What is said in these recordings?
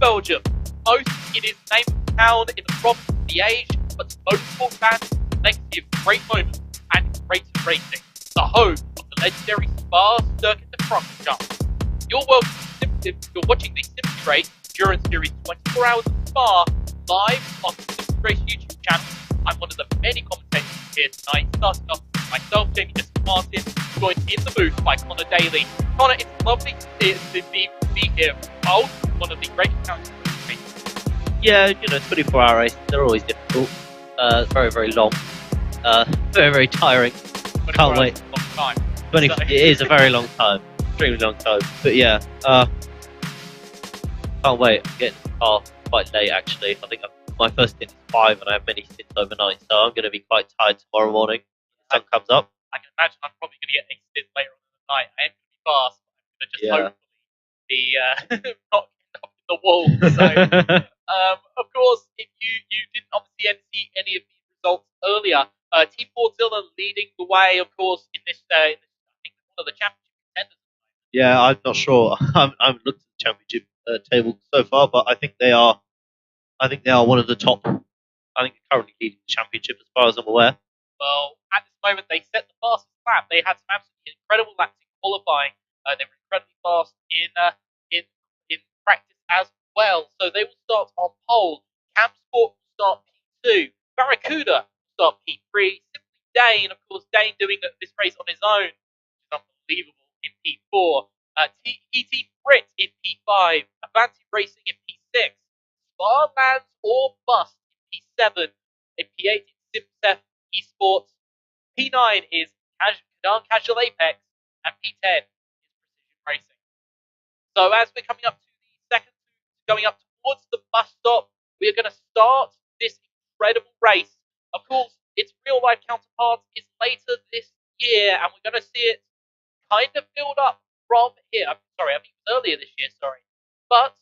Belgium. Most, it is named town in the province of Liège, but motorsport fans legacy of great moments and great racing. The home of the legendary Spa circuit de Francorchamps. You're welcome to Sim. You're watching the Sim Race during Series 24 Hours of Spa live on the Sim Race YouTube channel. I'm one of the many commentators here tonight, starting off with myself, Jamie Martin, joined in the booth by Connor Daly. Connor, it's lovely to be here. Oh, one of the greatest challenges of the race. Yeah, 24-hour races, they're always difficult. Very, very long. Very, very tiring. Can't wait. Long time. It is a very long time. Extremely long time. But yeah, can't wait. I'm getting to the car quite late actually. I think my first stint is 5 and I have many stints overnight, so I'm going to be quite tired tomorrow morning. The sun comes up. I can imagine I'm probably going to get a stint later on in the night. I am going to be fast, but I'm going to just hopefully be not in the wall. So, of course, if you didn't obviously see any of these results earlier, Team Fortilla leading the way, of course, in this, I think one of the championship contenders. Yeah, I'm not sure. I haven't looked at the championship table so far, but I think they are. I think they are one of the top. I think they're currently leading the championship, as far as I'm aware. Well, at this moment, they set the fastest lap. They had some absolutely incredible laps in qualifying. They were incredibly fast in practice as well. So they will start on pole. Campsport will start P2. Barracuda will start P3. Simply Dane, of course, Dane doing this race on his own, which is unbelievable, in P4. ET Brit in P5. Avanti Racing in P6. Sparlands or Bust in P7. In P8, it's Simsef Esports. P9 is Casual Apex. And P10 is Precision Racing. So as we're coming up to the second, going up towards the bus stop, we are going to start this incredible race. Of course, its real-life counterpart is later this year, and we're going to see it kind of build up from here. I think it was earlier this year, But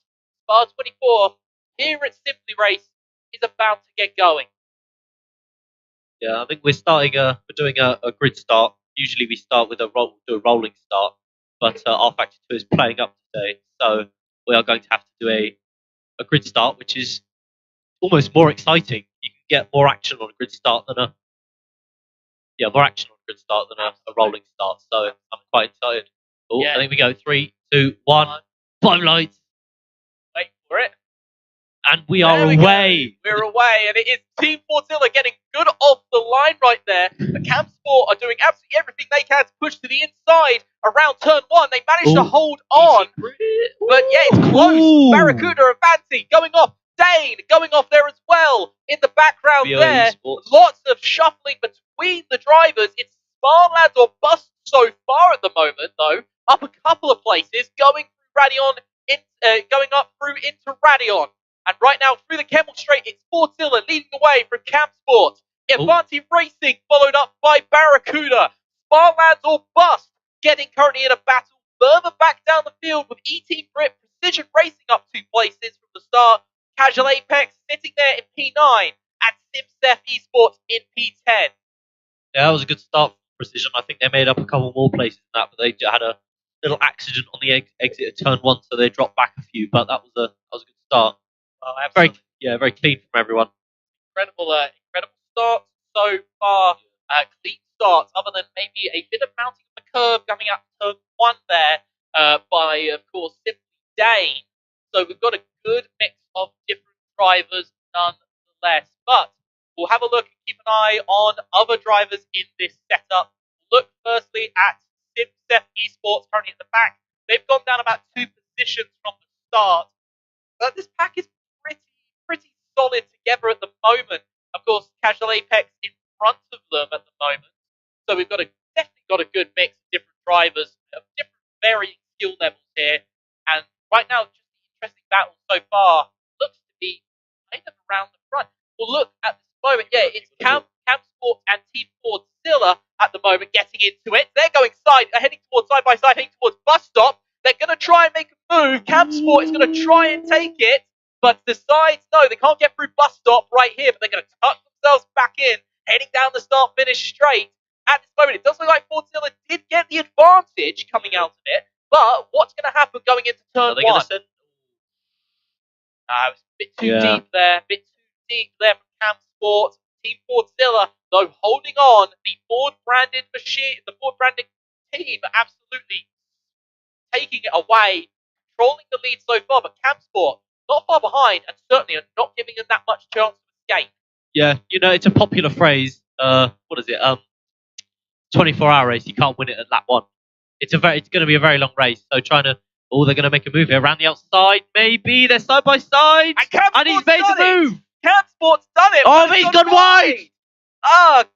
Spa 24, here at Simply Race, is about to get going. Yeah, I think we're starting. We're doing a grid start. Usually we start with a rolling start, but our Factor 2 is playing up today, so we are going to have to do a grid start, which is almost more exciting. You can get more action on a grid start than a rolling start. So I'm quite excited. Oh, yeah. I think we go 3, 2, 1. 5 lights. Wait for it. And we are away. We're away, and it is Team Fortilla getting good off the line right there. The Campsport are doing absolutely everything they can to push to the inside around turn 1. They managed to hold on, but yeah, it's close. Barracuda and Fancy going off. Dane going off there as well. In the background there, lots of shuffling between the drivers. It's Sparlands or Bust so far at the moment, though. Up a couple of places, going up through into Radion. And right now, through the Kemmel Straight, it's Fortilla leading the way from Campsport. Avanti Racing, followed up by Barracuda. Sparlands or Bust, getting currently in a battle further back down the field with ET Brit Precision Racing up 2 places from the start. Casual Apex sitting there in P9. And Simsef Esports in P10. Yeah, that was a good start for Precision. I think they made up a couple more places than that, but they had a little accident on the exit of turn 1, so they dropped back a few, but that was a good start. Very clean from everyone. Incredible start so far. Clean starts, other than maybe a bit of mounting on the curve coming up turn 1 there by, of course, Simply Dane. So we've got a good mix of different drivers nonetheless. But we'll have a look and keep an eye on other drivers in this setup. Look firstly at Simsef Esports currently at the back. They've gone down about 2 positions from the start. But this pack is pretty solid together at the moment. Of course, Casual Apex in front of them at the moment. So we've definitely got a good mix of different drivers, of different varying skill levels here. And right now, just the interesting battle so far looks to be kind of around the front. Well, look at this moment. Yeah, it's Campsport and Team Fortilla at the moment getting into it. They're going heading towards side by side, heading towards bus stop. They're going to try and make a move. Campsport is going to try and take it, but decides no, they can't get through bus stop right here, but they're going to tuck themselves back in, heading down the start-finish straight. At this moment, it does look like Fortilla did get the advantage coming out of it, but what's going to happen going into turn 1? It was a bit too deep there, a bit too deep there from Cam Sport. Team Fordzilla, though, holding on. The Ford-branded machine, the Ford-branded team, absolutely taking it away, controlling the lead so far. But Cam Sport not far behind, and certainly not giving them that much chance to escape. Yeah, it's a popular phrase. What is it? 24-hour race. You can't win it at lap one. It's going to be a very long race. So they're going to make a move here around the outside. Maybe they're side by side. And he's made the move. Cam Sport's done it. Oh, but he's gone wide.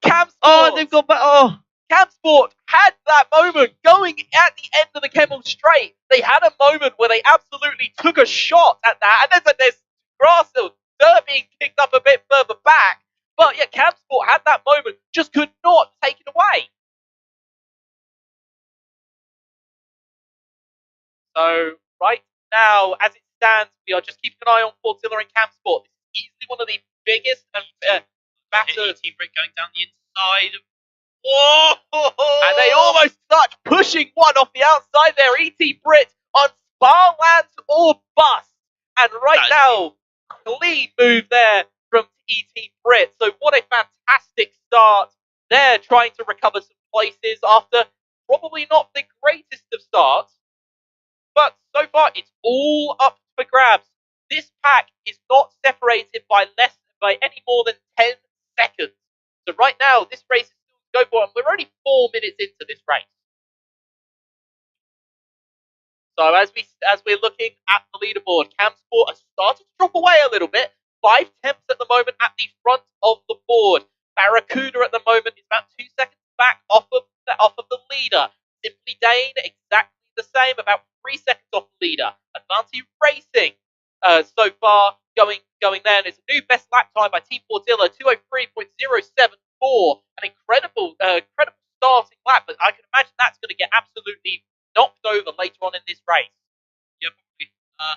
Cam Sport. Oh, they've gone back. Oh. Cam Sport had that moment going at the end of the Kemmel Straight. They had a moment where they absolutely took a shot at that, and there's grass or dirt being kicked up a bit further back. But yeah, Cam Sport had that moment, just could not take it away. So right now, as it stands, we are just keeping an eye on Fordzilla and Cam Sport. This is easily one of the biggest and batters. Team Brick going down the inside. Whoa! And they almost start pushing one off the outside there. E.T. Brit on Sparlands or bust. And right now, clean move there from E.T. Brit. So what a fantastic start. They're trying to recover some places after probably not the greatest of starts. But so far, it's all up for grabs. This pack is not separated by any more than 10 seconds. So right now, this race is still to go for, and we're only 4 minutes into this race. So as we're looking at the leaderboard, Cam Sport has started to drop away a little bit. 5 tenths at the moment at the front of the board. Barracuda at the moment is about 2 seconds back off of the leader. Simply Dane exactly the same, about 3 seconds off the leader. Advantage Racing so far going there. And it's a new best lap time by Team Fordzilla, 203.074. An incredible starting lap, but I can imagine that's going to get absolutely knocked over later on in this race. Yeah, probably. I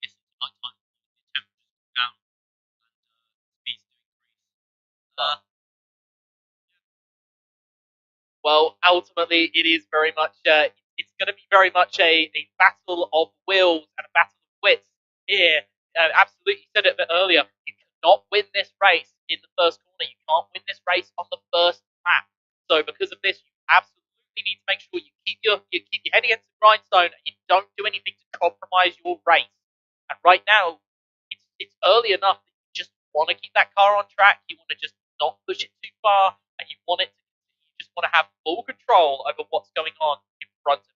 guess it's night time. The temperature's down and speeds increase. Well, ultimately, it is very much. It's going to be very much a battle of wills and a battle of wits here. Absolutely, you said it a bit earlier. You cannot win this race in the first corner. You can't win this race on the first lap. So, because of this, you absolutely need to make sure you keep your head against the grindstone and you don't do anything to compromise your race. And right now, it's early enough that you just want to keep that car on track. You want to just not push it too far, and you want to have full control over what's going on in front of you.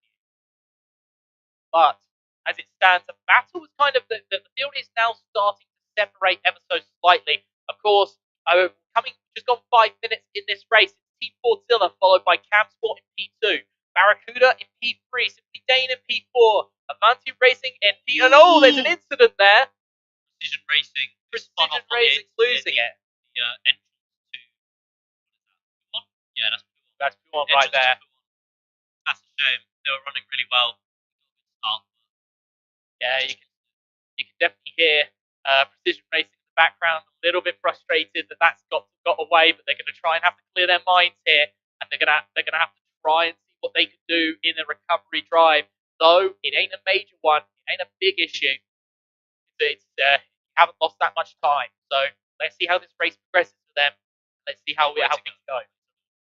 But as it stands, the battle is kind of the field is now starting to separate ever so slightly. Of course, just gone 5 minutes in this race. It's Team Fordzilla followed by Cam Sport in P2, Barracuda in P3, Simply Dane in P4, Avanti Racing in P. And there's an incident there. Precision Racing losing it. The entrance to P1. Yeah, that's P1 right there. That's a shame. They were running really well. Yeah, you can definitely hear Precision Racing in the background, a little bit frustrated that that's got away, but they're going to try and have to clear their minds here, and they're going to have to try and see what they can do in the recovery drive. Though it ain't a major one, it ain't a big issue. You haven't lost that much time, so let's see how this race progresses for them. Let's see how things go.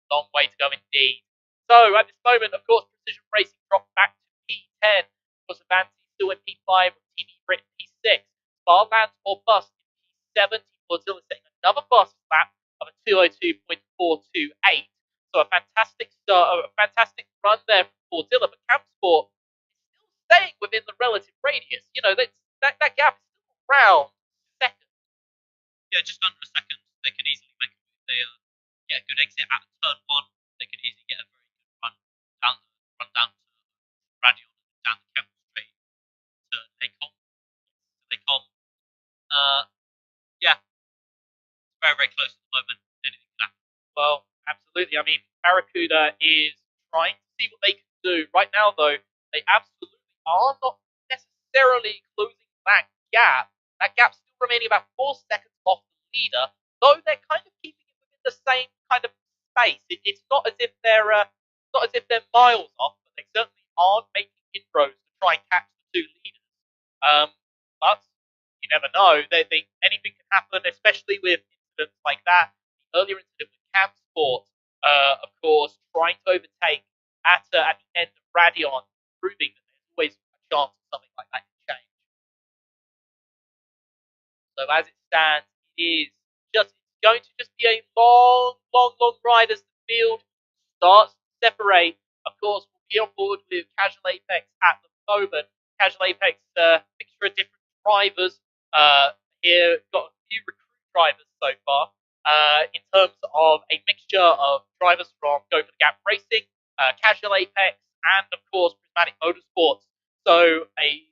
Long way to go indeed. So at this moment, of course, Precision Racing dropped back to P10. Of course, Avanti still in P5 with TV Brit P6. Sparlands or bust in P7. Fordzilla setting another fast lap of a 202.428. So a fantastic start, a fantastic run there for Fordzilla, but Cam Sport is still staying within the relative radius. That gap is still around second. Yeah, just under a second. They could easily make a move. They get a good exit at turn 1. They could easily get a very good run down to Radion and down the Kemmel Straight to Lacom. Yeah, it's very, very close at the moment. Anything can happen. Well, absolutely. I mean, Barracuda is trying to see what they can do. Right now, though, they absolutely are not necessarily closing that gap. That gap's still remaining about 4 seconds off the leader, though they're kind of keeping it within the same kind of space. It's not as if they're miles off, but they certainly aren't making inroads to try and catch the two leaders. But never know. Anything can happen, especially with incidents like that. The earlier incident with Camp Sport, of course, trying to overtake at the end of Radion, proving that there's always a chance of something like that can change. So as it stands, it is just going to just be a long ride as the field starts to separate. Of course, we'll be on board with Casual Apex at the moment. Casual Apex, mixture of different drivers. Here, got a few recruit drivers so far. In terms of a mixture of drivers from Go for the Gap Racing, Casual Apex, and of course Prismatic Motorsports. So a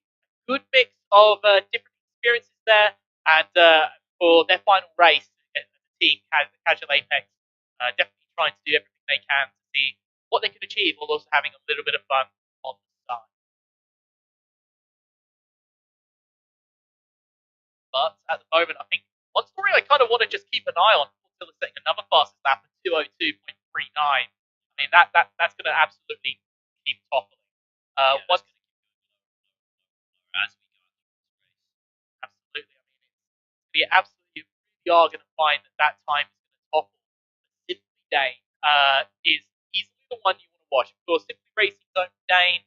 good mix of different experiences there. And for their final race, the team, Casual Apex, definitely trying to do everything they can to see what they can achieve, while also having a little bit of fun on the side. But at the moment, I think one story I kind of want to just keep an eye on, until setting another fastest lap at 2:02.39. I mean, that's going to absolutely keep toppling. What's going to keep going as we go through this race? Absolutely. I mean, we absolutely really are going to find that time is going to topple. Simply Dane is easily the one you want to watch. Of course, Simply Racing's own Dane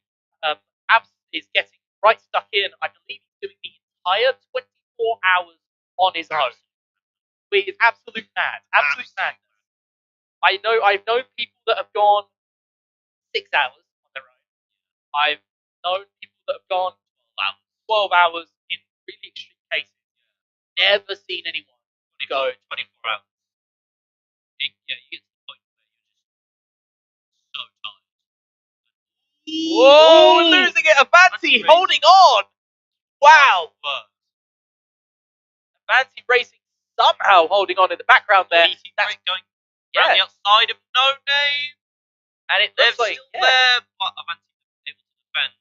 is getting right stuck in. I believe he's doing the entire 24 hours on his own. It's absolute mad. Absolute madness. I've known people that have gone 6 hours on their own. I've known people that have gone 12 hours in really extreme cases. Never seen anyone go 24 hours. You get to the point where you're just so tired. Whoa, losing it. Avanti holding on. Wow. Avanti Racing somehow holding on in the background there. That's going around the outside of No Name. And it looks like still there, but Avanti able to defend.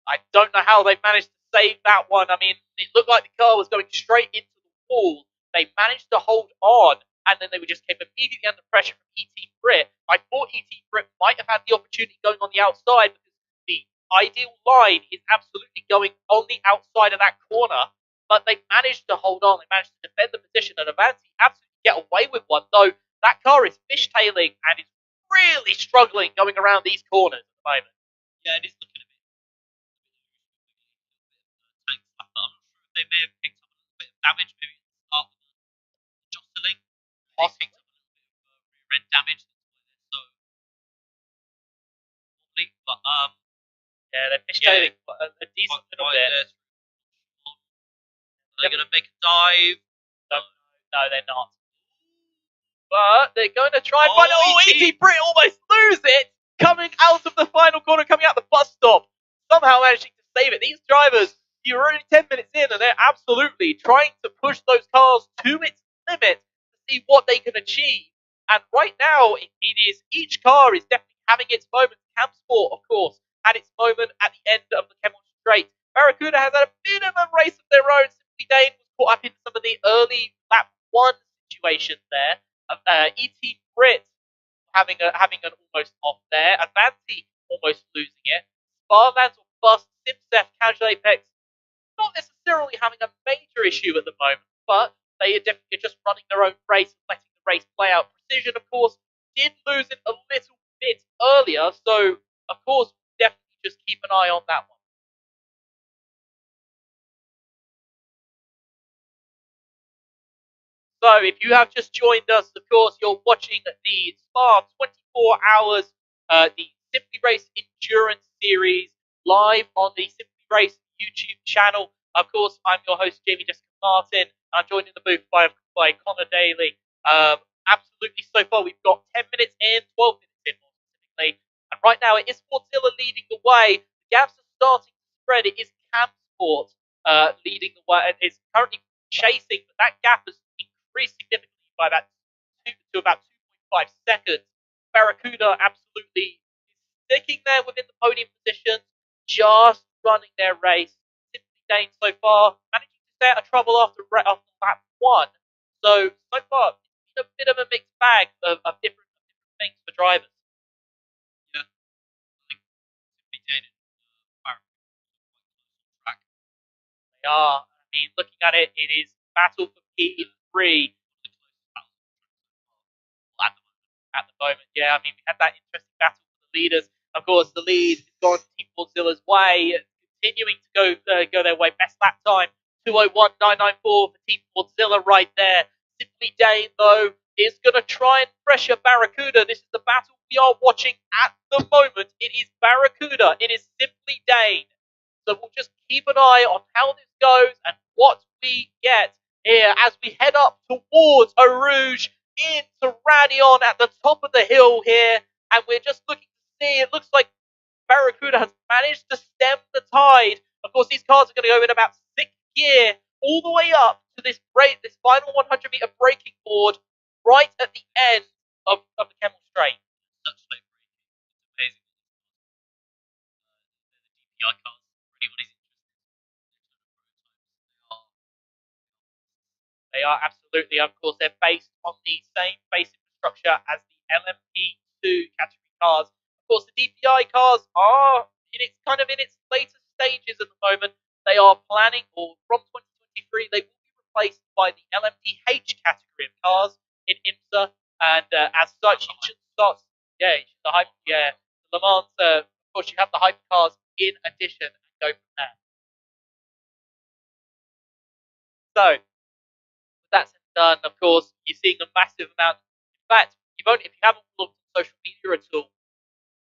I don't know how they've managed to save that one. I mean, it looked like the car was going straight into the wall. They managed to hold on, and then they just came immediately under pressure from E.T. Brit. I thought E.T. Brit might have had the opportunity going on the outside, because the ideal line is absolutely going on the outside of that corner. But they managed to hold on. They managed to defend the position, and Avanti absolutely get away with one, though that car is fishtailing and is really struggling going around these corners at the moment. Yeah, it is looking a bit tank slap. I'm not sure if they may have picked up a little bit of damage, maybe at the start with the jostling. They picked up a little bit of rear end damage, that's why they're so wobbly. But yeah, they're fishtailing a decent little bit. Are they going to make a dive? No, they're not. But they're going to try and find it. Oh, E.T. Brit almost lose it! Coming out of the final corner, coming out the bus stop. Somehow managing to save it. These drivers, you're only 10 minutes in, and they're absolutely trying to push those cars to its limit to see what they can achieve. And right now, it is each car is definitely having its moment. Camp Sport, of course, had its moment at the end of the Kemmel Straight. Barracuda has had a bit of a race of their own. Simply Dane was caught up in some of the early lap 1 situations there. E.T. Brit having an almost off there. Avanti almost losing it. Sparvans or Bust, Simsef, Casual Apex, not necessarily having a major issue at the moment, but they are definitely just running their own race and letting the race play out. Precision, of course, did lose it a little bit earlier, so of course, definitely just keep an eye on that one. So, if you have just joined us, of course, you're watching the Spa 24 Hours, the Simply Race Endurance Series, live on the Simply Race YouTube channel. Of course, I'm your host, Jamie Jessica Martin. I'm joined in the booth by Connor Daly. Absolutely, so far we've got 10 minutes in, 12 minutes in more specifically. And right now it is Sportzilla leading the way. The gaps are starting to spread. It is Camp Sport leading the way. It's currently chasing, but that gap has increased significantly by about 2.5 seconds. Barracuda absolutely sticking there within the podium positions, just running their race. Simply Dane so far managing to stay out of trouble after lap 1. So far, it's been a bit of a mixed bag of different things for drivers. Yeah, I think Simply Dane and Barracuda are quite close on track. They are. mean, looking at it, it is battle for P3 at the moment. Yeah, I mean, we had that interesting battle for the leaders. Of course, the lead has gone Team Fordzilla's way, continuing to go their way. Best lap time 2:01.994 for Team Fordzilla right there. Simply Dane, though, is going to try and pressure Barracuda. This is the battle we are watching at the moment. It is Barracuda. It is Simply Dane. So we'll just keep an eye on how this goes and what we get here as we head up towards Eau Rouge into Radion at the top of the hill here. And we're just looking to see, it looks like Barracuda has managed to stem the tide. Of course, these cars are going to go in about 6th gear all the way up to this final 100-meter braking board right at the end of the Kemmel Straight. Such slow braking. It's amazing. The DPI cars, for anybody's They are absolutely, of course, they're based on the same base infrastructure as the LMP2 category cars. Of course, the DPI cars are in its later stages at the moment. They are planning, or from 2023, they will be replaced by the LMDH category of cars in IMSA, and as such, you should start. The Le Mans. Of course, you have the hypercars in addition, and go from there. So that's done, of course, you're seeing a massive amount. In fact, if you haven't looked on social media at all,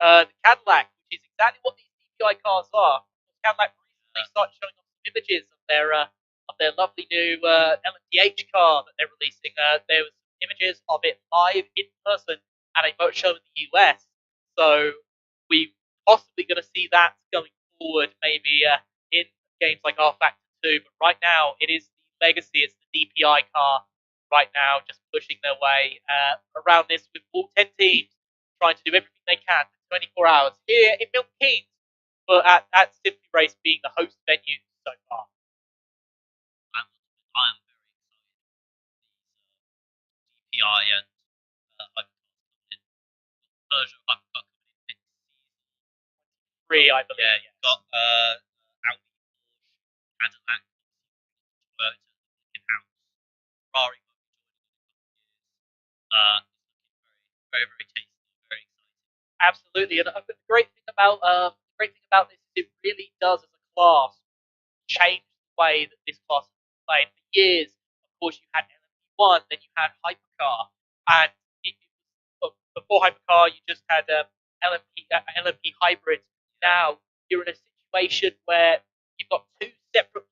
the Cadillac, which is exactly what these DPI cars are, Cadillac recently started showing off some images of their lovely new LMDH car that they're releasing. There was images of it live in person at a motor show in the US. So we're possibly going to see that going forward, maybe in games like R Factor 2. But right now, it is the legacy. It's the DPI car right now, just pushing their way around this with all 10 teams trying to do everything they can for 24 hours here in Milton Keynes, but at Simply Race being the host venue so far. I am very excited. These DPI and Peugeot hypercar coming in next season. 3, I believe. Yeah, you've got Audi, Porsche, Cadillac, Toyota looking out. Ferrari might be joining in a couple of years. It's looking very, very, very tasty, very exciting. Absolutely, and the great thing about this is it really does, as a class, change the way that this class is played. For years, of course, you had LMP1, then you had Hypercar, and before Hypercar, you just had LMP hybrid. Now you're in a situation where you've got two separate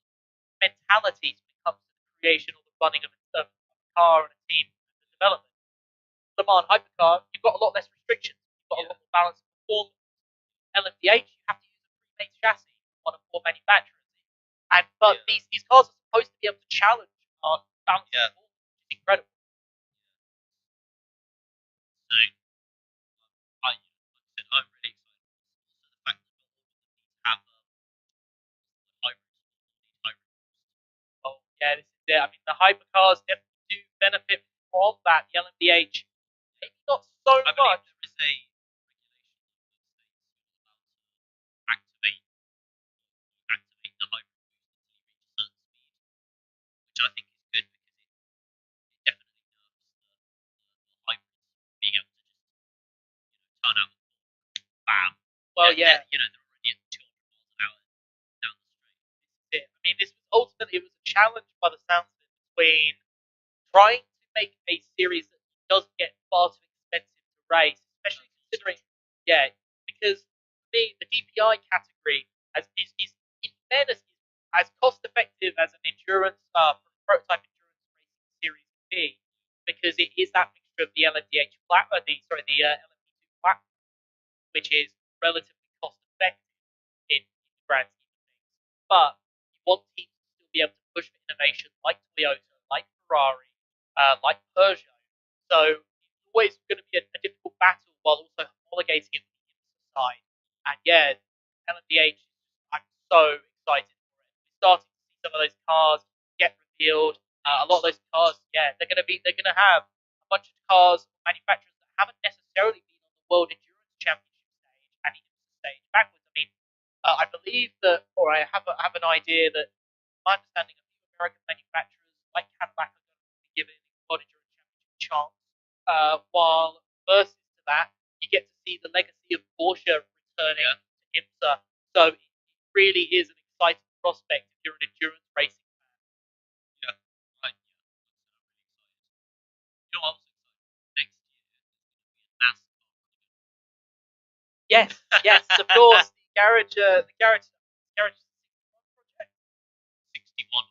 mentalities when it comes to the creation or the running of a car and a team and the development. Le Mans Hypercar, you've got a lot less restrictions. You've got a lot more balance of performance. LMDH, you have to use a pre-made chassis from one of 4 manufacturers. But these cars are supposed to be able to challenge on balance of performance, which is incredible. So, like I said, I'm really excited. Also, the fact that not all of them need to have hybrid. Oh, yeah, this is it. I mean, the hypercars definitely do benefit from that. The LMDH, maybe not so I much. believe there is a regulation in the states you're allowed to activate the hybrid boost until you reach a certain speed, which I think is good because it definitely nerfs the hybrids being able to just turn out bam. Well, yeah. They're already at 200 miles an hour down the straight. I mean, this was ultimately it was a challenge by the sounds of it between trying to make a series that doesn't get far too expensive to race, especially considering, because the DPI category is in fairness is as cost effective as an endurance prototype endurance racing series can be, because it is that mixture of the LMDH the LMP2 platform, which is relatively cost effective in the grand scheme of things. But you want teams to still be able to push for innovation like Toyota, like Ferrari, like Peugeot. So it's always going to be a difficult battle while also homologating it with the IMSA side. And yeah, LMDH, I'm so excited for it. We're starting to see some of those cars get revealed. A lot of those cars, they're going to have a bunch of cars manufacturers that haven't necessarily been on the World Endurance Championship stage and the IMSA stage backwards. I mean, I believe that, or I have an idea that my understanding of American manufacturers like Cadillac are going to be giving Body Endurance Championship a chance. While versus to that, you get to see the legacy of Porsche returning to IMSA. So it really is an exciting prospect if you're an endurance racing fan. Yeah, right. You know what? Next year there's going to be a NASCAR. Yes, yes, of course. The garage project. 61.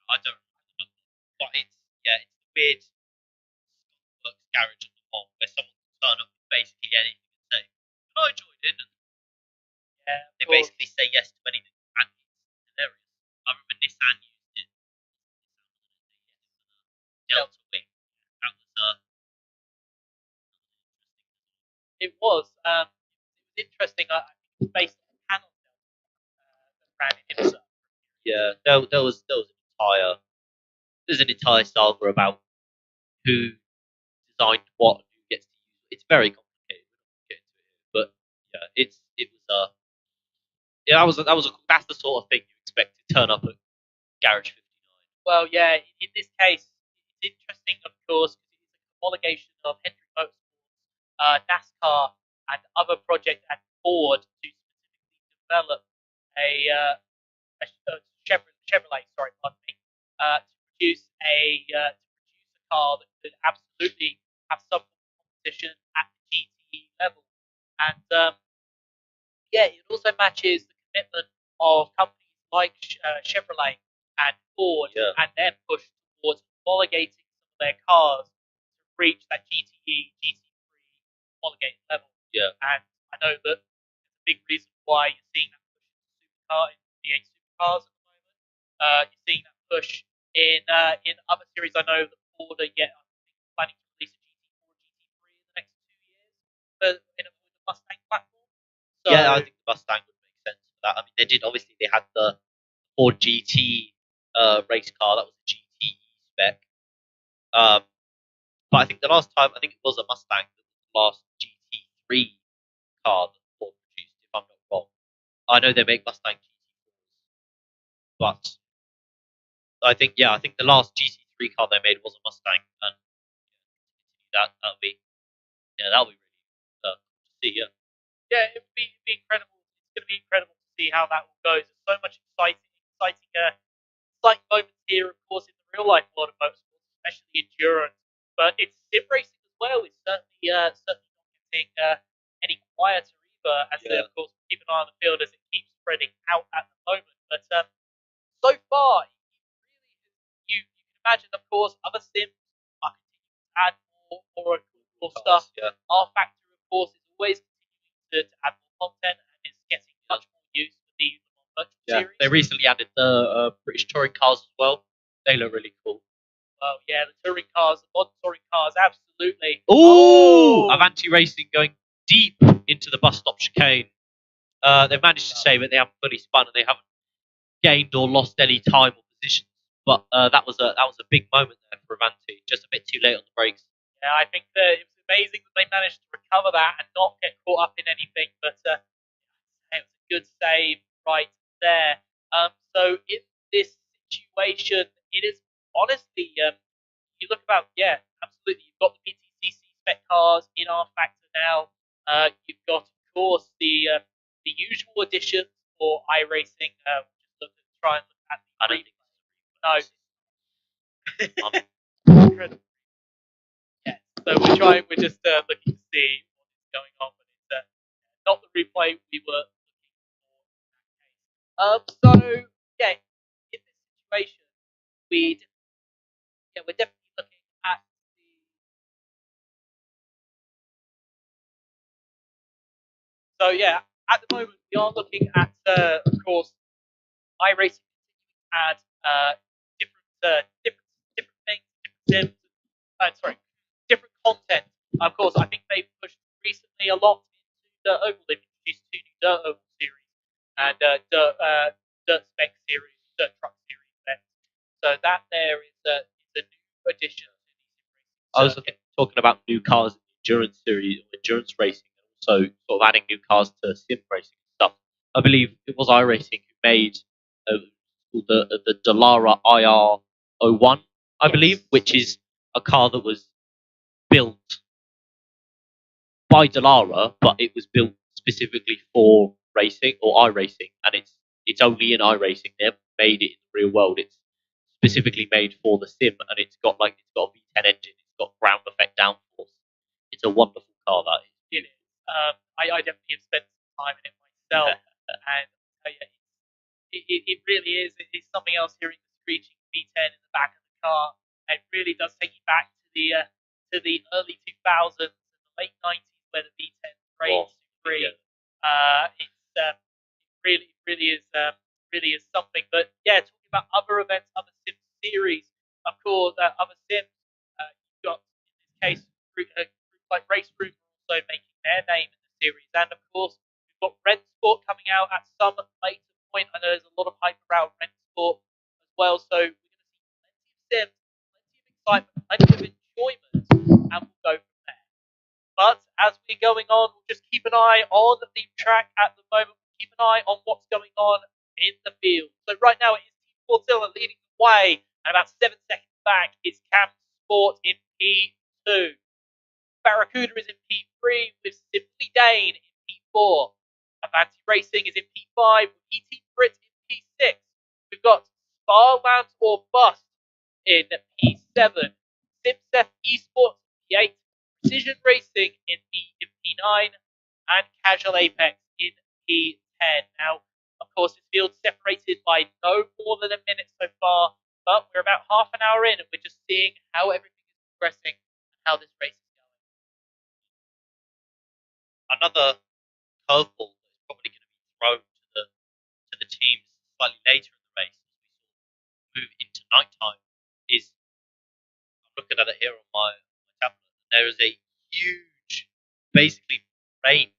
I don't remember, but it's the weird works garage at the mall where someone can turn up with basically anything and say, "Can I join in?" And Yeah, they basically say yes to anything, and it's hilarious. I remember Nissan used it. Delta Wing. That was it was. It was interesting. I think it was based on a panel that ran in IMSA. yeah. There's an entire saga about who designed what and who gets to use it. It's very complicated. We're not going to get into it here, but yeah, it was yeah, that's the sort of thing you expect to turn up at Garage 59. Well, yeah. In this case, it's interesting, of course, because it's a homologation of Hendrick Motorsports, NASCAR, and other projects at Ford to specifically develop a Chevrolet, sorry, pardon me, to produce a car that could absolutely have some competition at the GTE level, and yeah, it also matches the commitment of companies like Chevrolet and Ford and their push towards homologating some of their cars to reach that GTE, GT3 homologated level. Yeah. And I know that there's a big reason why you're seeing that push in supercar, in V8 supercars at the moment. You're seeing that push in other series. I know that Ford are planning to release a GT4, GT3 in the next 2 years with the Mustang platform. So, yeah, I think the Mustang would make sense for that. I mean, they had the Ford GT race car that was a GTE spec. But I think I think it was a Mustang that was the last GT3 car that Ford produced, if I'm not wrong. I know they make Mustang GT4s, but I think the last GT3 car they made was a Mustang, and that'll be really cool to see. Yeah. yeah, it'd be incredible. It's going to be incredible to see how that all goes. There's so much exciting moments here, of course, in the real life world of motorsports, especially endurance. But it's sim racing as well. It's certainly not getting any quieter either. As they, of course, keep an eye on the field as it keeps spreading out at the moment. But so far, you can imagine, of course, other sims are continuing to add more and more stuff. Yeah. Our factor, of course, is always continuing to add more content and is getting much more use for the virtual series. They recently added the British touring cars as well. They look really cool. Well, yeah, the touring cars, the modern touring cars, absolutely. Ooh! Avanti Racing going deep into the bus stop chicane. They've managed to save it. They haven't fully spun and they haven't gained or lost any time or positions. But that was a big moment there for Avanti. Just a bit too late on the brakes. Yeah, I think that it was amazing that they managed to recover that and not get caught up in anything. But it was a good save right there. So in this situation, it is honestly, you look about, yeah, absolutely. You've got the PTCC spec cars in our factor now. You've got, of course, the usual additions for iRacing. Just try and look at the incredible. Yeah, so we're just looking to see what's going on, but it's not the replay we were looking for in that case. So yeah, in this situation, we're definitely looking at the. So yeah, at the moment we are looking at, of course, iRacing add different things, different sims. Sorry, different content. Of course, I think they've pushed recently a lot into Dirt Oval. They've introduced 2 new Dirt Oval series and Dirt Spec series, Dirt Truck series. Events. So that there is a new addition to the I was talking about new cars in the endurance series, endurance racing, and also sort of adding new cars to sim racing and stuff. I believe it was iRacing who made called the Dallara IR01, I believe, which is a car that was built by Dallara, but it was built specifically for racing or iRacing, and it's only in iRacing. They haven't made it in the real world. It's specifically made for the sim, and it's got a V10 engine. It's got ground effect downforce. It's a wonderful car, that is. It is. I definitely have spent some time in it myself, and I tell you, it really is. It's something else hearing the screeching V10 in the back of the car. It really does take you back to the early 2000s and the late 90s where the V10 reigned supreme. It's really is something. But yeah, talking about other events, other sim series, of course, other sims. You've got in this case groups like Race Group also making their name in the series, and of course we've got Sport coming out at some later point. I know there's a lot of hype around Sport as well, so we're going to see plenty of sims, plenty of excitement, plenty of enjoyment, and we'll go from there. But as we're going on, we'll just keep an eye on the track at the moment. We'll keep an eye on what's going on in the field. So right now it is Team Fortilla leading the way, and about 7 seconds back is Cam Sport in P2. Barracuda is in P3 with Simply Dane in P4. Avanti Racing is in P5 with ET Brit in P6. We've got Sparland or Bust in P7. Simsef Esports in P8. Precision Racing in P9. And Casual Apex in P10. Now, of course, this field's separated by no more than a minute so far, but we're about half an hour in and we're just seeing how everything is progressing and how this race is going. Another curveball that's probably going to be thrown to the teams slightly later in the race as we move into nighttime is, I'm looking at it here on my tablet, and there is a huge, basically, rain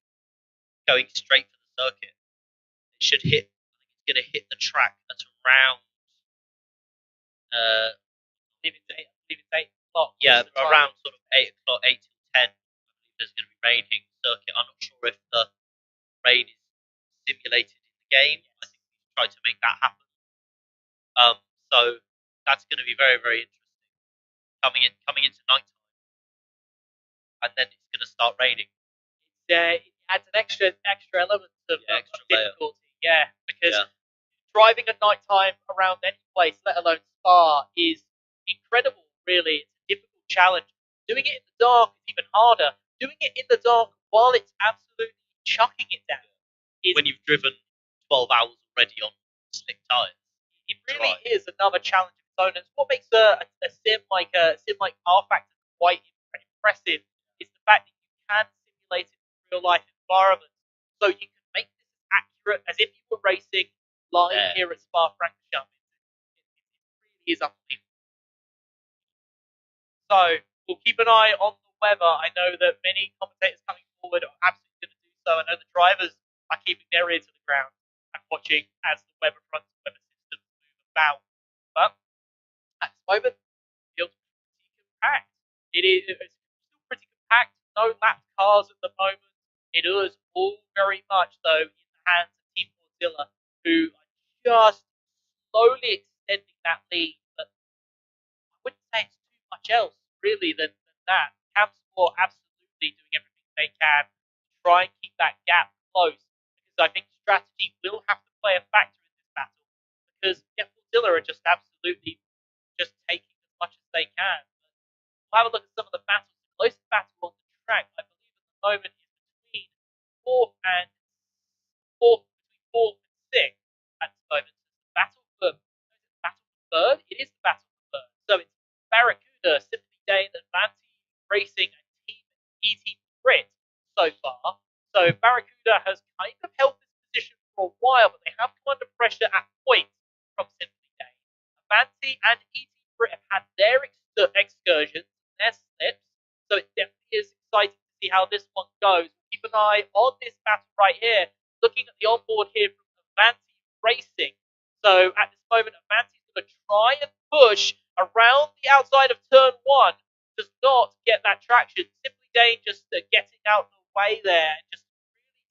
going straight for the circuit. It should hit, I think it's going to hit the track at around Leave it to 8 o'clock. yeah, around sort of 8 o'clock, 8 till 10. I believe there's going to be rain hitting the circuit. I'm not sure if the rain is simulated in the game. I think we've tried to make that happen. So that's going to be very, very interesting. Coming into nighttime, and then it's going to start raining. It adds an extra element of difficulty. Layer. Because driving at night time around any place, let alone Spa, is incredible. Really, it's a difficult challenge. Doing it in the dark is even harder. Doing it in the dark while it's absolutely chucking it down. When you've driven 12 hours already on slick tires. It really is another challenge of its own. And what makes a sim like R Factor quite impressive is the fact that you can simulate it in real life environments, so you can make this as accurate as if you were racing live here at Francorchamps. It really is unbelievable. So we'll keep an eye on the weather. I know that many commentators coming forward are absolutely going to do so. I know the drivers are keeping their ear to the ground and watching as the weather fronts and weather systems move about. But at the moment, it feels pretty compact. It's still pretty compact. No lapped cars at the moment. It is all very much though in the hands of Team Mozilla, who are just slowly extending that lead. But I wouldn't say it's too much else really than that. Campsport absolutely doing everything they can to try and keep that gap close, because I think strategy will have to play a factor in this battle, because Mozilla are just absolutely just taking as much as they can. We'll have a look at some of the battles. The closest battle on the track, I believe, at the moment is between fourth and sixth at the moment. The battle for third. It is the battle for third. So it's Barracuda, Simply Dane, Avanti Racing, and Team ET Brit so far. So Barracuda has kind of held this position for a while, but they have come under pressure at points from Simply Dane. Avanti and ET Brit have had their excursions, their slips, so it definitely is exciting to see how this one goes. Keep an eye on this battle right here. Looking at the onboard here from Avanti Racing. So at this moment, Avanti's going to try and push around the outside of turn one, does not get that traction. Simply Dane just getting out of the way there, just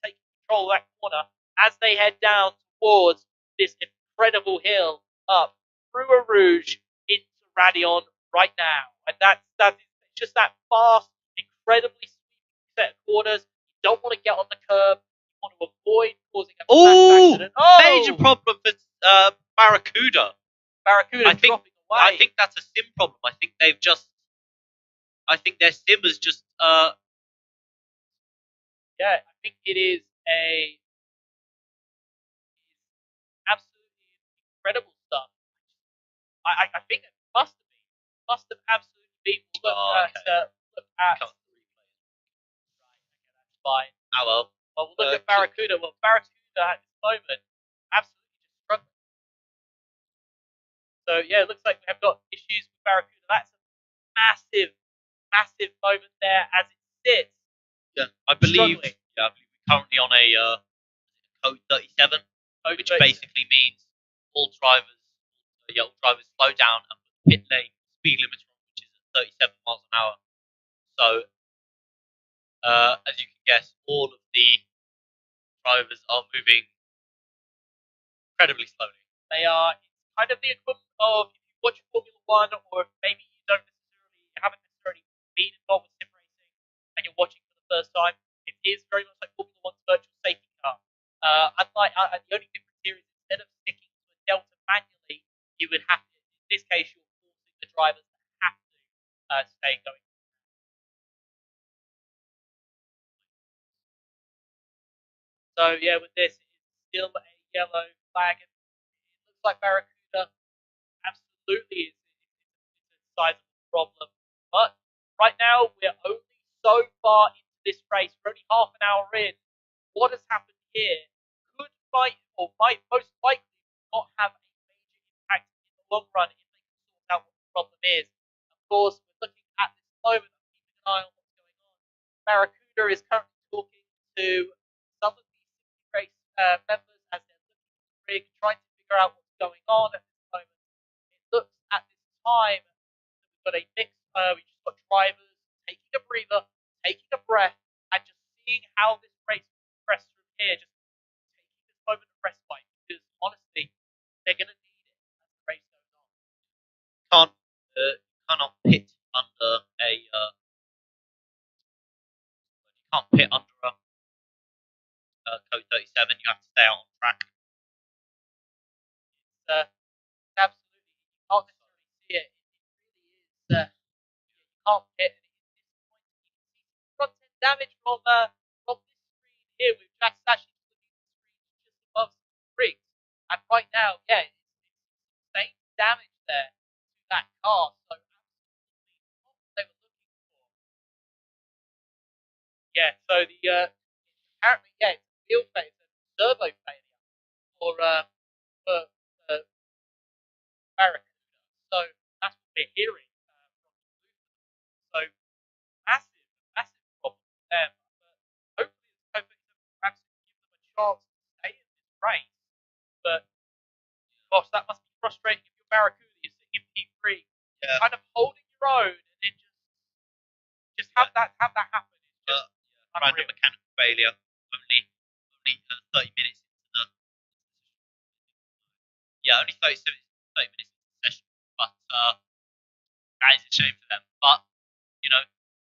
really taking control of that corner as they head down towards this incredible hill up through a Rouge into Radion right now. And that's just that fast, incredibly sweeping set of corners. You don't want to get on the curb. You want to avoid causing a mass accident. Major problem for Barracuda. Barracuda dropping away. I think that's a sim problem. I think their sim has just yeah, I think it is absolutely incredible stuff. I think it must have absolutely been. Look at right, okay, that's fine. Oh well. Well, we'll look at Barracuda. Well, Barracuda at this moment absolutely just struggling. So yeah, it looks like we have got issues with Barracuda. That's a massive moment there as it sits. Yeah, I believe. Struggling. Yeah, I believe we're currently on a code 37, which basically means all drivers slow down and put the pit lane speed limit on, which is at 37 miles an hour. So, as you can guess, all of the drivers are moving incredibly slowly. They are kind of the equivalent of if you watch Formula One, or if maybe you haven't necessarily been involved with sim racing and you're watching for the first time. It is very much like Formula One's virtual safety car. Unlike the only difference here is instead of sticking to a delta manually, you would have to. In this case, you're forcing the drivers to have to stay going. So yeah, with this, it's still a yellow flag, and it looks like Barracuda absolutely is a sizable problem. But right now, we're only so far into this race. We're only half an hour in. What has happened here might most likely not have a major impact in the long run if they can sort out what the problem is. Of course, we're looking at this moment, keeping an eye on what's going on. Barracuda is currently talking to some of the race members as they're looking at the rig, trying to figure out what's going on at this moment. It looks at this time that we've got a mix. We've just got drivers taking a breather, taking a breath, and just seeing how this race progresses from here. Just taking this moment of respite, because honestly, they're going to need it as the race goes on. Cannot pit under a you can't pit under a code 37. You have to stay out on track. It's absolutely, you can't necessarily see it. It really is. You can't pit. And at this point, you can see some front end damage from this screen here. We've just actually looking at the screen just above some rigs, and right now, yeah, it's sustained damage there to that car. So absolutely not what they were looking for. Yeah. So the apparently, yeah, it's a wheel failure, it's a servo failure for Barracuda. So that's what we're hearing from the so massive problem for them. But hopefully perhaps give them a chance to stay in this race. But gosh, that must be frustrating if you're Barracuda, you're sitting in P3, kind of holding your own, and then just have that happen. It's just random mechanical failure. Only 30 minutes into the only 30 minutes into the session. But that is a shame for them. But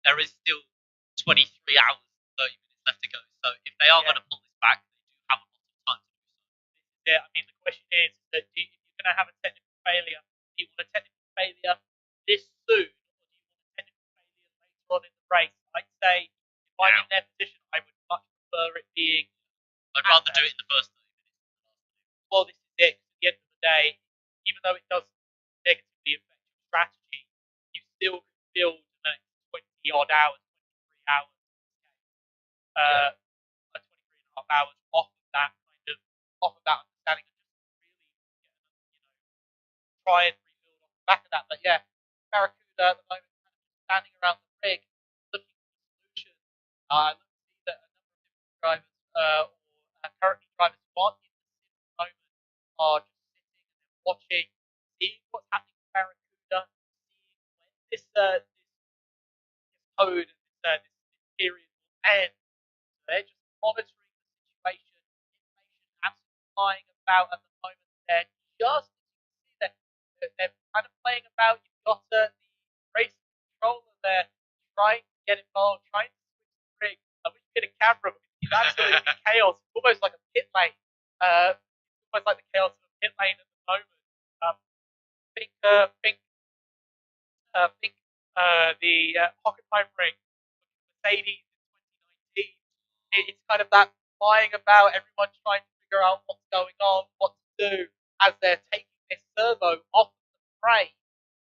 there is still 23 hours, 30 minutes left to go. So if they are going to pull this back, they do have a lot of time to do so. Yeah, I mean, the question is that if you're going to have a technical failure, do you want a technical failure this soon, or do you want a technical failure later on in the race? I'd say if I'm in their position, I would much prefer it being. I'd rather do it in the first 30 minutes. Well, this is it. At the end of the day, even though it does negatively affect your strategy, you still can build the next 20 odd hours, 23 hours, 23 and a half hours off of that understanding, and just really, try and rebuild off the back of that. But yeah, Barracuda at the moment kind of just standing around the rig looking for a solution. I see that a number of different drivers, or currently drivers who aren't in the sim at the moment, are just sitting and watching, seeing what's happening with Barracuda, seeing when this code and this period will end. So they're just monitoring the situation. Information absolutely flying about at the moment. They're just, you can see saying about you've got the race controller there trying to get involved, trying to switch the rig. I wish we had a camera because it's absolutely chaos. It's almost like a pit lane. It's almost like the chaos of a pit lane at the moment. Think, uh, think, think the Hockenheim ring, Mercedes in 2019. It's kind of that flying about, everyone trying to figure out what's going on, what to do as they're taking this servo off the frame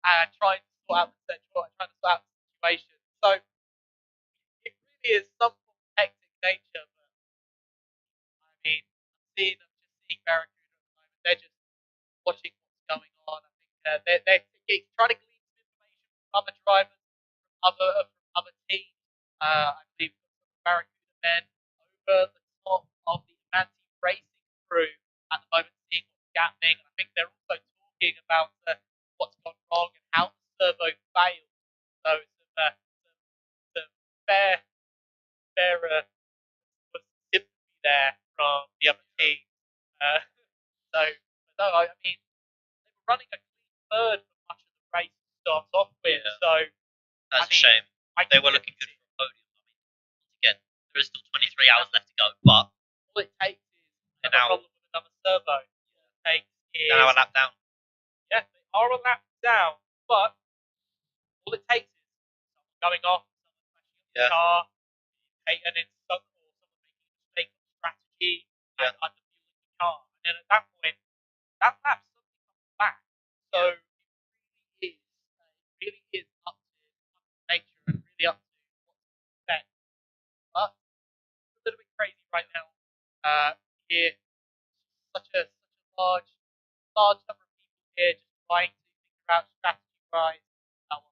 and trying to sort out the situation. So it really is some form of hectic nature, but I mean, I'm just seeing Barracuda at the moment. They're just watching what's going on. I think they're trying to glean some information from other drivers, from other teams. I believe some Barracuda men over the top of the Avanti racing crew at the moment, seeing what's happening. And I think they're also talking about what's gone wrong and how the servo failed. So some fair was sympathy there from the other team. Uh, so, no, I mean, they were running a clean third for much of the race to start off with. Yeah. So that's a shame. They were looking good for a podium. I mean, once again, there is still 23 hours left to go, but all it takes is a problem with another servo. All it takes is now a lap down. Yeah, they are a lap down, but all it takes is someone going off, someone smashing up the car, and then someone making a mistake on strategy and underfueling the car. And then at that point, that lap suddenly comes back. So it really is up to nature and really up to what's expect. But it's a little bit crazy right now. Here, such a large number of people here just trying to figure out strategy wise. While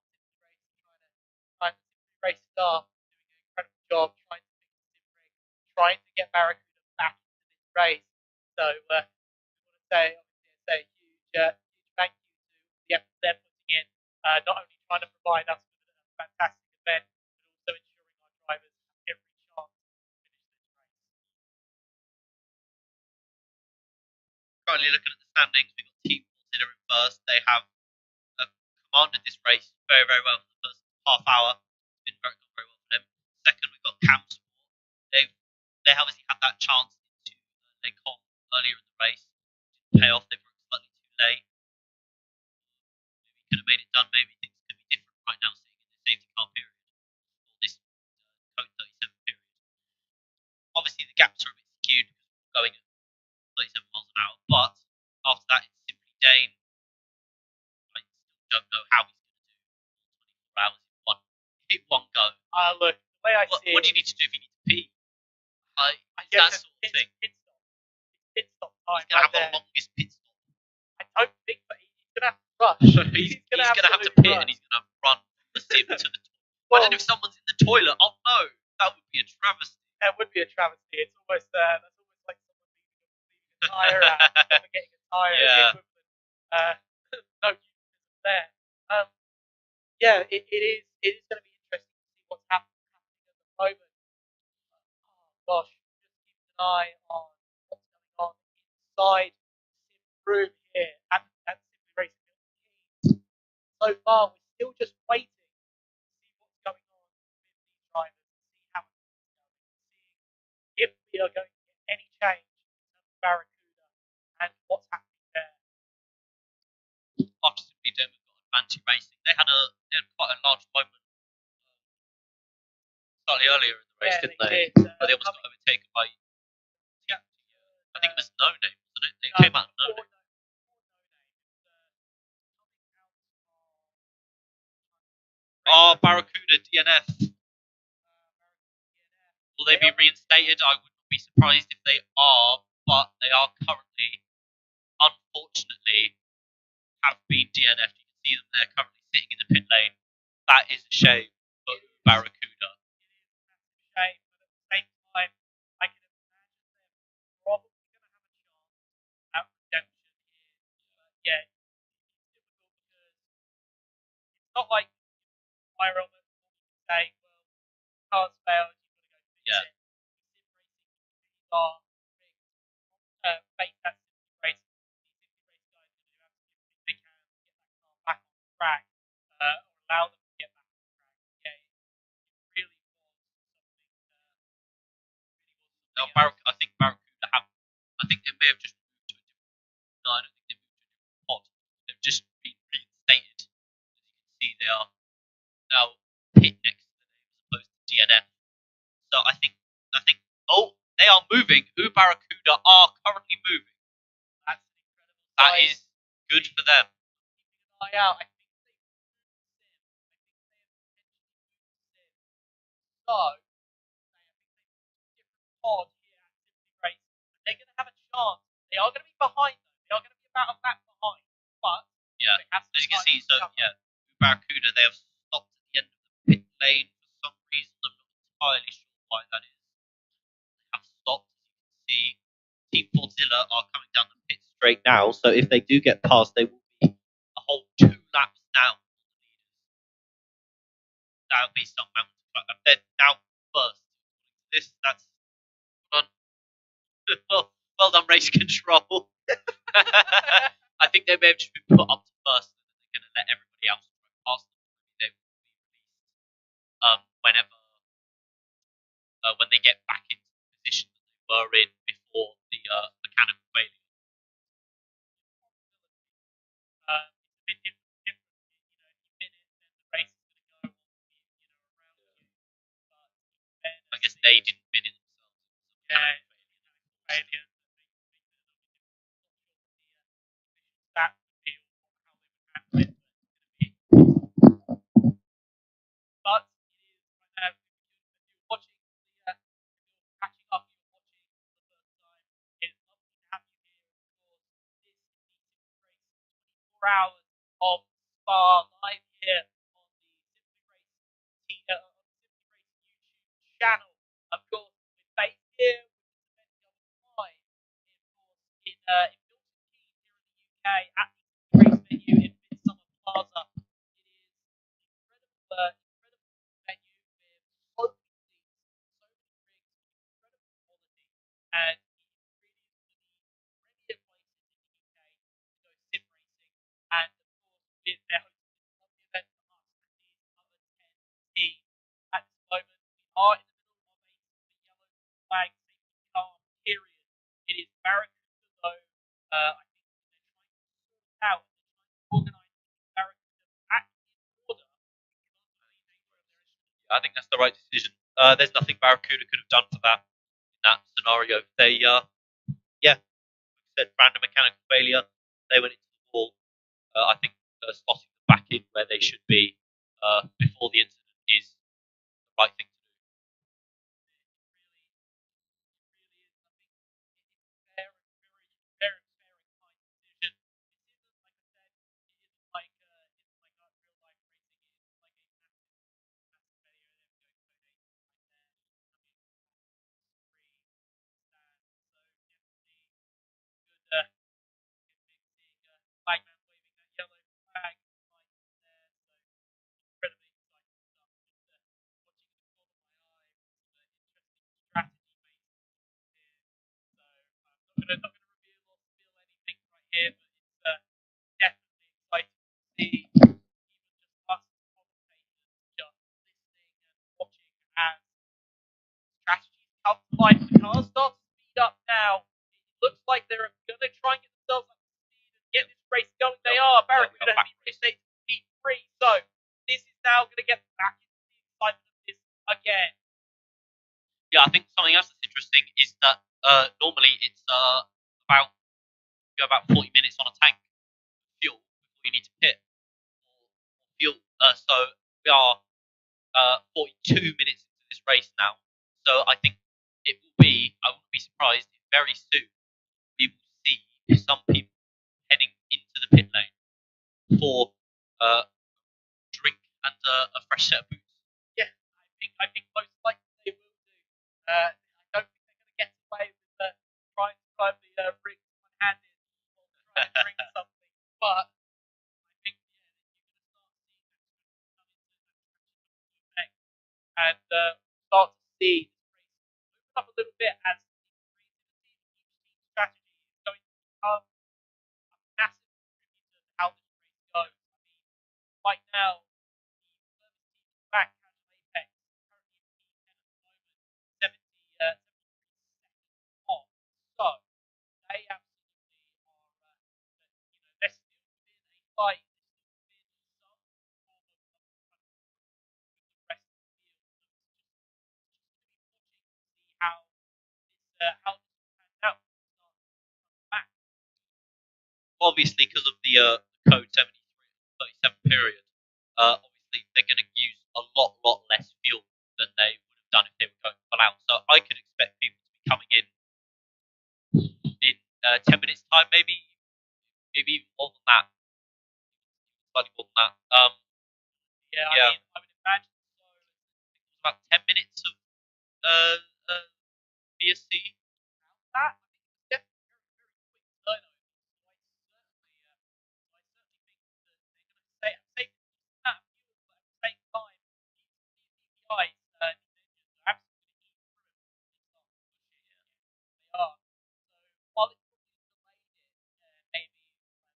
Simply Race staff doing an incredible job trying to fix the sim rig, trying to get Barracuda back into this race. So we want to say a huge thank you to the effort they're putting in, not only trying to provide us with a fantastic event, but also ensuring our drivers have every chance to finish this race. Currently looking at the standings, we've got Team Fortuna in first. They have commanded this race very, very well for the first half hour. It's been gone very well for them. Second, we've got Cam Sport. They obviously had that chance into Les Combes earlier in the race. Didn't pay off. They broke slightly too late. Maybe could have made it done. Maybe things could be different right now, seeing in the safety car period or this code 37 period. Obviously, the gaps are a bit skewed because we're going at 37 miles an hour. But after that, it's simply Dane. I still don't know how he's going to do 24 hours in one go. Look, the way I see what do you need to do if you need to pee? That sort of thing. Pit stop time. He's going to have the longest pit stop. I don't think that he's going to have to rush. he's going to have to pit and he's going to run the sim to the toilet. Imagine if someone's in the toilet. Oh no, that would be a travesty. That would be a travesty. It's almost that's almost like someone leaving a tyre out, someone getting a tyre. Yeah. No euphemism there. Yeah, it is going to be interesting to see what's happening at the moment. Oh gosh, just keep an eye on what's going on inside the sim room here at Simply Racing Milton Keynes. So far, we're still just waiting to see what's going on with these drivers, to see how it's going, seeing if we are going to get any change in terms of Barracuda and what's happening there. After Simply Dome, we've got Avanti Racing. They had quite a large moment slightly earlier in the race, didn't they? But they almost got overtaken by. I think it was No Name, wasn't it? They came out of No Name. Barracuda DNF. Will they be reinstated? I would not be surprised if they are, but they are currently, unfortunately, have been DNF'd. You can see them there currently sitting in the pit lane. That is a shame for Barracuda. It is a shame, but at the same time, I can imagine they're probably going to have a chance at redemption here. But yeah, it's difficult because it's not like fire element you can say, well, cars failed, you've got to go fix it. Sim racing, these are big, fake that Simply Race. These Simply Race guys are going to do absolutely everything they can to get that car back on think they may have just moved to a different. No, I don't think they moved to a different pod. They've just been reinstated. As you can see, they are now pit next to the name as opposed to DNF. So I think. Oh, they are moving. Barracuda are currently moving. That's an incredible That sight. is good for them. Keeping an eye out. I think they moved Sim. I think they have potentially moved Sim. So, I think they moved to a different pod here at Simply Race. They're going to have a chance. They are going to be behind though. They are going to be about a lap behind. But Yeah, they have as you can time see, to so cover. yeah, Barracuda, they have stopped at the end of the pit lane for some reason. I'm not entirely sure why that is. They have stopped, as you can see. Team Fordzilla are coming down the pit straight now, so if they do get past, they will be a whole 2 laps down on the leaders. That will be some mountain climb. And they're now first. That's well done. Well done, race control. I think they may have just been put up to first, and then they're going to let everybody else go past them. Maybe they will be released whenever when they get back into the position that they were in before the mechanical failure. It's a bit different. You know, if you bin it, then the race is going to go on, around you. But I guess they didn't bin it themselves. yeah, failure. That would be how they would handle it. But it is if you're watching if you're catching up, you're watching for the first time. It's lovely to have you here. Of course, this is the Simply Race 24 hours of Spa live here on the Simply Race YouTube channel. Of course, we're based here with this event going live, in Milton Keynes here in the UK at the race venue in Midsummer Plaza. It is an incredible venue with so many seats, so many rigs, incredible quality, and it really is one of the premier places in the UK to go sim racing. And of course, with their hosting this lovely event for us and these other 10 teams. At this moment, we are in the middle of a yellow flag safety car period. It is Barracuda though. I think they're trying to sort it out. They're trying to organise Barracuda back in order I think that's the right decision. There's nothing Barracuda could have done for that in that scenario. They, like I said, random mechanical failure. They went into the wall. I think slotting them back in where they should be before the incident is the right thing to do. fair and very, very fair and kind decision. This isn't, like I said, it isn't like real life racing. It is like a massive video. There we go, code 8 right there. Screen, stand. So definitely good, good thing seeing flagman waving that yellow flag right there. So incredibly exciting stuff. Just watching in the corner of my eye, some interesting strategy based here. So I'm not gonna reveal or spill anything right here, but it's definitely exciting to see even just us commentators just listening and watching as strategies come to life. The cars start to speed up now. It looks like they're going to try and get themselves up to speed and get this race going. They are. Barracuda has been restated to P3, so this is now going to get back into the excitement of this again. Yeah, I think something else that's interesting is that normally it's about 40 minutes on a tank of fuel before you need to pit or fuel. So we are 42 minutes into this race now. So I think it will be. I wouldn't be surprised if very soon we will see some people heading into the pit lane for drink and a fresh set of boots. Yeah, I think most likely they will do. I don't think they're going to get away with trying to drive the rig one-handed or trying to drink something. But I think you're going to start seeing that come into effect and start to see this race move up a little bit as the creativity of each team's strategy is going to become a massive contributor to how this race goes. I mean, right now, the furthest team is back, Casual Apex, currently in P10 at the moment, 73 seconds off. So, like some form of the rest of the field. See how this pans out. Back. Obviously, because of the code 73 37 period, obviously they're going to use a lot less fuel than they would have done if they were going full out. So I could expect people to be coming in 10 minutes time, maybe even more than that, slightly more than that. Yeah, Yeah. I would imagine so. It was about 10 minutes of uh, BSC. That I think it's definitely very quick turnover. So I certainly think that they're going to save that fuel, but at the same time, these DPIs, these engines are absolutely heat through it. They are. So while it's probably delayed it, maybe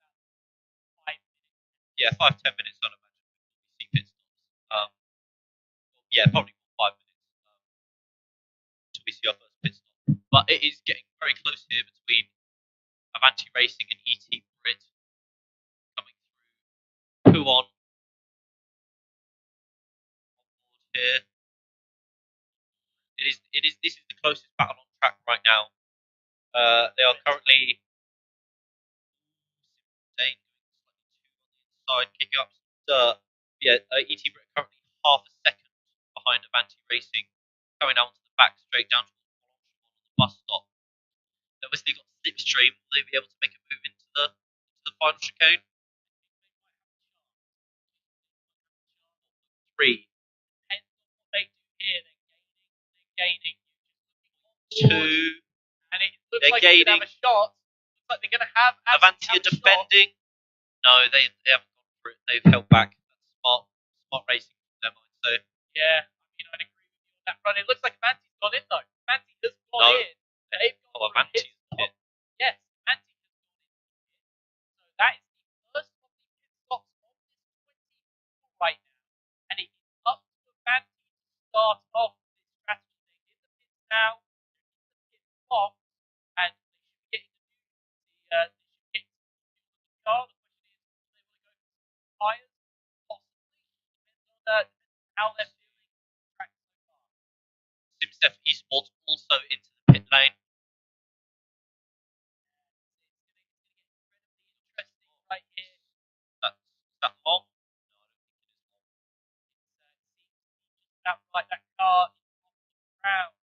about 5 minutes. Yeah, 5-10 minutes, I'd imagine, before we see pit stops. Yeah, probably 5 minutes until we see our first pit stop. But it is getting very close here between Avanti Racing and ET Brit coming through. Who on board here? This is the closest battle on track right now. They are currently going slightly too on the inside, kicking up some dirt. Yeah, ET Brit currently half a second behind Avanti Racing, coming down to the back straight down towards Francorchamps on the bus stop. They obviously got slipstream. Will they be able to make a move into the final chicane? 3, Depends on what they do here. They're gaining. 2. And it looks They're like they're going to gaining. have a shot. Looks like they're going to have Avanti are defending. No, they haven't gone for it. They've held back. That's smart racing from them, I'd say. Yeah, I mean, I'd agree with you on that front. It looks like Avanti's gone in, though. Avanti has gone No. in. They've gone for a Avanti's pit hit. stop. Yes, Avanti has gone in. So that is the first of the pit stops of this 24 right now. And it is up to Avanti to start off this strategy. They're in the pits now. They're in the pit box. And they should be getting the car. The question is, do they want to go for tyres? Possibly. Depends on how they're feeling the track so far. SimStef Esports also into the pit lane. It's going to get incredibly interesting right here. Is that long? No, I don't think it is long. It seems about like that car is off the ground. So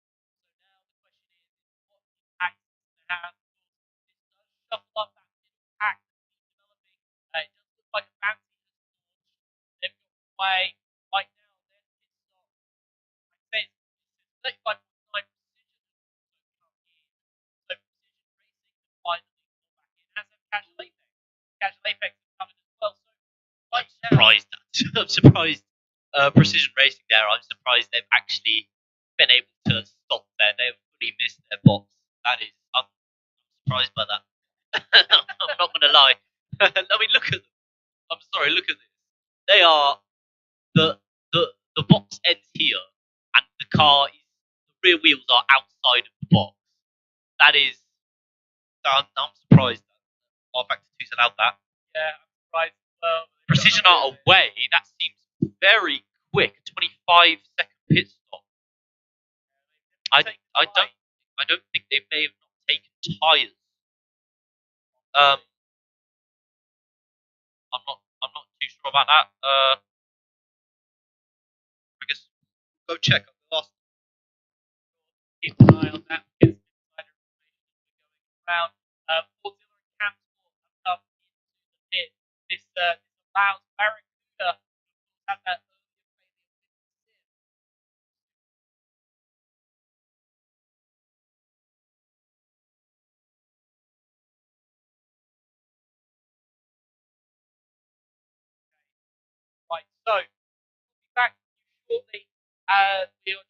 now the question is what impact it's going to have. This does shuffle up that middle pack that keeps developing. It does look like a fancy has launched. They've got away. Right now, their pit stop. I'd say it's 35.9 precision has also come in. So precision racing can finally pull back in. As have Casual Apex. Casual Apex have covered as well. So right now, Surprised. I'm surprised. Precision Racing there. I'm surprised they've actually been able to stop there. They've fully missed their box. I'm surprised by that. I'm not gonna lie. I mean, look at them. I'm sorry. Look at this. They are the the box ends here, and the rear wheels are outside of the box. That is. I'm surprised that R Factor 2's allowed that. yeah, I'm surprised as well. Precision are away. That seems very quick. 25-second pit stop. I don't think they may have not taken tyres. I'm not too sure about that. I guess go check. I'll ask. Keep an eye on that. Get some insider information as we're going around. Fortzilla and Campsport have come into the pit. This allows Barracuda to have that earlier failure with the sim. Right, so we'll be back with you shortly. We are just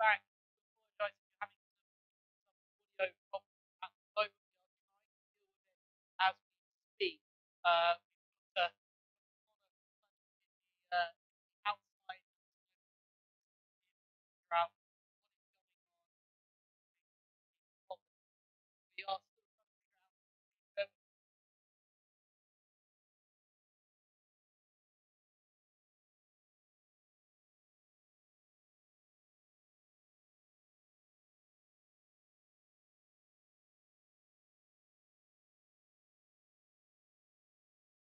back. I apologise if you're having some audio problems at the moment. We are trying to deal with it as we speak. We've got in the outside figure out what is going on. We are still trying to figure out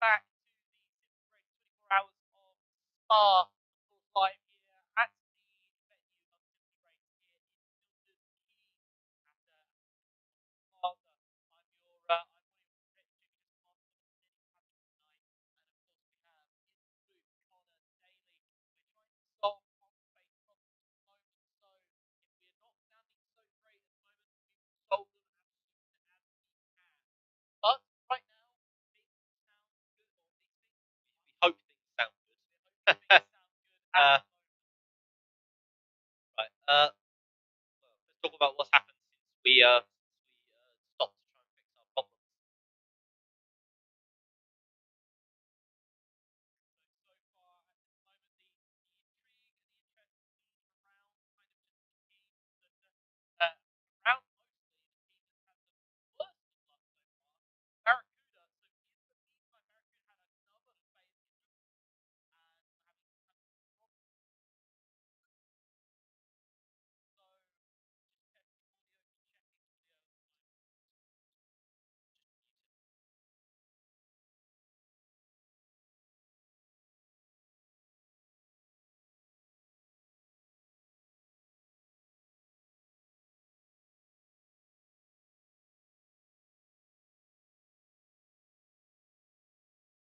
back to the Simple Race 24 Hours of Spa, of course, live here at the venue of Simple Race here in Milton Keynes at Plaza. I'm one of your presenters, Jimmy Master tonight, and of course we have in the booth Connor Daly. We're trying to solve on-space problems at the moment, so if we're not sounding so great at the moment, we will solve them as soon as we can. But right now, things sound good, or these things We hope things sound good. things sound good at the moment. Right. Let's talk about what's happened since we stopped to try and fix our problems. So far, at this moment, the intrigue and the interest is around kind of just the teams that around mostly the team that has the worst of luck so far, Barracuda. So in the meantime, Barracuda had another failed injury and having problems. So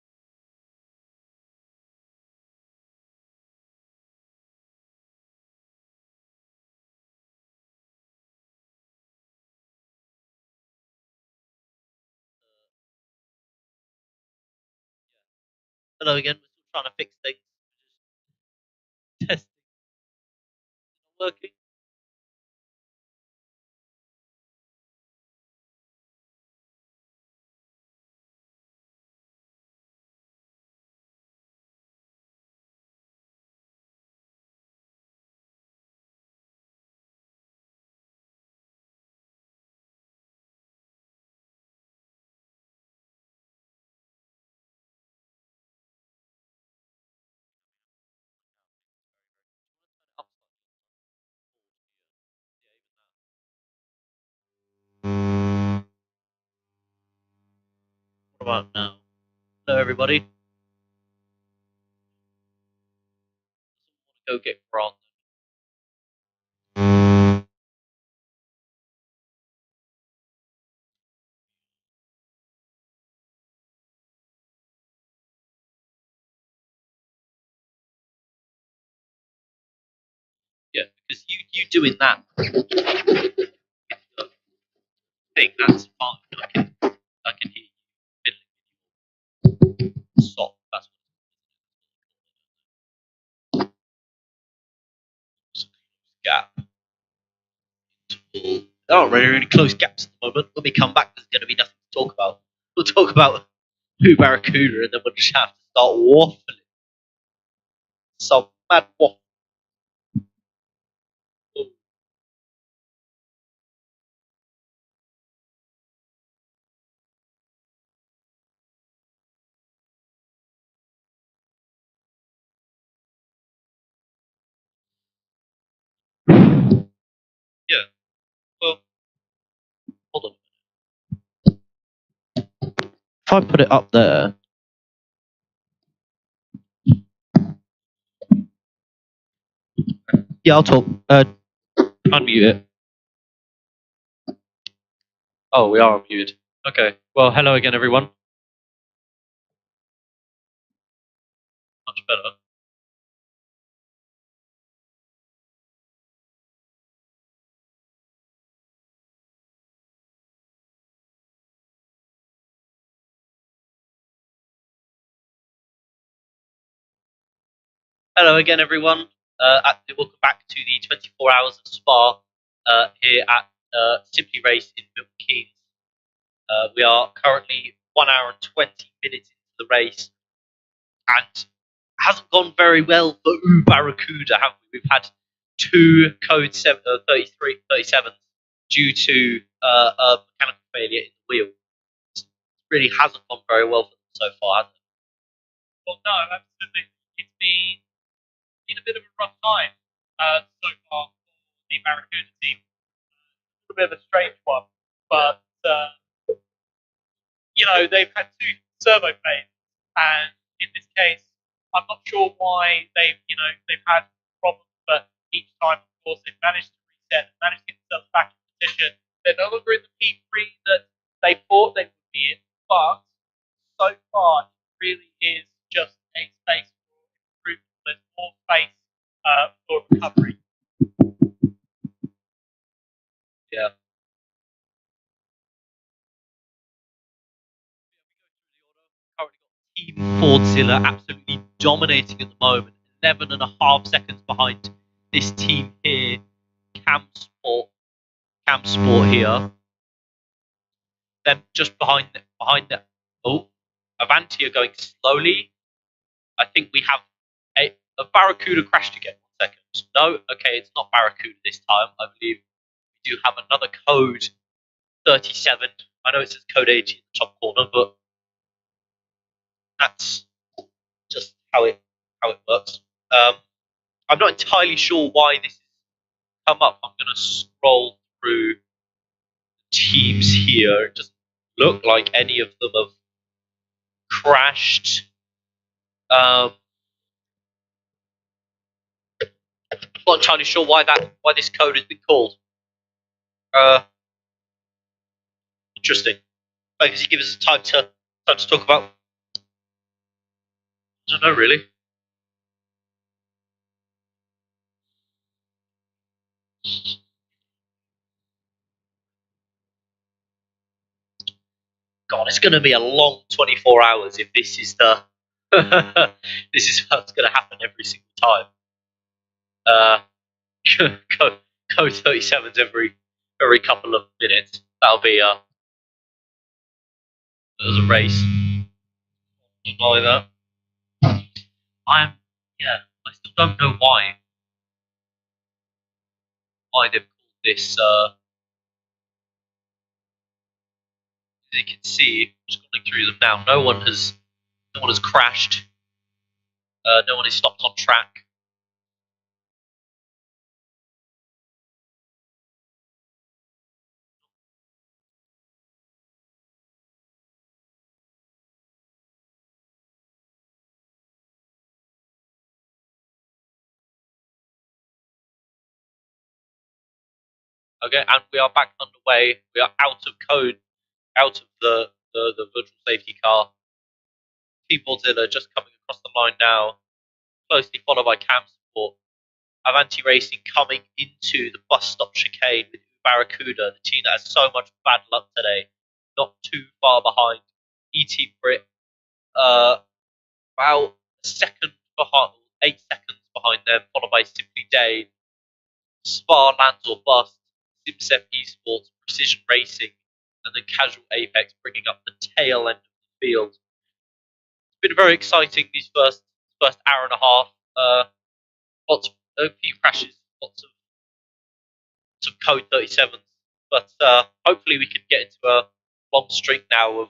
just testing audio, just checking audio at the moment. Just muted. Hello again. We're still trying to fix things. We're just testing. It's not working. Up slightly. Yeah, even that. What about now? Hello, everybody. Doesn't want to go get bronze. Yeah, because you doing that thing, that's fine. I can hear you fiddling with your sock. That's what it's gap. There aren't really any close gaps at the moment. When we come back, there's going to be nothing to talk about. We'll talk about who Barracuda, and then we'll just have to start waffling. Some mad waffle. Yeah, well, hold on. If I put it up there, yeah, I'll talk. Unmute it. Oh, we are unmuted. Okay. Well, hello again, everyone. Much better. Hello again, everyone. Welcome back to the 24 Hours of Spa here at Simply Race in Milton Keynes. We are currently 1 hour and 20 minutes into the race, and hasn't gone very well for Barracuda, have we? We've had two code 37s due to a mechanical failure in the wheel. It really hasn't gone very well for them so far, has it? Well, no, absolutely. It's been a bit of a rough time so far for the Barracuda team. A bit of a strange one, but they've had two servo fails, and in this case, I'm not sure why they've had problems, but each time, of course, they've managed to reset and managed to get themselves back in position. They're no longer in the P3 that they thought they would be in, but so far, it really is just a space for improvement. There's more space for recovery. Yeah. Currently got Team Fordzilla absolutely dominating at the moment, 11.5 seconds behind this team here, Cam Sport here. Then just behind them. Oh, Avanti are going slowly. I think we have a Barracuda crashed again. 1 second. No, okay, it's not Barracuda this time. I believe we do have another code 37. I know it says code 80 in the top corner, but that's just how it works. I'm not entirely sure why this has come up. I'm going to scroll through teams here. It doesn't look like any of them have crashed. Not entirely sure why this code has been called. Interesting. Because it gives us time to talk about. I don't know really. God, it's going to be a long 24 hours if this is the. This is what's going to happen every single time. Code 37s every couple of minutes. That'll be as a race. Deny that. I still don't know why they've called this. As you can see, just going through them now. No one has crashed. No one is stopped on track. Okay, and we are back underway. We are out of code, out of the virtual safety car. Team Mozilla just coming across the line now, closely followed by Cam Sport. Avanti Racing coming into the bus stop chicane with Barracuda, the team that has so much bad luck today, not too far behind. ET Brit, about a second behind, 8 seconds behind them, followed by Simply Dave, Spa Lands or Bust, SimSep Esports, Precision Racing, and then Casual Apex bringing up the tail end of the field. It's been very exciting these first hour and a half. Lots of a few crashes, lots of code 37s, but hopefully we can get into a long streak now of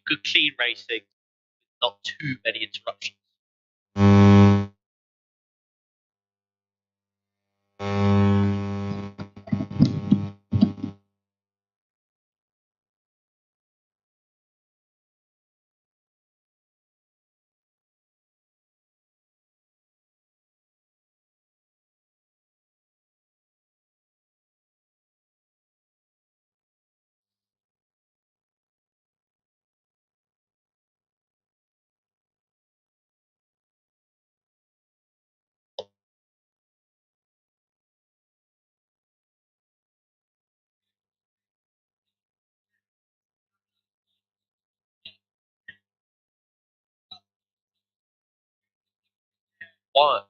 good clean racing, not too many interruptions. Why?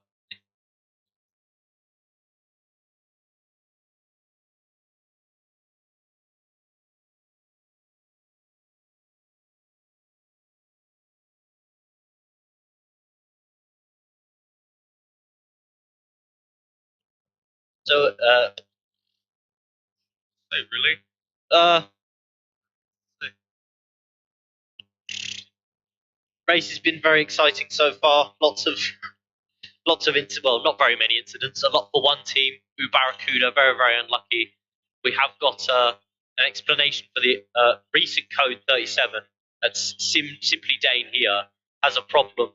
So, really, uh, race has been very exciting so far. Lots of well, not very many incidents. A lot for one team. Barracuda, very very unlucky. We have got an explanation for the recent code 37. That's simply Dane here has a problem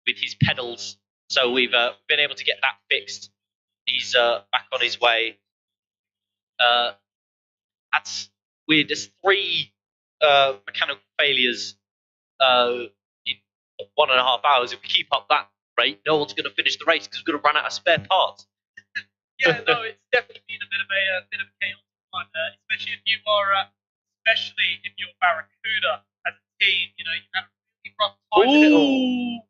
with his pedals, so we've been able to get that fixed. He's back on his way. That's weird. There's three mechanical failures in 1.5 hours. If we keep up that rate, no one's going to finish the race because we're going to run out of spare parts. Yeah, no, it's definitely been a bit of a chaotic one, especially if you're Barracuda as a team. You know, you had a really rough time with it all.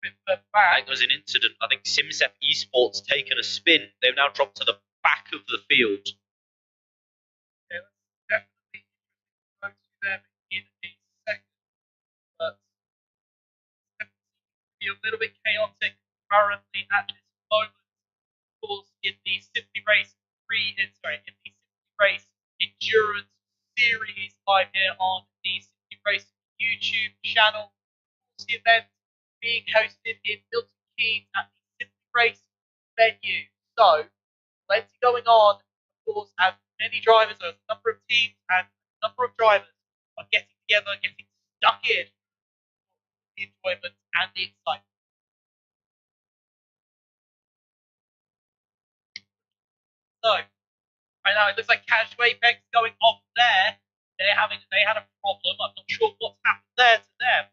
I think there was an incident. I think SimSep Esports taken a spin. They've now dropped to the back of the field. Yeah, that's definitely going to them in a second, but it's definitely a little bit chaotic currently at this moment. Of course, in the Simply Race Endurance series live here on the Simply Race YouTube channel. Of course, the event being hosted in Milton Keynes at the Simply Race venue. So, plenty going on. Of course, as many drivers, a number of teams and a number of drivers are getting together, getting stuck in the enjoyment and the excitement. So, right now, it looks like Casual Apex going off there. They had a problem. I'm not sure what's happened there to them,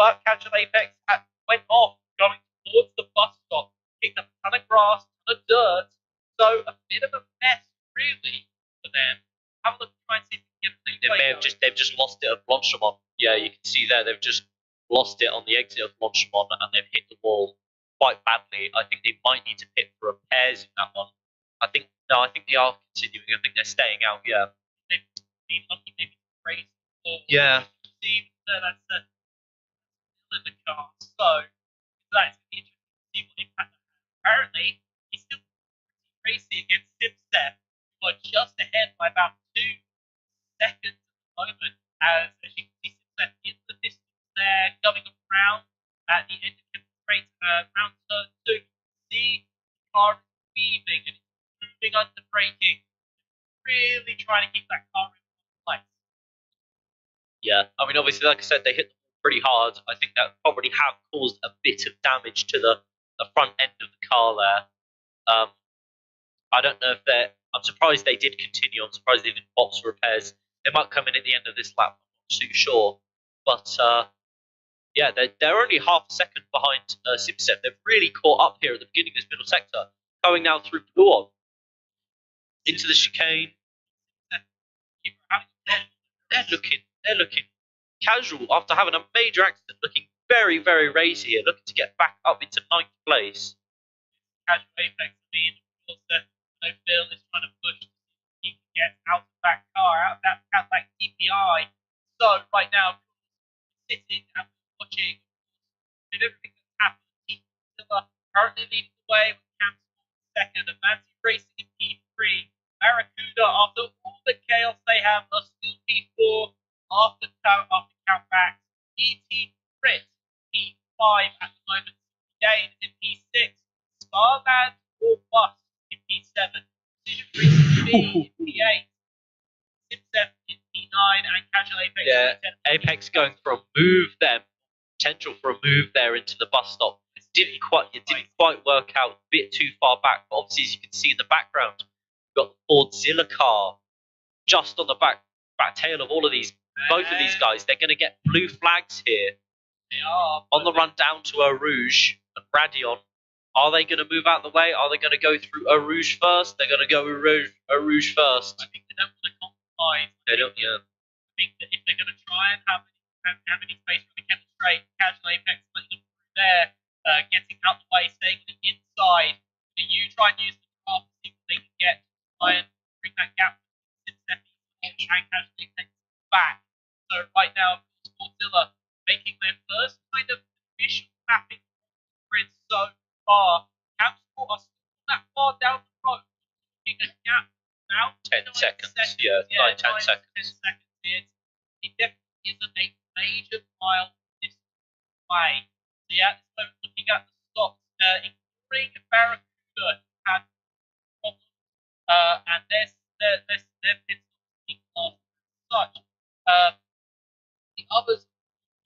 but Casual Apex went off going towards the bus stop, picked up a ton of grass, a ton of dirt. So a bit of a mess, really, for them. Have a look, try and see if we can get They've just lost it at Blanchemont. Yeah, you can see there they've just lost it on the exit of Blanchemont and they've hit the wall quite badly. I think they might need to pit for repairs in that one. I think they are continuing. I think they're staying out. Yeah. They've been lucky, maybe race or Yeah. team. That's still in the car. So that's interesting to see what impact that has. Apparently, he's still pretty racy against SimStep, who are just ahead by about 2 seconds at the moment. As you can see, SimStep in the distance there, going around at the end of the straight round turn 2. You can see the car weaving and moving under braking, really trying to keep that car in place. Yeah, I mean, obviously, like I said, they hit the wall pretty hard. I think that probably have caused a bit of damage to the front end of the car there. I don't know if they're. I'm surprised they did continue. I'm surprised they didn't box repairs. They might come in at the end of this lap. I'm not too sure, but yeah, they're only half a second behind SimSep. They've really caught up here at the beginning of this middle sector, going now through Pouon into the chicane. They're looking casual after having a major accident, looking very, very racy here, looking to get back up into 9th place. Casual Apex, I mean, of course, Phil is trying to push to see if he can get out of that car, out of that DPI. So, right now, sitting and watching with everything that's happened. Silva currently leading the way with Camps second, and Manzi racing in P3. Barracuda, after all the chaos they have, are still P4 after countbacks. ET Crit, P5 at the moment. Dane in P6. Starland or Bust in P7. Decision Racing B in P8. SimSep in P9 and Casual Apex Yeah, in P10. Apex going for a move there, potential for a move there into the bus stop. It didn't quite work out, a bit too far back. But obviously, as you can see in the background, we've got the Ford Zilla car just on the back tail of all of these. Both of these guys, they're going to get blue flags here. They are on the run down to Eau Rouge and Radion. Are they going to move out of the way? Are they going to go through Eau Rouge first? They're going to go Eau Rouge first. I think they don't want to compromise. They don't, yeah. I think that if they're going to try and have any space for the Kettle Straight, Casual Apex letting them through there, getting out the way, staying on the inside. You try and use the car to see what they can get, try and bring that gap between and Casual Apex back. So right now, Sportzilla making their first kind of official mapping of the grid so far. Campsport are still not that far gap about 10 seconds. Yeah, 9, 10 9 to 10 seconds. seconds. It definitely isn't a major mile distance away. So yeah, at this moment, looking at the stops, ignoring Barracuda had problems, and their pit stop being lost as such. The others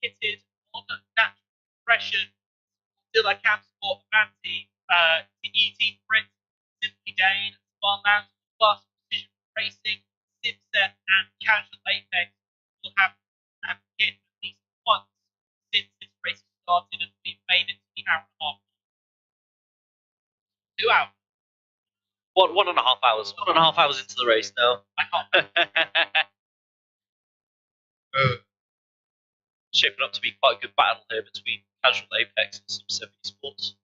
hitted on natural progression. Dilla Campsport, Avanti, Easy Brit, Simply Dane, Sparland, Plus, Precision Racing, Simset, and Casual Apex will have hit at least once since this race started, and we've made it to the hour and a half. 2 hours. 1.5 hours. 1.5 hours into the race now. I can't. Shaping up to be quite a good battle here between Casual Apex and some 70 Sports.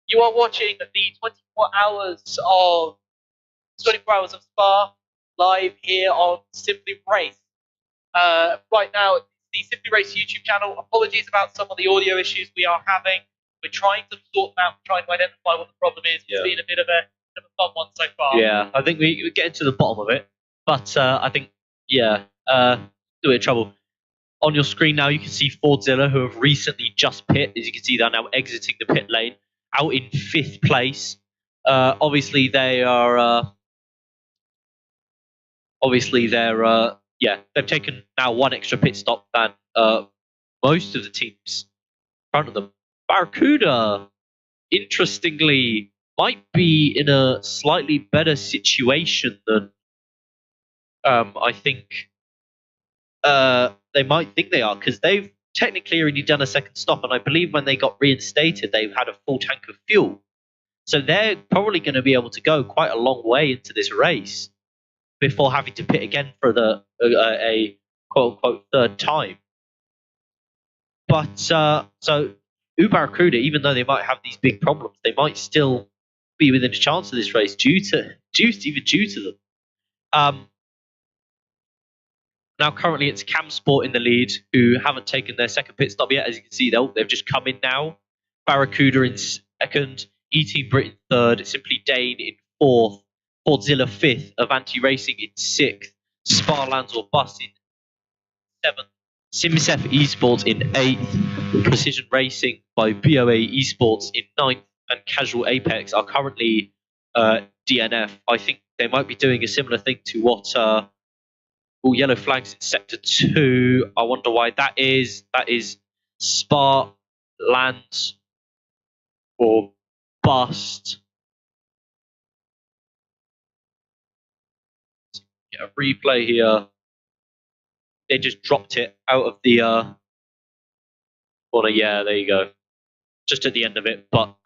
You are watching the 24 hours of Spa live here on Simply Race. Right now, it's the Simply Race YouTube channel. Apologies about some of the audio issues we are having. We're trying to sort them out, trying to identify what the problem is. It's been a bit of a fun one so far. Yeah, I think we're getting to the bottom of it. But I think, do it trouble. On your screen now, you can see Fordzilla, who have recently just pit. As you can see, they're now exiting the pit lane, out in 5th place. Obviously, they are. They've taken now one extra pit stop than most of the teams in front of them. Barracuda, interestingly, might be in a slightly better situation than I think they might think they are, because they've technically already done a second stop, and I believe when they got reinstated, they've had a full tank of fuel. So they're probably going to be able to go quite a long way into this race before having to pit again for a quote-unquote third time. But so Barracuda, even though they might have these big problems, they might still be within a chance of this race due to them. Now, currently, it's Cam Sport in the lead, who haven't taken their second pit stop yet. As you can see, they've just come in now. Barracuda in second, E-Team Britain third, Simply Dane in fourth, Fordzilla fifth, Avanti Racing in sixth, Spa Lands or Bus in seventh, SimSef Esports in eighth, Precision Racing by BOA Esports in ninth, and Casual Apex are currently DNF. I think they might be doing a similar thing to what. Yellow flags in sector 2. I wonder why that is. That is Spa, Lands, or Bust. Get a replay here. They just dropped it out of the corner. Yeah, there you go. Just at the end of it, but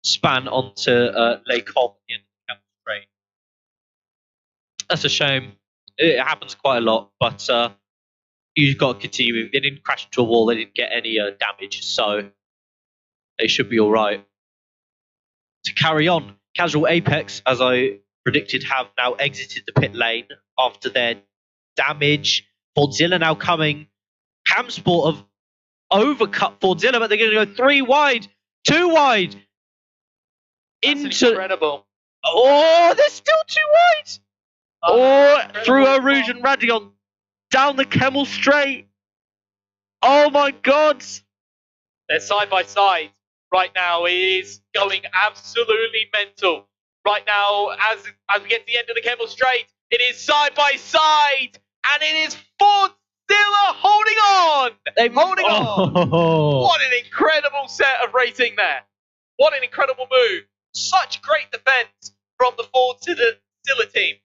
span onto Les Combes at the end of the camp straight. That's a shame. It happens quite a lot, but you've got to continue. They didn't crash into a wall. They didn't get any damage, so they should be all right. To carry on, Casual Apex, as I predicted, have now exited the pit lane after their damage. Fordzilla now coming. Cam Sport have overcut Fordzilla, but they're going to go 3 wide, 2 wide. That's incredible. Oh, they're still 2 wide. Through Eau Rouge and Radion, down the Camel Straight. Oh my God! They're side by side right now. It is going absolutely mental. Right now, as we get to the end of the Camel Straight, it is side by side, and it is Fordzilla holding on. They're holding on. What an incredible set of racing there. What an incredible move. Such great defense from the Fordzilla team.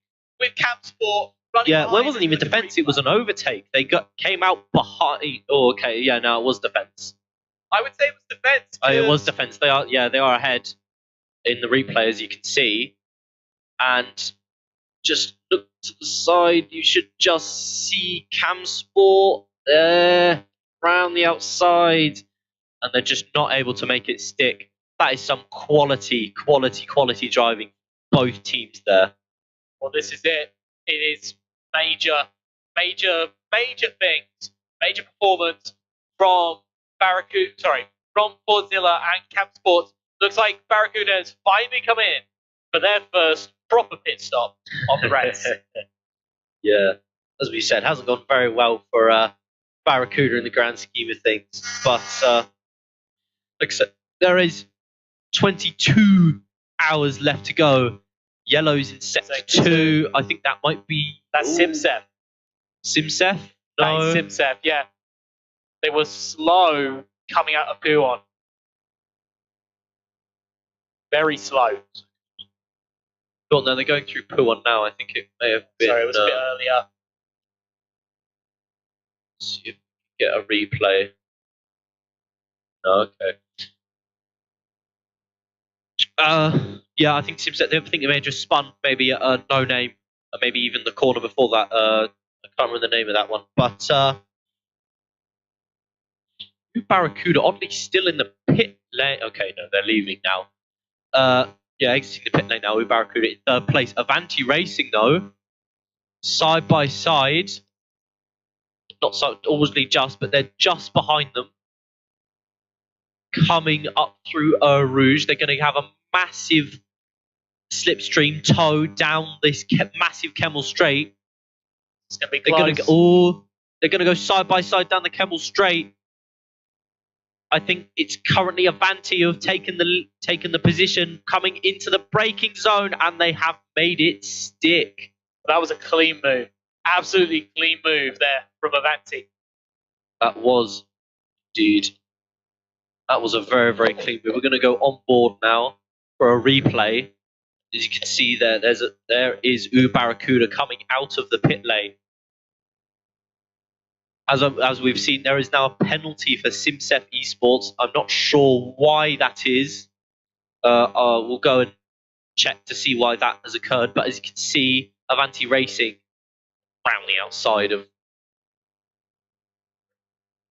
With Cam Sport running well, it wasn't even defense, it was an overtake. They came out behind. Oh, okay, yeah, no, it was defense. I would say it was defense. It was defense. They are ahead in the replay, as you can see. And just look to the side, you should just see Cam Sport there around the outside, and they're just not able to make it stick. That is some quality driving, both teams there. Well, this is it. It is major things, major performance from from Fordzilla and Cam Sports. Looks like Barracuda has finally come in for their first proper pit stop on the race. Yeah, as we said, hasn't gone very well for Barracuda in the grand scheme of things. But like I said, there is 22 hours left to go. Yellow's in sector 2. I think that might be... That's SimSef. SimSef? No. That is SimSef, yeah. They were slow coming out of Guon. Very slow. Oh, no, they're going through Puon now. I think it may have been... Sorry, it was a bit earlier. Let's see if we can get a replay. No, okay. Yeah, I think SimSet. I think they may have just spun maybe a no name, or maybe even the corner before that. I can't remember the name of that one. But Barracuda oddly still in the pit lane. Okay, no, they're leaving now. Yeah, exiting the pit lane now with Barracuda in third place. Avanti Racing, though, side by side. Not so obviously just, but they're just behind them. Coming up through Eau Rouge. They're going to have a massive slipstream tow down this massive Kemmel Straight. It's going to be close. They're going to go side by side down the Kemmel Straight. I think it's currently Avanti who have taken the position coming into the braking zone, and they have made it stick. That was a clean move. Absolutely clean move there from Avanti. That was, indeed. That was a very, very clean move. We're going to go on board now for a replay. As you can see there, there is Barracuda coming out of the pit lane. As we've seen, there is now a penalty for Simsef Esports. I'm not sure why that is. We'll go and check to see why that has occurred. But as you can see, Avanti Racing round the outside of.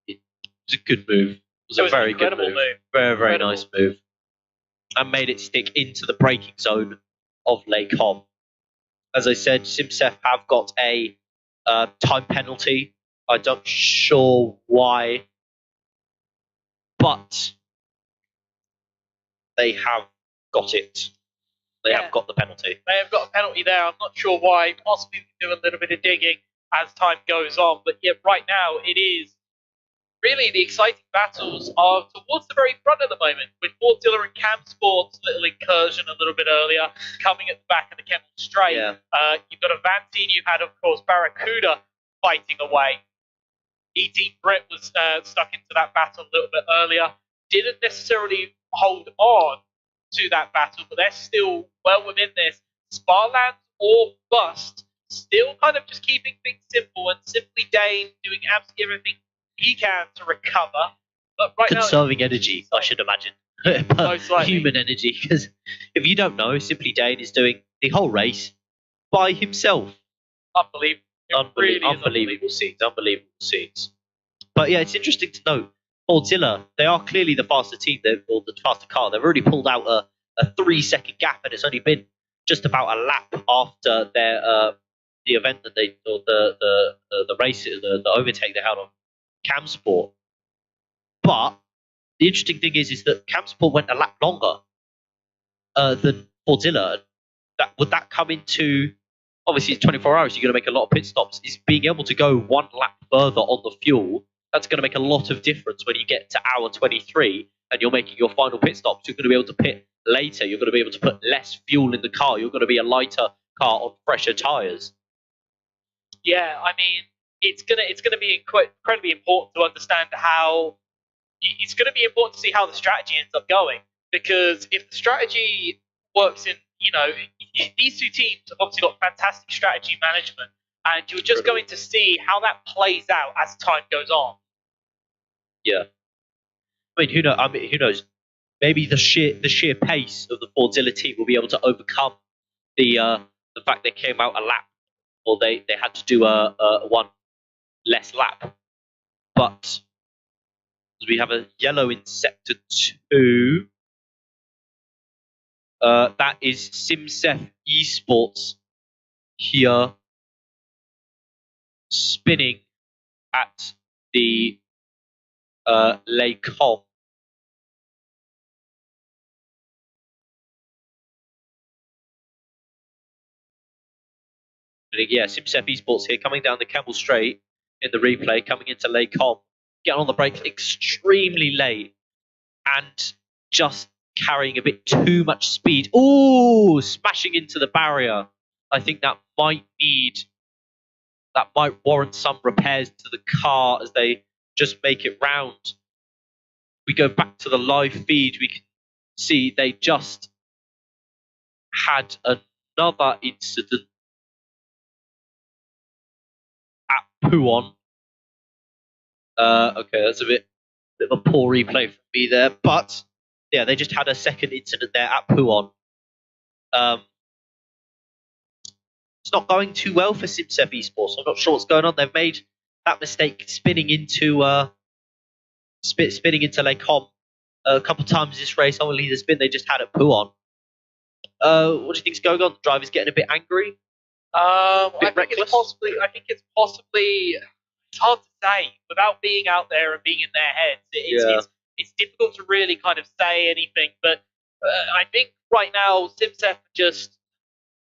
It was a good move. It was a very good move. Very, very nice move. And made it stick into the braking zone of Les Combes. As I said, Simsef have got a time penalty. I'm not sure why, but they have got it. They have got the penalty. They have got a penalty there. I'm not sure why. Possibly we can do a little bit of digging as time goes on. But yeah, right now it is really the exciting battles are towards the very front at the moment, with Fordzilla and Camsport's little incursion a little bit earlier, coming at the back of the Kemmel Straight. Yeah. You've got Avanti, you've had, of course, Barracuda fighting away. E-Team Brit was stuck into that battle a little bit earlier. Didn't necessarily hold on to that battle, but they're still well within this. Sparland or bust, still kind of just keeping things simple, and Simply Dane doing absolutely everything he can to recover. But right conserving now, energy, I should imagine. Most likely. Human energy, because if you don't know, Simply Dane is doing the whole race by himself. Unbelievable. Unbelievable scenes. But yeah, it's interesting to note, Fordzilla, they are clearly the faster team, or the faster car. They've already pulled out a 3-second gap, and it's only been just about a lap after their the event that they, or the race, the overtake they had on Camsport. But the interesting thing is that Camsport went a lap longer than Fordzilla. Would that come into, obviously it's 24 hours, you're going to make a lot of pit stops. Is being able to go one lap further on the fuel, that's going to make a lot of difference when you get to hour 23 and you're making your final pit stops. You're going to be able to pit later. You're going to be able to put less fuel in the car. You're going to be a lighter car on fresher tyres. Yeah, I mean, it's gonna be incredibly important to understand how. It's going to be important to see how the strategy ends up going, because if the strategy works in, these two teams have obviously got fantastic strategy management, and you're just going to see how that plays out as time goes on. Yeah, I mean, who knows? Maybe the sheer pace of the Fordzilla team will be able to overcome the fact they came out a lap, or they had to do a one less lap. But we have a yellow in sector 2. That is Simsef Esports here, spinning at the Les Combes. Yeah, Simsef Esports here, coming down the Kemmel Straight in the replay, coming into Les Combes, getting on the brakes extremely late, and just carrying a bit too much speed. Ooh, smashing into the barrier. I think that might warrant some repairs to the car as they just make it round. We go back to the live feed, we can see they just had another incident at Pouon. Okay, that's a bit of a poor replay from me there, but yeah, they just had a second incident there at Pouon. It's not going too well for Simsef Esports. I'm not sure what's going on. They've made that mistake spinning into Les Combes a couple times this race. Only the spin they just had at Puon. What do you think's going on? The driver's getting a bit angry. I think reckless? it's possibly. I think it's possibly. It's hard to say without being out there and being in their heads. It's difficult to really kind of say anything. But I think right now Simsef just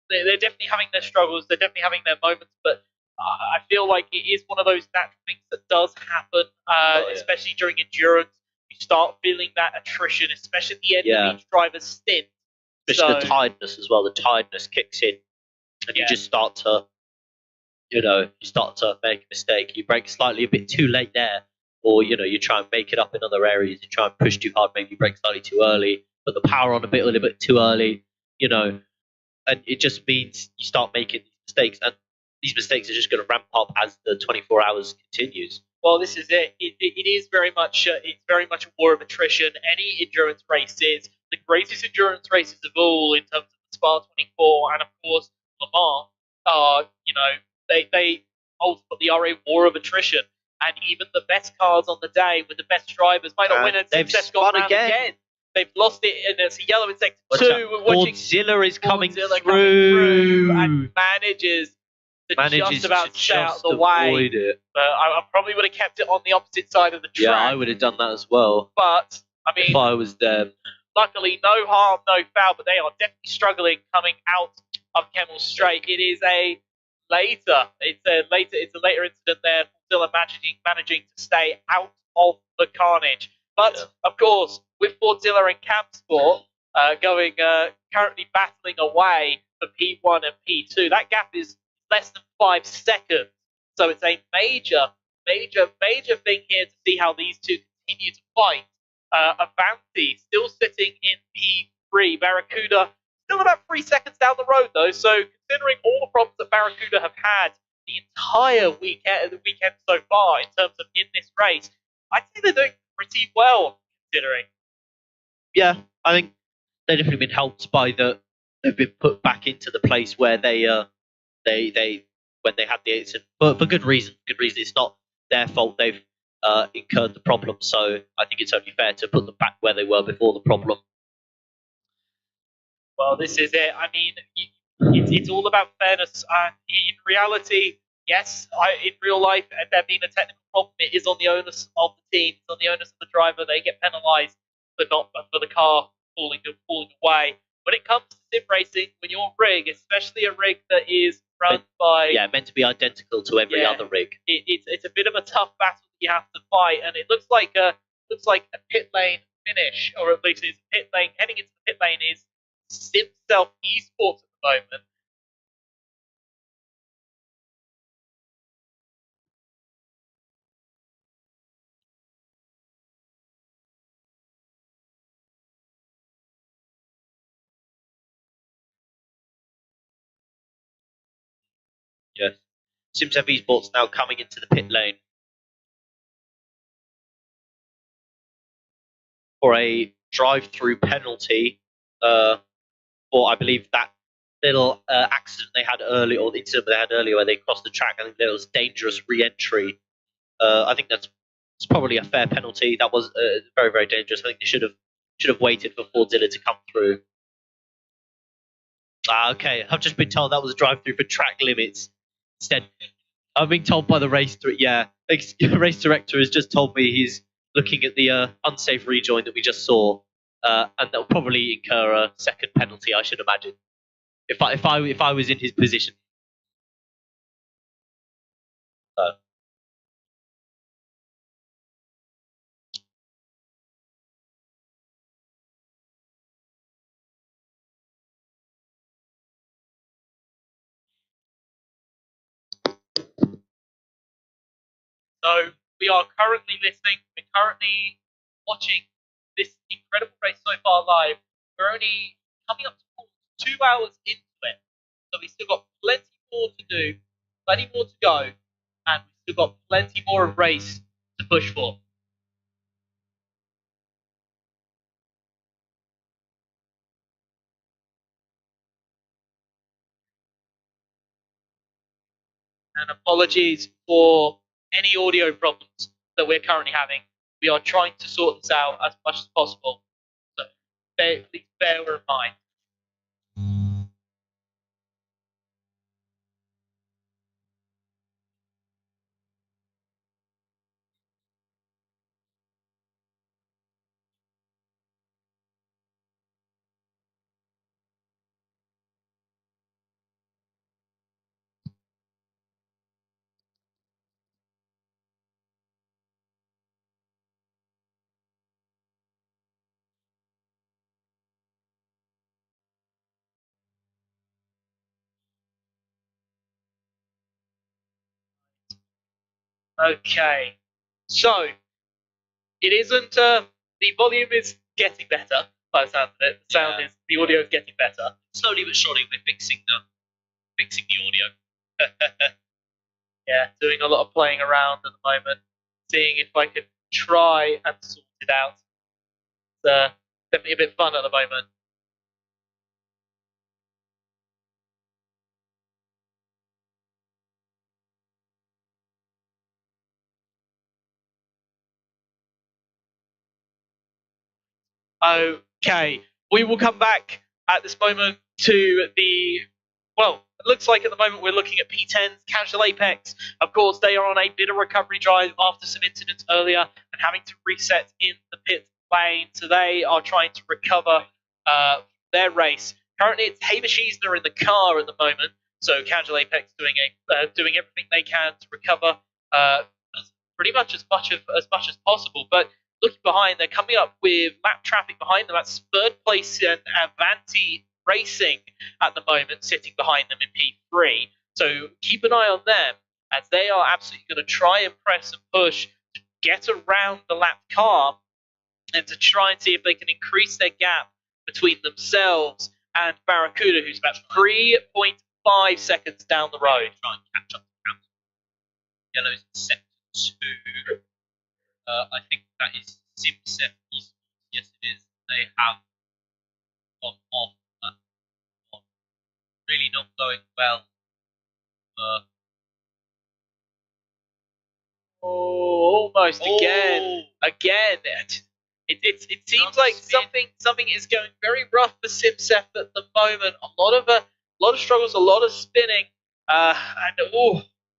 they're definitely having their struggles. They're definitely having their moments. But I feel like it is one of those natural things that does happen, especially during endurance. You start feeling that attrition, especially at the end of each driver's stint. Especially the tiredness as well. The tiredness kicks in, and you just start to, you start to make a mistake. You brake slightly a bit too late there, or you try and make it up in other areas. You try and push too hard. Maybe you brake slightly too early, put the power on a little bit too early. And it just means you start making mistakes, and these mistakes are just going to ramp up as the 24 hours continues. Well, this is it. It is very much it's very much a war of attrition. Any endurance races, the greatest endurance races of all, in terms of the Spa 24 and of course Le Mans, are they ultimately are a war of attrition. And even the best cars on the day with the best drivers might not win, and they've spun again. They've lost it, and it's a yellow in sector 2. Godzilla is coming through and manages just about stay out of the way. But I probably would have kept it on the opposite side of the track. Yeah, I would have done that as well. But I mean, if I was them, luckily no harm, no foul. But they are definitely struggling coming out of Kemmel Straight. It is a later incident there. Still managing to stay out of the carnage. But of course, with Fordzilla and Campsport currently battling away for P1 and P2, that gap is less than 5 seconds. So it's a major thing here to see how these two continue to fight. Avanti still sitting in P3. Barracuda still about 3 seconds down the road, though. So considering all the problems that Barracuda have had the entire weekend so far in terms of in this race, I'd say they're doing pretty well considering. Yeah, I think they've definitely been helped by they've been put back into the place where they when they had the accident, but for good reason. Good reason. It's not their fault. They've incurred the problem, so I think it's only fair to put them back where they were before the problem. Well, this is it. I mean, it's all about fairness. In reality, yes, in real life, if there being a technical problem, it is on the onus of the team. It's on the onus of the driver. They get penalised for the car falling away. When it comes to sim racing, when your rig, especially a rig that is run meant to be identical to every other rig, it's a bit of a tough battle that you have to fight, and it looks like a pit lane finish, or at least it's a pit lane heading into the pit lane is Simself Esports at the moment. Yes. Simself Esports now coming into the pit lane for a drive-through penalty for, I believe, that little accident they had earlier, or the incident they had earlier where they crossed the track. I think there was dangerous re-entry. I think it's probably a fair penalty. That was very, very dangerous. I think they should have waited for Fordzilla to come through. Okay, I've just been told that was a drive-through for track limits. Instead, I've been told by the race race director has just told me he's looking at the unsafe rejoin that we just saw, and that'll probably incur a second penalty, I should imagine. If I was in his position. So we are currently listening. We're currently watching this incredible race so far live. We're only coming up to 2 hours into it, so we've still got plenty more to do, plenty more to go, and we've still got plenty more of race to push for. And apologies for any audio problems that we're currently having. we are trying to sort this out as much as possible. So please bear in mind. Okay, so it isn't. The volume is getting better by the sound of it. The sound is the audio is getting better. Slowly but surely, we're fixing the audio. Yeah, doing a lot of playing around at the moment, seeing if I can try and sort it out. It's definitely a bit fun at the moment. Okay, we will come back at this moment to the. Well, it looks like at the moment we're looking at P10's Casual Apex. Of course, they are on a bit of recovery drive after some incidents earlier and having to reset in the pit lane. So they are trying to recover their race. Currently, it's Haber Schiesner in the car at the moment. So Casual Apex doing everything they can to recover pretty much as much as possible. But looking behind, they're coming up with lap traffic behind them. That's third place and Avanti Racing at the moment, sitting behind them in P3. So keep an eye on them, as they are absolutely going to try and press and push to get around the lap car and to try and see if they can increase their gap between themselves and Barracuda, who's about 3.5 seconds down the road. Try and catch up to Camps. Yellow's in sector 2. I think that is Simsef Esports. Yes, it is. They have gone off. Really not going well. Almost again. It seems like something is going very rough for Simsef at the moment. A lot of struggles, a lot of spinning, and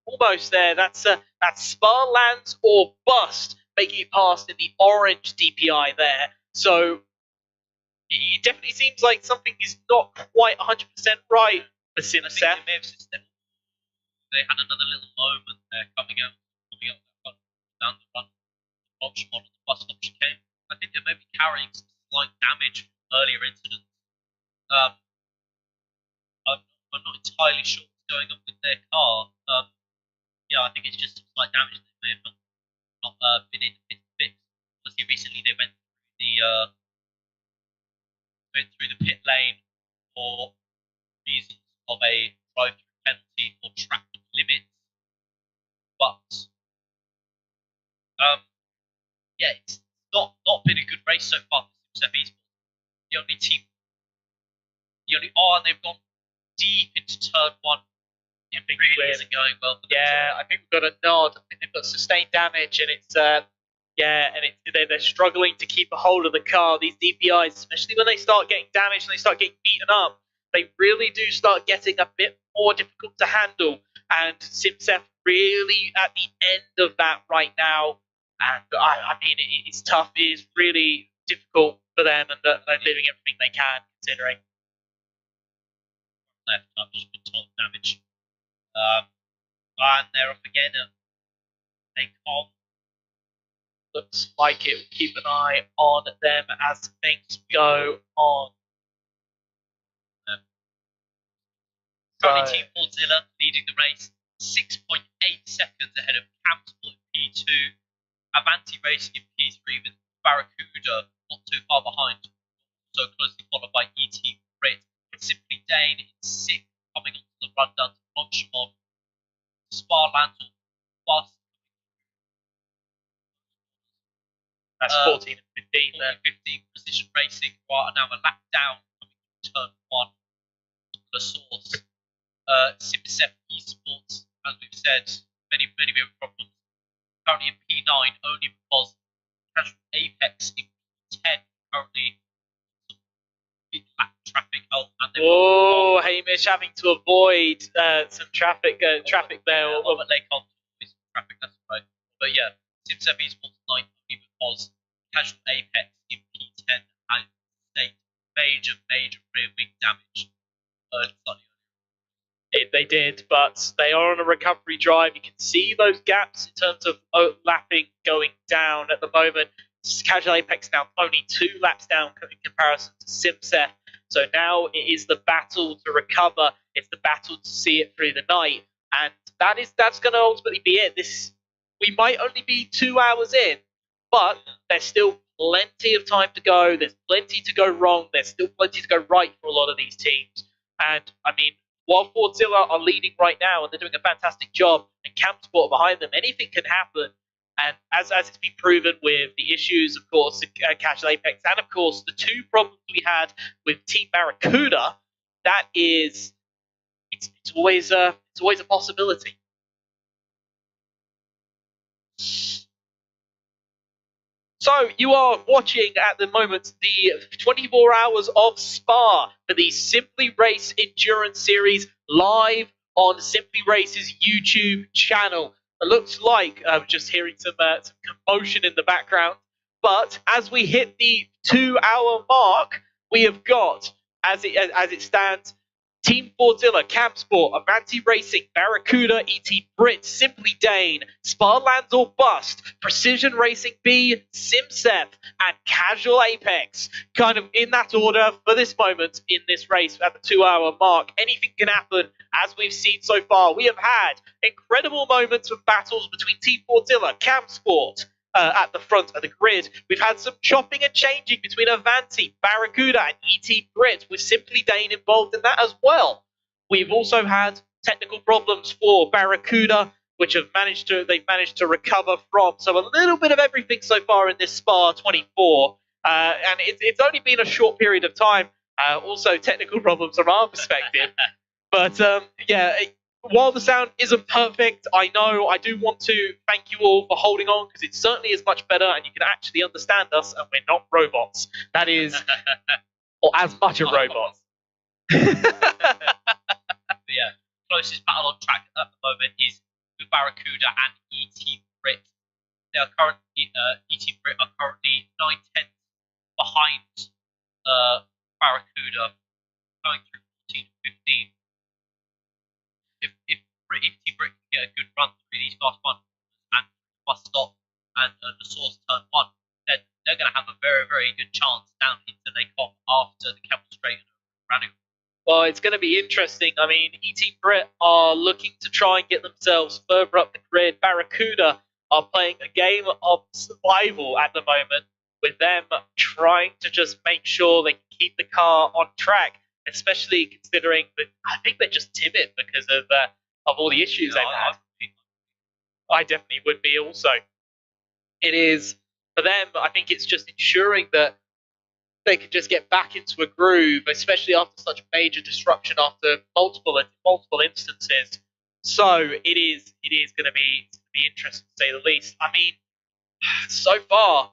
almost there. That's Spa lands or bust, making it past in the orange DPI there. So it definitely seems like something is not quite 100% right for Simsef. They had another little moment there coming out down the run. Option one on the bus stop chicane. I think they may be carrying some slight damage from earlier incidents. I'm not entirely sure what's going on with their car. I think it's just some slight damage that they may have not been able to fix. Obviously, recently they went through the pit lane for reasons of a drive-through penalty or track limits. But it's not been a good race so far for Simsef Esports. The only team, and they've gone deep into turn one. It really isn't going well for them. Yeah, I think we've got a nod. I think they've got sustained damage, and they're struggling to keep a hold of the car. These DPIs, especially when they start getting damaged and they start getting beaten up, they really do start getting a bit more difficult to handle. And Simsef really at the end of that right now. And I mean, it's tough. It is really difficult for them, and they're doing everything they can, considering. Left, I've just been told damage. And they're up again. They can't. Looks like it. Keep an eye on them as things go on. Currently, Team Fordzilla leading the race, 6.8 seconds ahead of Campsport in P2. Avanti Racing in P3 with Barracuda not too far behind. So closely followed by ET Brit. Simply Dane in 6th, coming onto the run down to Francorchamps. Spa Lands Bus. That's 14 and 15 there. 15 Precision Racing are now a lap down coming to turn 1. The source. Simsef Esports, as we've said, many problems. Currently in P9 only because Casual Apex in P10 currently big lap traffic. Oh, and they've Oh, Hamish having to avoid some traffic there. but they can't avoid some traffic, that's right. But yeah, SimSev Esports 9 because Casual Apex in P10 has sustained major rear wing damage. They did, but they are on a recovery drive. You can see those gaps in terms of lapping going down at the moment. Casual Apex now only 2 laps down in comparison to SimSef. So now it is the battle to recover. It's the battle to see it through the night, and that's going to ultimately be it. We might only be 2 hours in, but there's still plenty of time to go. There's plenty to go wrong. There's still plenty to go right for a lot of these teams. And I mean, while Fordzilla are leading right now and they're doing a fantastic job, and Campsport behind them, anything can happen. And as it's been proven with the issues, of course, Casual Apex, and of course the 2 problems we had with Team Barracuda, that is, it's always a possibility. So you are watching at the moment the 24 hours of Spa for the Simply Race Endurance Series live on Simply Race's YouTube channel. It looks like I'm just hearing some commotion in the background. But as we hit the 2-hour mark, we have got, as it stands, Team Fordzilla, Campsport, Avanti Racing, Barracuda, ET Brit, Simply Dane, Spa Lands or Bust, Precision Racing B, SimSef, and Casual Apex. Kind of in that order for this moment in this race at the 2-hour mark. Anything can happen, as we've seen so far. We have had incredible moments of battles between Team Fordzilla, Campsport, at the front of the grid. We've had some chopping and changing between Avanti, Barracuda, and ET Brit, with Simply Dane involved in that as well. We've also had technical problems for Barracuda, which they've managed to recover from. So a little bit of everything so far in this Spa 24, and it's only been a short period of time. Also, technical problems from our perspective, but yeah. While the sound isn't perfect, I know I do want to thank you all for holding on, because it certainly is much better and you can actually understand us and we're not robots. That is, or as much of robots. Yeah, closest battle on track at the moment is with Barracuda and ET Brit. They are currently ET Brit are currently 9/10 behind Barracuda, going through 14 and 15. If Team Brit can get a good run through these fast ones and bus stop and the source turn 1, then they're going to have a very good chance down into Lake after the Camel Straight and Ranu. Well, it's going to be interesting. I mean, ET Brit are looking to try and get themselves further up the grid. Barracuda are playing a game of survival at the moment, with them trying to just make sure they can keep the car on track, especially considering that I think they're just timid because of all the issues they've had. I definitely would be also. It is, for them, I think it's just ensuring that they can just get back into a groove, especially after such major disruption after multiple instances. So it is going to be interesting to say the least. I mean, so far,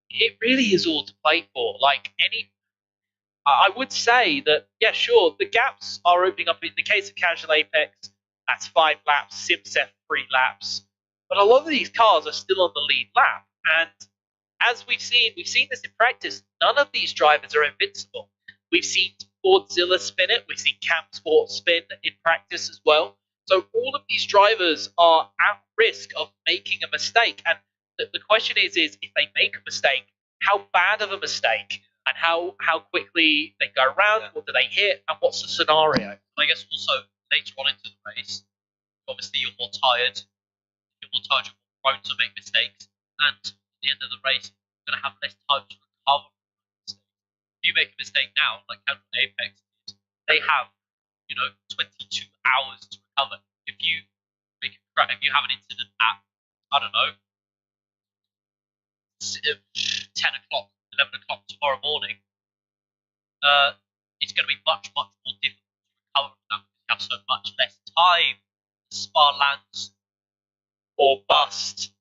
it really is all to play for. I would say that, yeah, sure, the gaps are opening up. In the case of Casual Apex, that's 5 laps, SimSef 3 laps. But a lot of these cars are still on the lead lap. And as we've seen this in practice, none of these drivers are invincible. We've seen Fordzilla spin it, we've seen Campsport spin in practice as well. So all of these drivers are at risk of making a mistake. And the question is if they make a mistake, how bad of a mistake? And how quickly they go around, what do they hit, and what's the scenario? I guess also later on into the race, obviously you're more tired, you're more prone to make mistakes, and at the end of the race, you're going to have less time to recover from mistakes. If you make a mistake now, like Casual Apex did, they have 22 hours to recover. If you have an incident at, I don't know, 10 o'clock, 11 o'clock tomorrow morning, it's going to be much more difficult to recover from that because you have so much less time to Spa Lands or bust.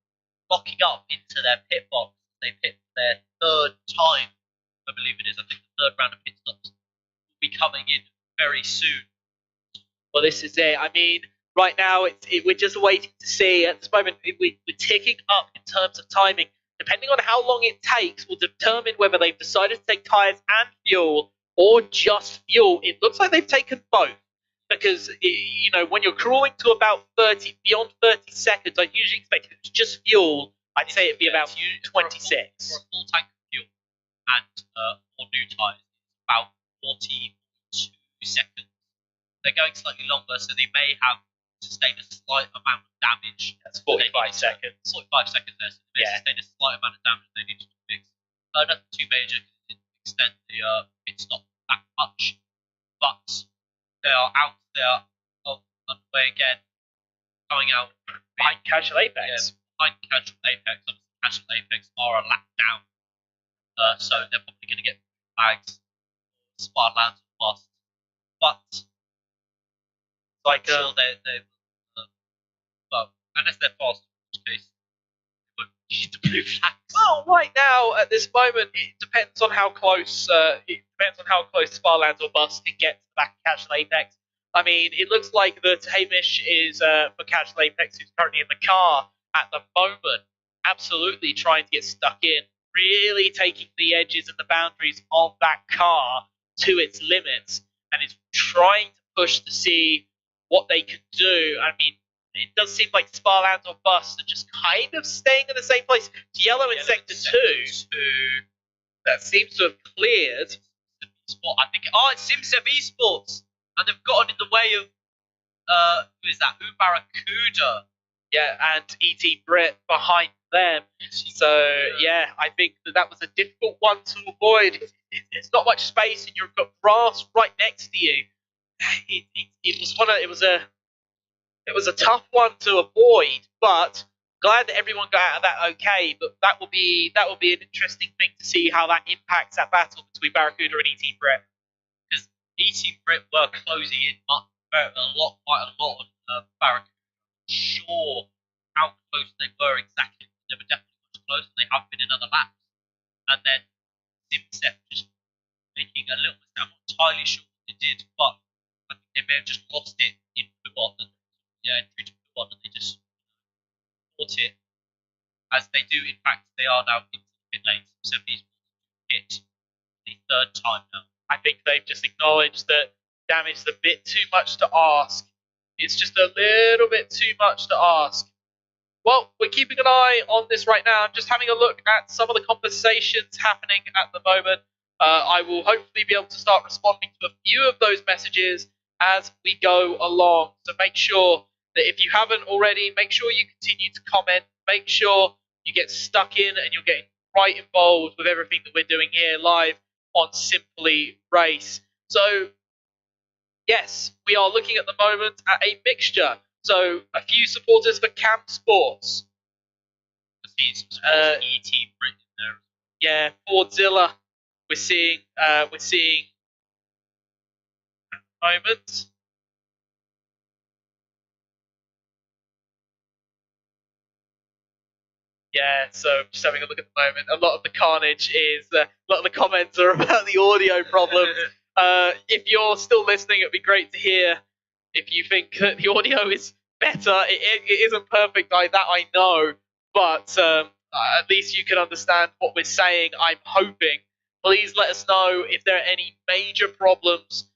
locking up into their pit box. They pit their third time, I believe it is. I think the third round of pit stops will be coming in very soon. Well, this is it. I mean, right now we're just waiting to see. At this moment, we're ticking up in terms of timing. Depending on how long it takes, will determine whether they've decided to take tyres and fuel or just fuel. It looks like they've taken both. Because, you know, when you're crawling to about beyond 30 seconds, I usually expect if it's just fuel, I'd say it'd be about 26. For a full tank of fuel and 4 new tyres, about 42 seconds. They're going slightly longer, so they may have sustained a slight amount of damage. That's 45 seconds. 45 seconds there, so they may sustain a slight amount of damage they need to fix. Nothing too major because it didn't extend the pit stop that much. But they are out there on the way again, coming out behind Casual Apex. Yeah, behind Casual Apex. Obviously, Casual Apex are a lap down, so they're probably going to get flags or Sparlands or bust. But like they well, unless they're fast, in which case they won't need the blue flags. Well, right now at this moment, it depends on how close. Sparlands or Bust can get to the back of Casual Apex. I mean, it looks like that Hamish is for Casual Apex, who's currently in the car at the moment, absolutely trying to get stuck in, really taking the edges and the boundaries of that car to its limits, and is trying to push to see what they can do. I mean, it does seem like Sparlands or Bust are just kind of staying in the same place. Yellow in Sector 2, that seems to have cleared. I think, it's SimSev Esports, and they've gotten in the way of, who is that? Barracuda. Yeah, and E.T. Brit behind them. So, yeah, I think that was a difficult one to avoid. It's not much space, and you've got grass right next to you. It was a tough one to avoid, but glad that everyone got out of that okay. But that will be an interesting thing to see how that impacts that battle between Barracuda and E.T. Brit. Because E.T. Brit were closing in quite a lot on Barracuda. Sure how close they were exactly. They were definitely much closer. They have been in other laps. And then SimSev just making a little mistake. I'm not entirely sure what they did, but I think they may have just lost it in Pubon and entry to Pubon, and they just caught it as they do. In fact, they are now into the pit lane. SimSev hit the third time now. I think they've just acknowledged that damage is a bit too much to ask. It's just a little bit too much to ask. Well, we're keeping an eye on this right now. I'm just having a look at some of the conversations happening at the moment. I will hopefully be able to start responding to a few of those messages as we go along. So make sure that if you haven't already, make sure you continue to comment. Make sure you get stuck in and you're getting right involved with everything that we're doing here live on Simply Race. So, yes, we are looking at the moment at a mixture. So, a few supporters for Camp Sports. E.T. Brit in there. Yeah, Fordzilla. We're seeing at the moment. Yeah, so just having a look at the moment. A lot of the carnage is, a lot of the comments are about the audio problems. If you're still listening, it'd be great to hear if you think that the audio is better. It isn't perfect like that, I know, but at least you can understand what we're saying, I'm hoping. Please let us know if there are any major problems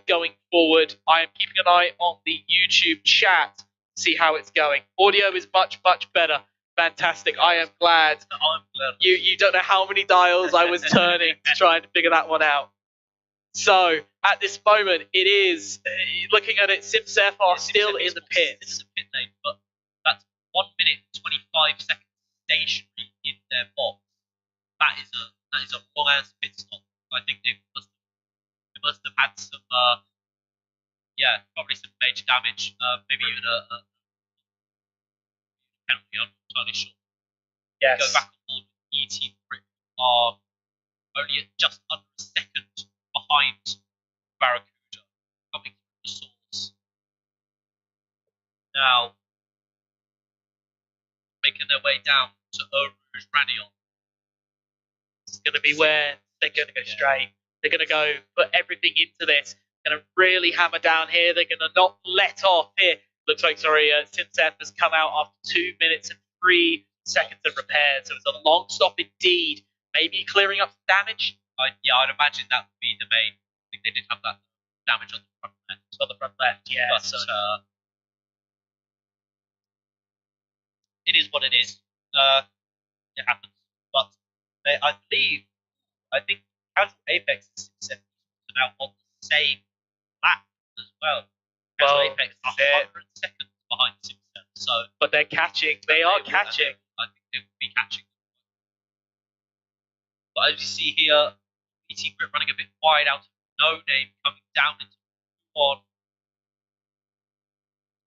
going forward. I am keeping an eye on the YouTube chat to see how it's going. Audio is much, much better. Fantastic. I am glad. I'm glad. You don't know how many dials I was turning to try and figure that one out. So, at this moment, it is, looking at it, SimSev are still in the pit. This is a pit lane, but that's 1 minute and 25 seconds stationary in their box. That is a long ass pit stop. I think they must have had some probably some major damage, maybe even a penalty. I'm not entirely sure. Yes. Go back on board with E.T. Brit are only at just under a second behind Barracuda coming through the source. Now making their way down to Rouge Radion. It's going to be where they're going to go straight. They're going to go put everything into this. Going to really hammer down here. They're going to not let off here. Looks like, Simsef has come out after 2 minutes and 3 seconds of repair. So it's a long stop indeed. Maybe clearing up some damage. I'd imagine that would be the main. I think they did have that damage on the front left. On the front left, yeah. But, it is what it is. It happens. But I think Casual Apex and Simsef are now on the same lap as well. Casual Apex are 100 seconds behind Simsef. So, but they're catching. They are catching. I think they will be catching. But as you see here, BT Grip running a bit wide out of No Name, coming down into one.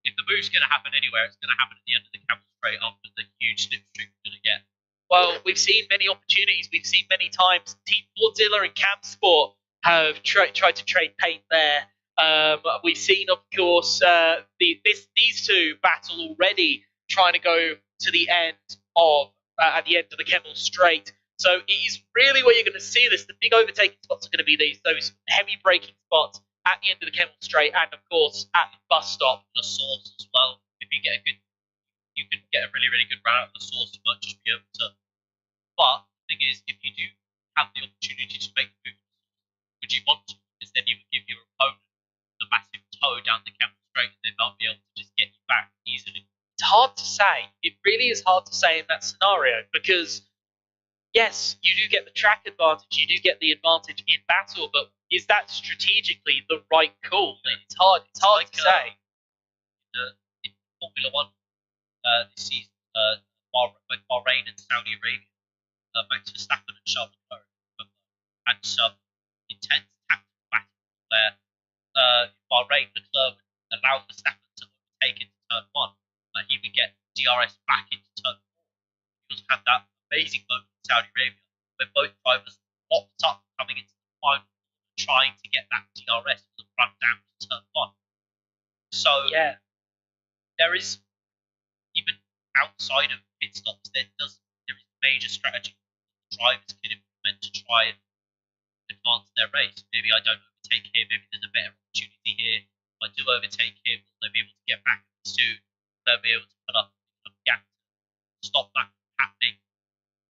If the move's going to happen anywhere, it's going to happen at the end of the camel straight after the huge slipstream we're going to get. Well, we've seen many opportunities. We've seen many times Team Godzilla and Camp Sport have tried to trade paint there. We've seen, of course, these two battle already, trying to go to the end of at the end of the Camel Straight. So it is really where you're going to see this. The big overtaking spots are going to be those heavy braking spots at the end of the Camel Straight, and of course at the bus stop, the source as well. If you get you can get a really, really good run out of the source. You might just be able to. But the thing is, if you do have the opportunity to make the move, would you want to? Because then you would give your opponent the massive toe down the Camel Straight, and they might be able to just get you back easily. It's hard to say. It really is hard to say in that scenario because, yes, you do get the track advantage, you do get the advantage in battle, but is that strategically the right call? It's hard to say. In Formula One this season, Bahrain and Saudi Arabia, Max Verstappen and Charles Leclerc had some intense tactical battle where Bahrain Leclerc would allow Verstappen to overtake into turn 1, but he would get DRS back into turn 4. He also had that amazing moment in Saudi Arabia where both drivers locked up coming into the final trying to get that DRS for the front down to turn 1. So yeah, there is, even outside of pit stops, there is major strategy the drivers can implement to try and advance their race. Maybe I don't overtake here, maybe there's a better opportunity here. If I do overtake here, will they be able to get back soon? Will they be able to put up a gap to stop that from happening?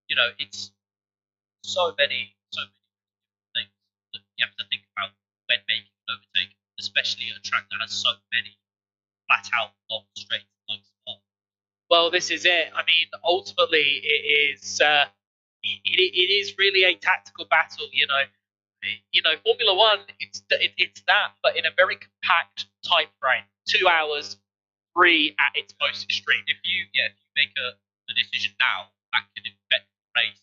You know, it's so many things that you have to think about when making an overtake, especially a track that has so many flat out long straights like Spa. Well, this is it. I mean, ultimately, it is really a tactical battle. Formula One, it's that, but in a very compact time frame, 2 hours, 3 at its most extreme. If you make a decision now, that can affect the race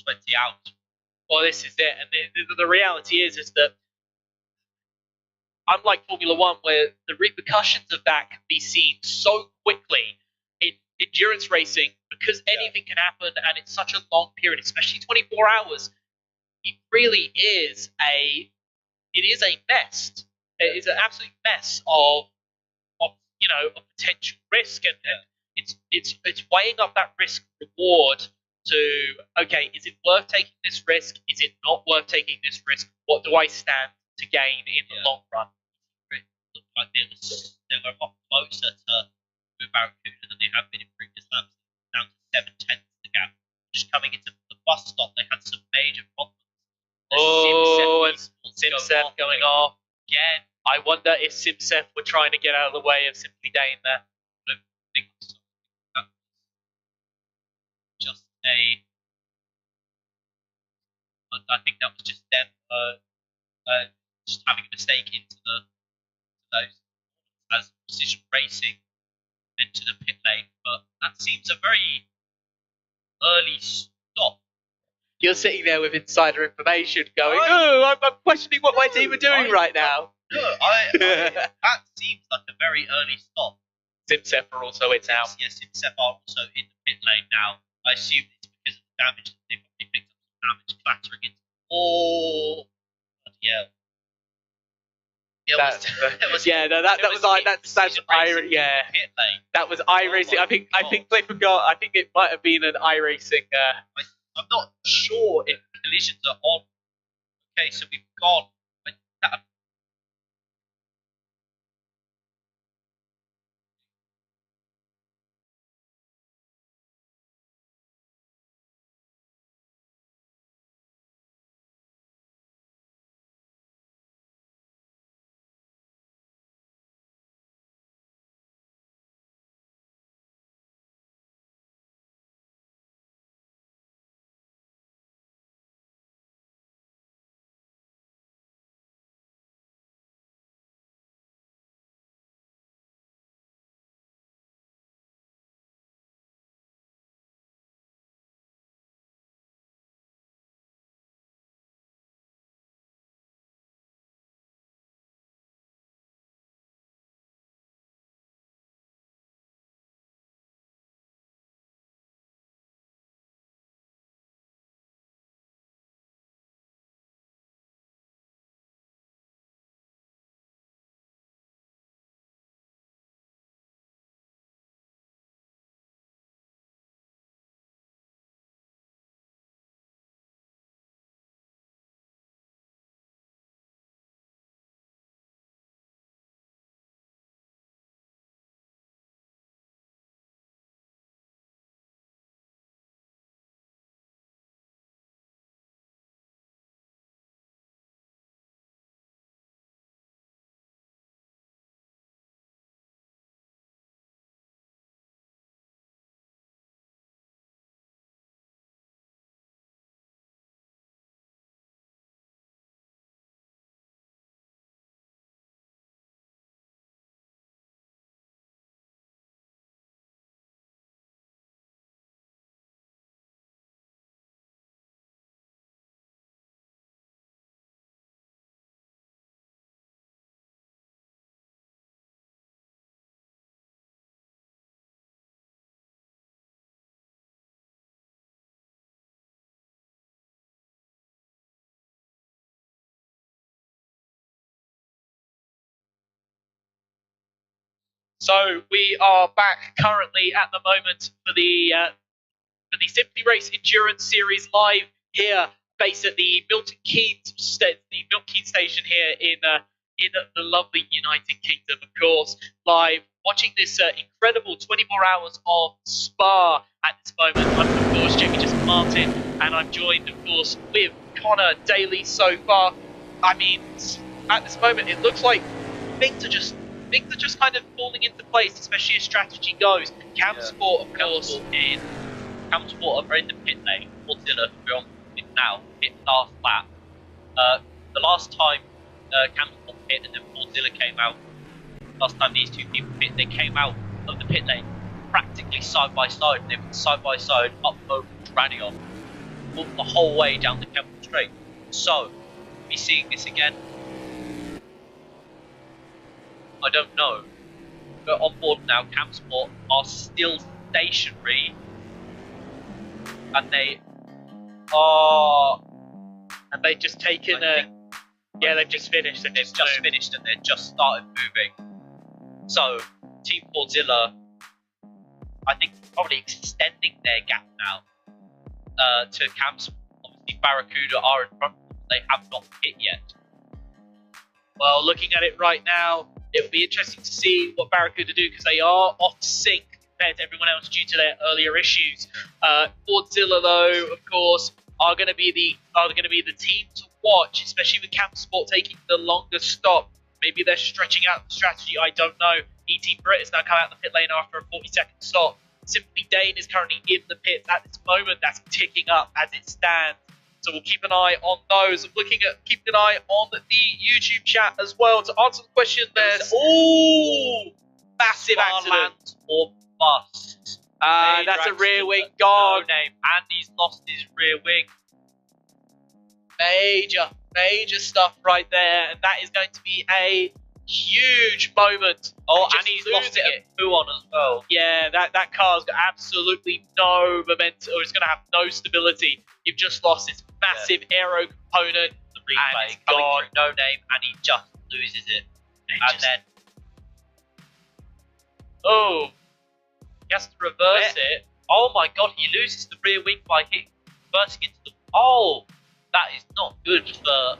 20 hours. Well, this is it, and the reality is that unlike Formula One, where the repercussions of that can be seen so quickly, in endurance racing, because anything can happen and it's such a long period, especially 24 hours, it really is a mess. It is an absolute mess of potential risk, and it's weighing up that risk reward to, okay, is it worth taking this risk? Is it not worth taking this risk? What do I stand to gain in the long run? It looked like they were a lot closer to Barracuda than they have been in previous laps, down to 7/10 the gap. Just coming into the bus stop, they had some major problems. Simsef going off again. I wonder if Simsef were trying to get out of the way of Simply Dane there. I don't think so. That was just a. I think that was just them just having a mistake into those as precision racing into the pit lane. But that seems a very early stop. You're sitting there with insider information going, I'm questioning what my team are doing right now. No, that seems like a very early stop. Simsef are also in now. Yes, Simsef are also in the pit lane now. I assume it's because of the damage that they probably picked up some damage clattering into. Oh, bloody hell. That was iRacing. Yeah, that was iRacing. I think they forgot. I think it might have been an iRacing. I'm not sure if collisions are on. Okay, so we've gone. So we are back currently at the moment for the Simply Race Endurance Series live here, based at the Milton Keynes station here in the lovely United Kingdom, of course. Live watching this incredible 24 hours of Spa at this moment. I'm of course Jamie Just Martin, and I'm joined of course with Connor Daly. So far, I mean, at this moment it looks like things are just kind of falling into place, especially as strategy goes. Sport, of course, Sport are in the pit lane. Mozilla, we're on pit now, pit last lap. The last time Sport pit and then Mozilla came out, last time these two people pit, they came out of the pit lane practically side by side. They were side by side up over Radion, the whole way down the Kempel Straight. So, be seeing this again? I don't know. But on board now, Sport are still stationary, and they've just taken they've just finished. They've just finished and they've just started moving. So Team Godzilla, I think, probably extending their gap now to Camps. Obviously, Barracuda are in front. They have not hit yet. Well, looking at it right now, it'll be interesting to see what Barracuda do, because they are off sync compared to everyone else due to their earlier issues. Godzilla, though, of course, are going to be the team to watch, especially with Camp Sport taking the longest stop. Maybe they're stretching out the strategy. I don't know. ET Brit has now come out of the pit lane after a 40-second stop. Simply Dane is currently in the pits at this moment. That's ticking up as it stands. So we'll keep an eye on those. I'm keeping an eye on the YouTube chat as well to answer the question. There's massive accident or bust. That's a rear wing gone. No name. Andy's lost his rear wing. Major stuff right there, and that is going to be a huge moment. And he's lost it at Fuon as well. Yeah, that car's got absolutely no momentum, or it's going to have no stability. You've just lost its massive aero component. The replay coming through No Name, and he just loses it. And then he has to reverse it. oh my god, he loses the rear wing by bursting into the. Oh, that is not good for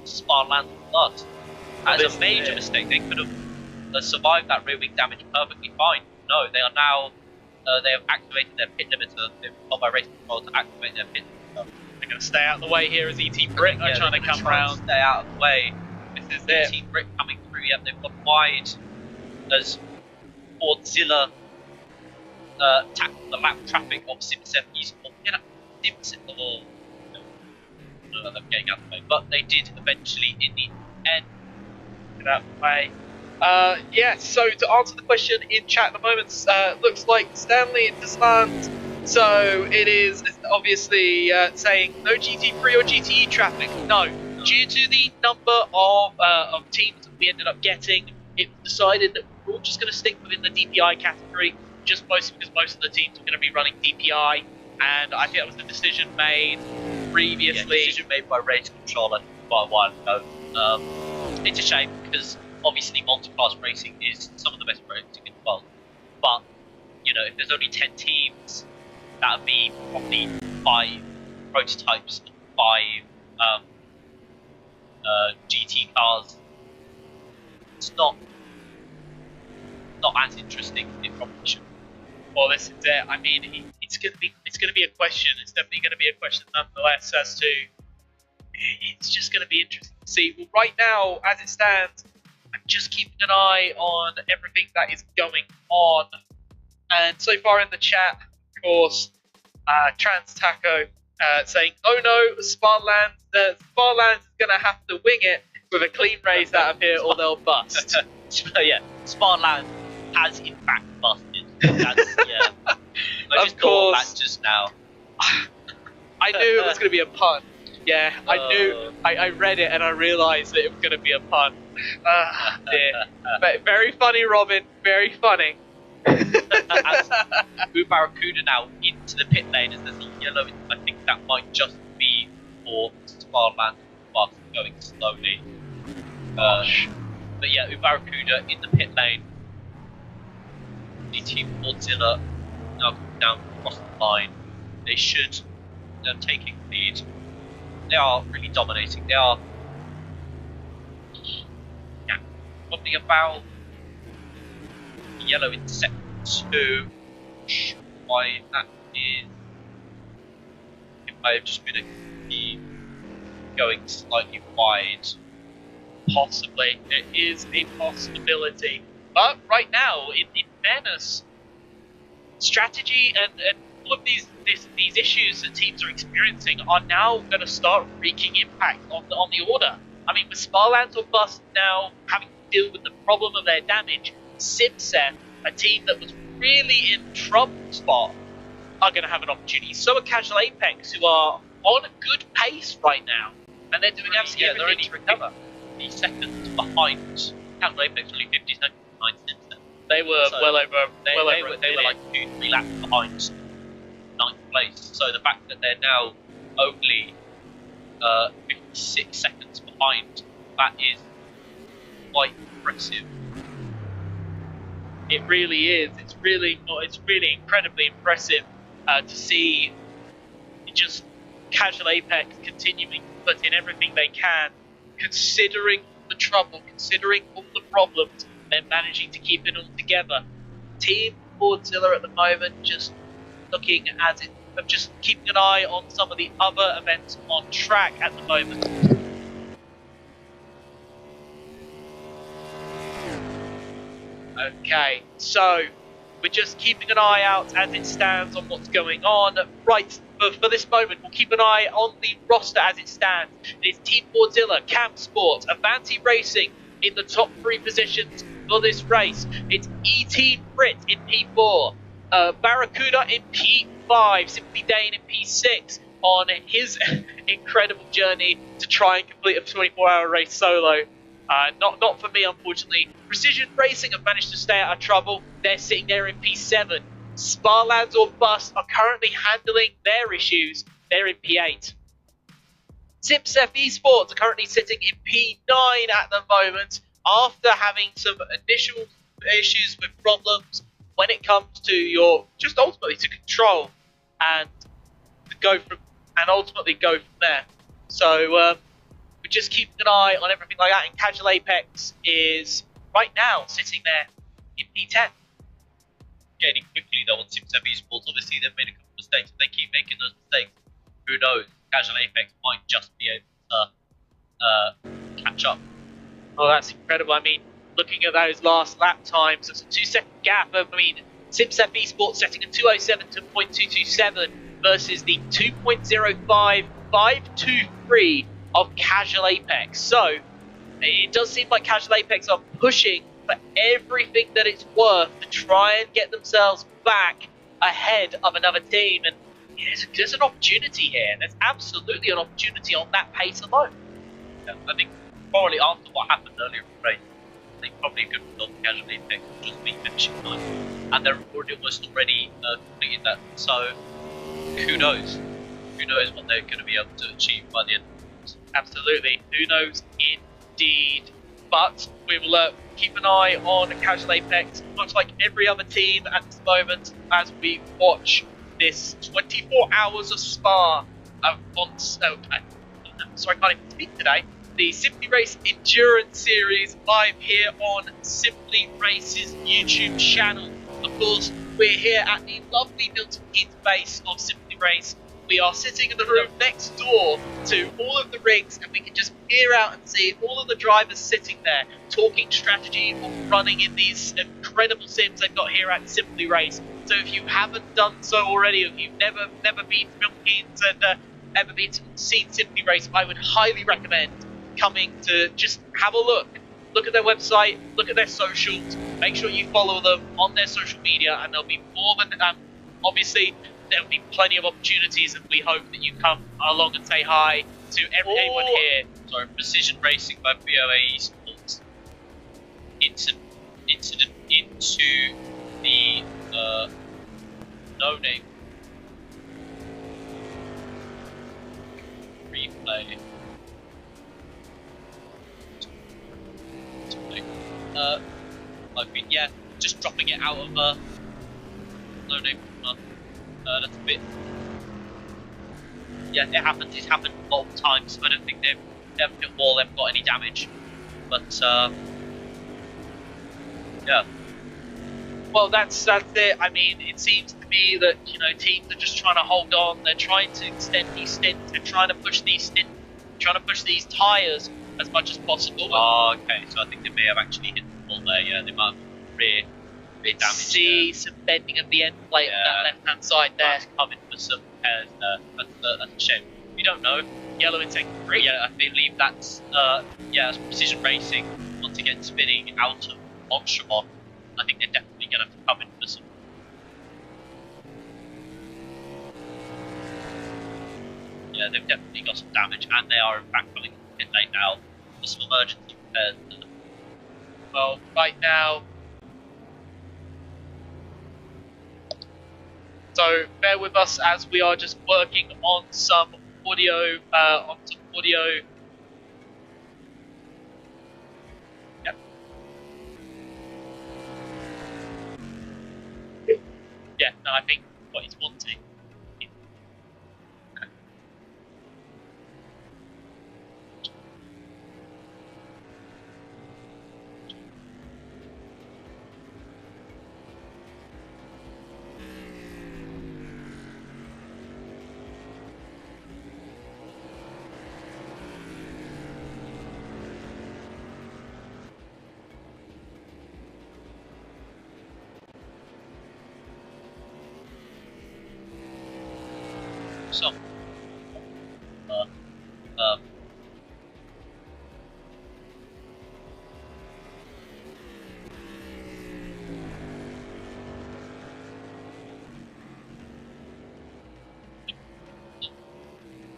Sparlan's Bus. That's a major mistake. They could have survived that rear wing damage perfectly fine. No, they are now. They have activated their pit limiter. They've told by race control to activate their pit limiter. They're going to stay out of the way here as ET Brit are trying to come around. Stay out of the way. This is ET it. Brit coming through. Yep, they've gone wide as Fordzilla tackled the lap traffic of Simsef. I'm getting out of the way, but they did eventually in the end Get out of the way. Yes, so to answer the question in chat at the moment, looks like Stanley and Desmond. So it is obviously saying no GT3 or GTE traffic. No, due to the number of teams that we ended up getting, it was decided that we're all just going to stick within the DPI category, just mostly because most of the teams are going to be running DPI, and I think that was the decision made previously. Yeah, decision made by race controller quite a while ago. It's a shame because obviously multi-class racing is some of the best racing in the world, but you know, if there's only 10 teams, that would be probably 5 prototypes and 5 GT cars. It's not as interesting as it probably should. Well, this is it. I mean, it's going to be a question. It's definitely going to be a question nonetheless as to. It's just going to be interesting to see. Well, right now, as it stands, I'm just keeping an eye on everything that is going on. And so far in the chat, of course, Trans Taco saying, "Oh no, Sparland is going to have to wing it with a clean race out of here, or they'll bust." Yeah, Sparland has in fact busted. That's, yeah. I just thought that just now. I knew it was going to be a pun. Yeah, I knew. I read it and I realised that it was going to be a pun. Dear. But very funny, Robin. Very funny. Barracuda now into the pit lane as there's a yellow. I think that might just be for Sparland bus going slowly. But yeah, Barracuda in the pit lane. The team Fordzilla now coming down across the line. They should. They're taking lead. They are really dominating. They are. Yeah, probably about yellow in second 2. Why that is. It may have just been going slightly wide. Possibly. It is a possibility. But right now, in fairness, strategy and all of these issues that teams are experiencing are now going to start wreaking impact on the order. I mean, with Sparlands or Bust now having to deal with the problem of their damage, Simsef, a team that was really in trouble spot, are going to have an opportunity. So are Casual Apex, who are on a good pace right now, and they're doing absolutely everything to recover. 50 seconds behind. Casual Apex only 50 seconds behind Simsef. They were So well over. They were like 2-3 laps behind 9th place. So the fact that they're now only 56 seconds behind, that is quite impressive. It really is. It's really incredibly impressive to see just Casual Apex continuing to put in everything they can, considering the trouble, considering all the problems. They're managing to keep it all together. Team Fordzilla at the moment just looking just keeping an eye on some of the other events on track at the moment. Okay, so we're just keeping an eye out as it stands on what's going on. Right, for this moment, we'll keep an eye on the roster as it stands. It's Team Fordzilla, Camp Sports, Avanti Racing in the top 3 positions for this race. It's ET Brit in P4, Barracuda in P5, Simply Dane in P6 on his incredible journey to try and complete a 24-hour race solo. Not for me, unfortunately. Precision Racing have managed to stay out of trouble. They're sitting there in P7. Sparlands or Bust are currently handling their issues. They're in P8. Simsef Esports are currently sitting in P9 at the moment. after having some initial issues with problems when it comes to your just ultimately to control and to go from and ultimately go from there. So we're just keeping an eye on everything like that. And Casual Apex is right now sitting there in P10. Getting quickly though on Sim 7 Esports. Obviously they've made a couple of mistakes. If they keep making those mistakes, who knows? Casual Apex might just be able to catch up. Oh, that's incredible. I mean, looking at those last lap times, it's a 2-second gap. I mean, SimSef Esports setting a 207 to 0.227 versus the 2.05523 of Casual Apex. So it does seem like Casual Apex are pushing for everything that it's worth to try and get themselves back ahead of another team. And there's an opportunity here. There's absolutely an opportunity on that pace alone. Yeah, I think probably after what happened earlier in the race, I think probably a good result for Casual Apex would just be finishing ninth. And they're almost already completed that. So who knows? Who knows what they're going to be able to achieve by the end of the race? Absolutely. Who knows indeed. But we will keep an eye on Casual Apex, much like every other team at this moment, as we watch this 24 hours of Spa sorry, I can't even speak today. The Simply Race Endurance Series live here on Simply Race's YouTube channel. Of course, we're here at the lovely Milton Keynes base of Simply Race. We are sitting in the room next door to all of the rigs, and we can just peer out and see all of the drivers sitting there, talking strategy, running in these incredible sims they've got here at Simply Race. So if you haven't done so already, if you've never been to Milton Keynes and ever been to seen Simply Race, I would highly recommend coming to just have a look. Look at their website, look at their socials, make sure you follow them on their social media, and there'll be more than obviously there'll be plenty of opportunities, and we hope that you come along and say hi to everyone here. Sorry, Precision Racing by BOA Esports. Incident into the no-name replay. I've been, just dropping it out of no-name. That's a bit. Yeah, it happens. It's happened multiple times. I don't think they've got any damage, but yeah. Well, that's it. I mean, it seems to me that teams are just trying to hold on. They're trying to extend these stints. They're trying to push these these tires as much as possible. Oh, okay. So I think they may have actually hit the ball there. Yeah, they might have rear damage. See some bending of the end plate on that left-hand side there. It's coming for some repairs there. That's a shame. You don't know. Yellow in second 3. Yeah, I believe that's that's Precision Racing once again spinning out of Francorchamps. I think they're definitely going to have to come in for some. Yeah, they've definitely got some damage, and they are in fact coming in late now for some emergency repairs. Well, right now. So bear with us as we are just working on some audio. Yep. Yeah. No, I think what he's wanting. Okay. So,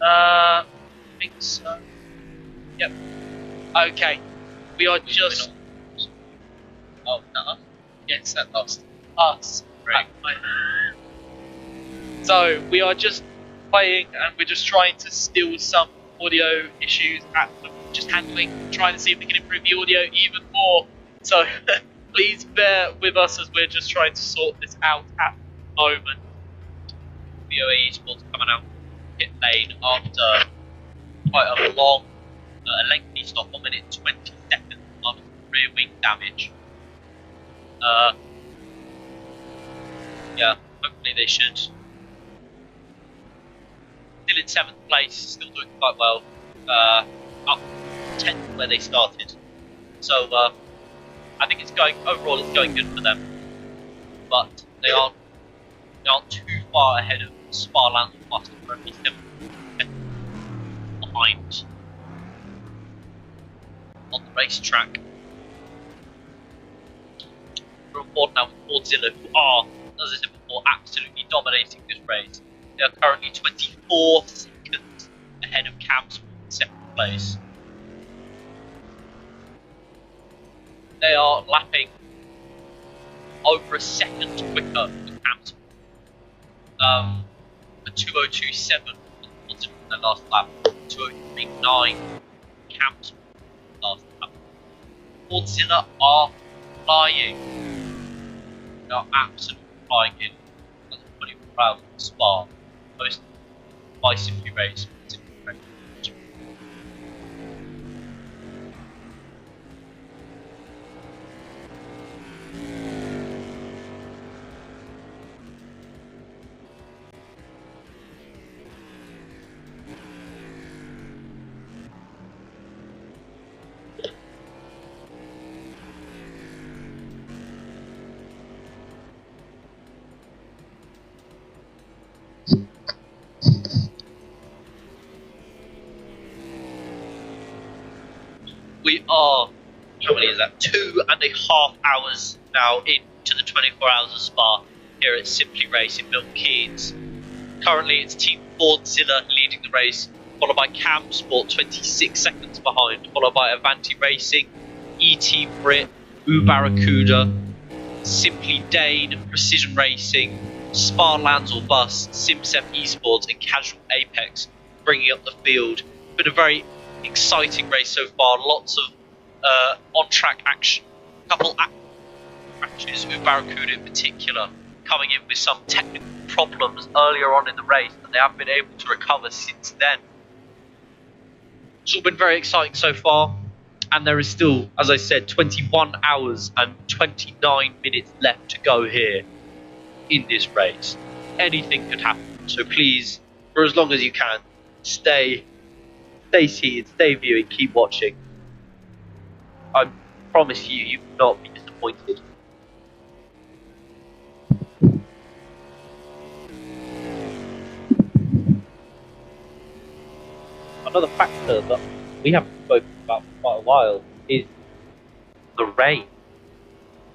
I think so. Yep. Okay. We are just. oh, no. Yes, that lost us. Right. So we are just playing, and we're just trying to steal some audio issues at the just handling, trying to see if we can improve the audio even more. So please bear with us as we're just trying to sort this out at the moment. BOE Esports coming out pit lane after quite a long, lengthy stop, 1 minute 20 seconds on rear wing damage. Yeah, hopefully they should. Still in 7th place, still doing quite well. Up 10th where they started. So I think it's going, overall it's going good for them. But they aren't too far ahead of Spa and Boston, only 7 behind on the racetrack. We're on board now with Fordzilla, who are, as I said before, absolutely dominating this race. They are currently 24 seconds ahead of Camps in 2nd place. They are lapping over a second quicker than Camps. A 2:02.7 was their last lap, 2:03.9 Camps last lap. Fordzilla are flying. They are absolutely flying in. I'm pretty proud of Spa. Most by Simply Race. We are, how many is that? 2.5 hours now into the 24 hours of Spa here at Simply Race in Milton Keynes. Currently it's Team Fordzilla leading the race, followed by Cam Sport 26 seconds behind, followed by Avanti Racing, E-Team Brit, Barracuda, Simply Dane, Precision Racing, Spa Lands or Bus, SimSep Esports and Casual Apex bringing up the field. Been a very exciting race so far, lots of on-track action, a couple crashes, Barracuda in particular coming in with some technical problems earlier on in the race, but they have been able to recover since then. It's all been very exciting so far, and there is still, as I said, 21 hours and 29 minutes left to go here in this race. Anything could happen, so please, for as long as you can, stay seated, stay viewing, keep watching. I promise you, you will not be disappointed. Another factor that we haven't spoken about for quite a while is the rain.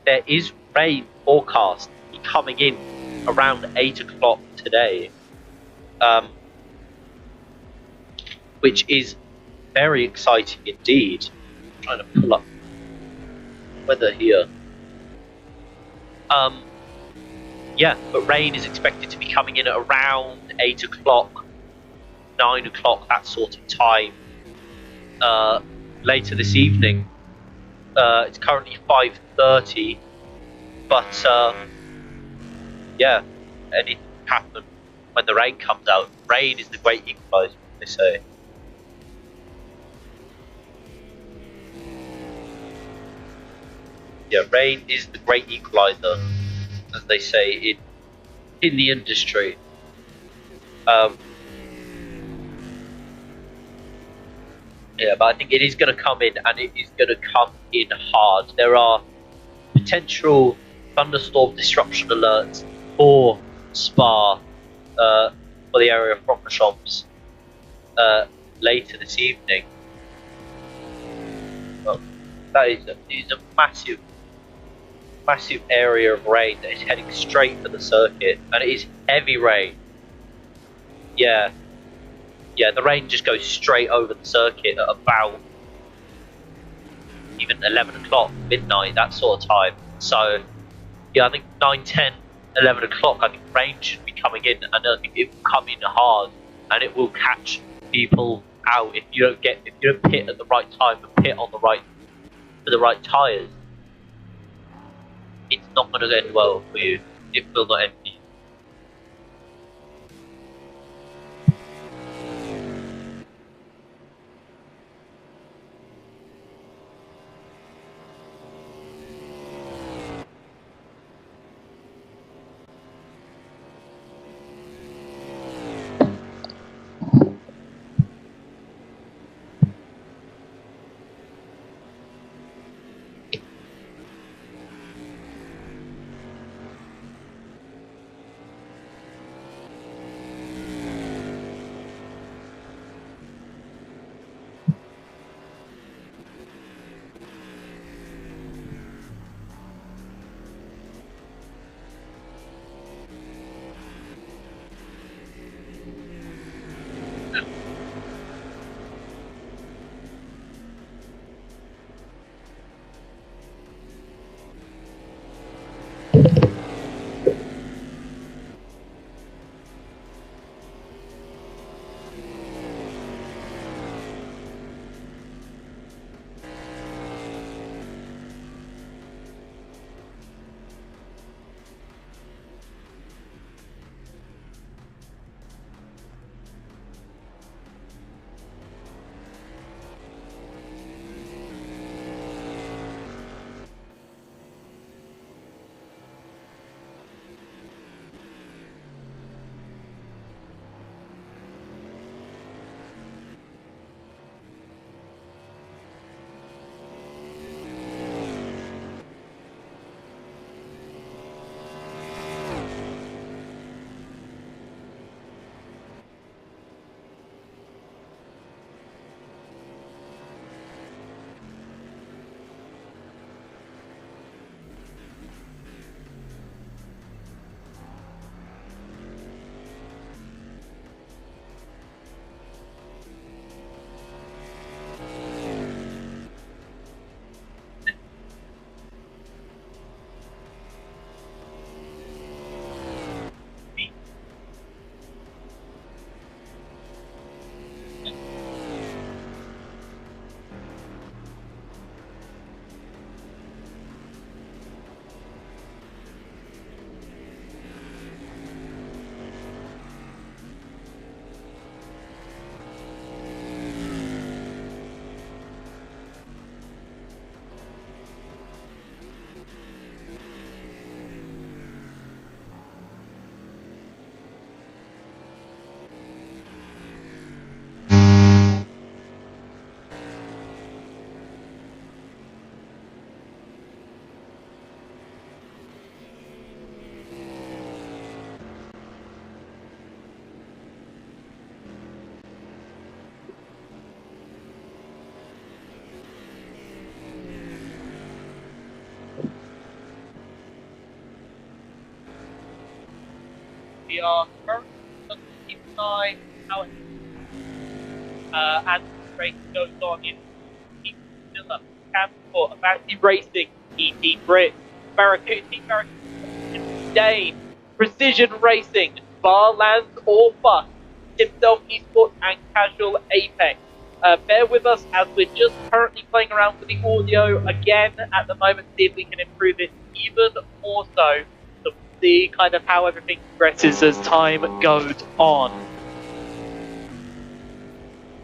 There is rain forecast coming in around 8 o'clock today. Which is very exciting indeed. I'm trying to pull up weather here. Yeah, but rain is expected to be coming in at around 8 o'clock, 9 o'clock, that sort of time. Later this evening. It's currently 5:30, but yeah, anything can happen when the rain comes out. Rain is the great equalizer, they say. Yeah, rain is the great equalizer, as they say in the industry. Yeah, but I think it is going to come in, and it is going to come in hard. There are potential thunderstorm disruption alerts for Spa, for the area of Francorchamps, later this evening. Well, that is a massive area of rain that is heading straight for the circuit, and it is heavy rain. Yeah, the rain just goes straight over the circuit at about even 11 o'clock, midnight, that sort of time. So, yeah, I think 9, 10, 11 o'clock, I think rain should be coming in, and I think it will come in hard, and it will catch people out if you don't pit at the right time and pit on the right tyres. It's not going to end well for you. It will not end for you. We are currently keeping an eye how as the race goes on. It's still up. Camp for Avanti Racing, ET Brit, Barracuda, Dane, Precision Racing, Barlands or Bus, Himself Esports and Casual Apex. Bear with us as we're just currently playing around with the audio again at the moment, see if we can improve it even more so. So we'll see kind of how everything progresses as time goes on.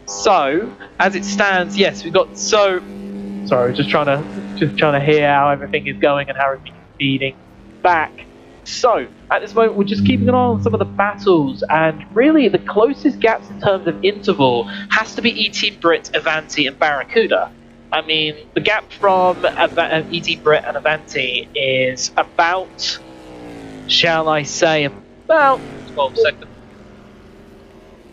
So, as it stands, yes, we've got sorry, just trying to hear how everything is going and how everything is feeding back. So, at this moment, we're just keeping an eye on some of the battles, and really the closest gaps in terms of interval has to be ET Brit, Avanti, and Barracuda. I mean, the gap from ET Brit and Avanti is about, shall I say, about 12 seconds.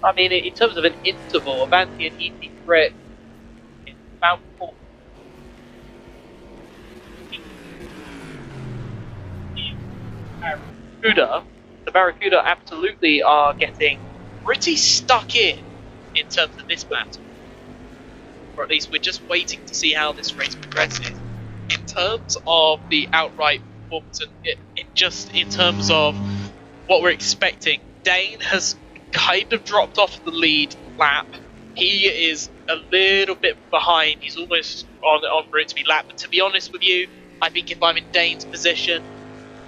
I mean, in terms of an interval, Avanti and ET Brit is about 4. The Barracuda absolutely are getting pretty stuck in terms of this battle. Or at least we're just waiting to see how this race progresses. In terms of the outright performance, and it just in terms of what we're expecting, Dane has kind of dropped off the lead lap He is a little bit behind. He's almost on route to be lapped. But to be honest with you, I think if I'm in Dane's position,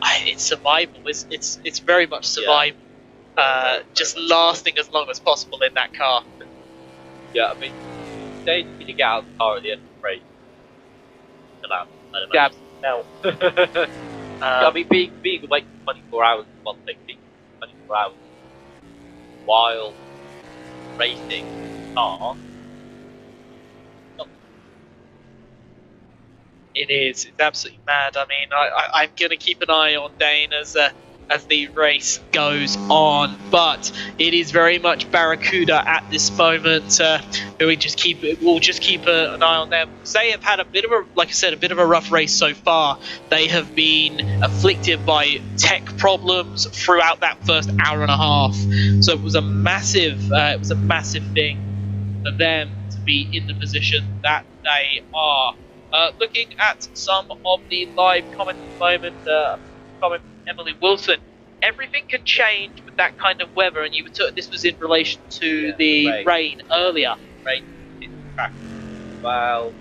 it's survival. It's very much survival. Just lasting as long as possible in that car. Yeah, I mean, Dane's going to get out of the car at the end of the race. Yeah, no. I mean, being awake for 24 hours is one thing. Being 24 hours while racing a car. It is. It's absolutely mad. I mean, I'm going to keep an eye on Dane as the race goes on, but it is very much Barracuda at this moment. We'll just keep an eye on them. They have had a bit of a rough race so far. They have been afflicted by tech problems throughout that first hour and a half. So it was a massive thing for them to be in the position that they are. Looking at some of the live comments at the moment, comment from Emily Wilson. Everything can change with that kind of weather, and this was in relation to the rain earlier. Rain is track. Wow,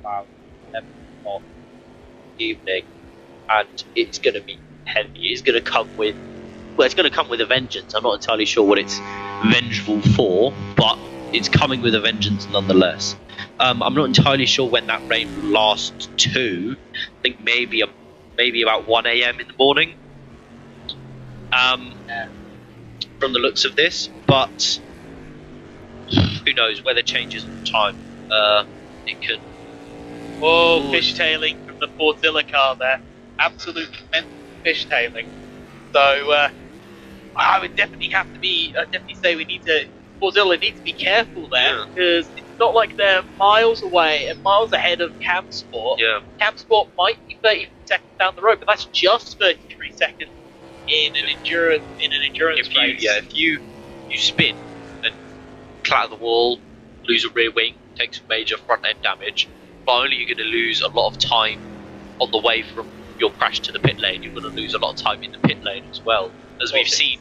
11 o'clock evening, and it's going to be heavy. It's going to come with, it's going to come with a vengeance. I'm not entirely sure what it's vengeful for, but it's coming with a vengeance nonetheless. I'm not entirely sure when that rain will last to. I think maybe about 1 a.m. in the morning. From the looks of this, but who knows? Weather changes all the time. It could. Whoa, fishtailing from the Portzilla car there. Absolutely mental fishtailing. So I would definitely say Portzilla needs to be careful there, because it's not like they're miles away and miles ahead of Campsport. Yeah. Campsport might be 30 seconds down the road, but that's just 33 seconds in an endurance race. If you spin and clatter the wall, lose a rear wing, take some major front end damage, not only are you going to lose a lot of time on the way from your crash to the pit lane, you're going to lose a lot of time in the pit lane as well, as we've seen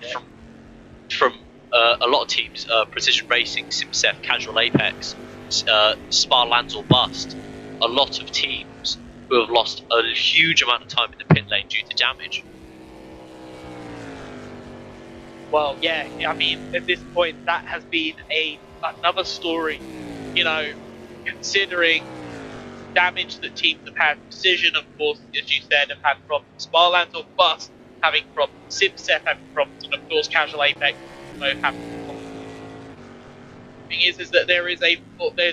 from a lot of teams, Precision Racing, SimSef, Casual Apex, Spa Lands or Bust. A lot of teams who have lost a huge amount of time in the pit lane due to damage. Well, yeah, I mean, at this point, that has been another story. You know, considering damage that teams have had. Precision, of course, as you said, have had problems. Spa Lands or Bust having problems. SimSef having problems, and of course, Casual Apex having problems. The thing is that there's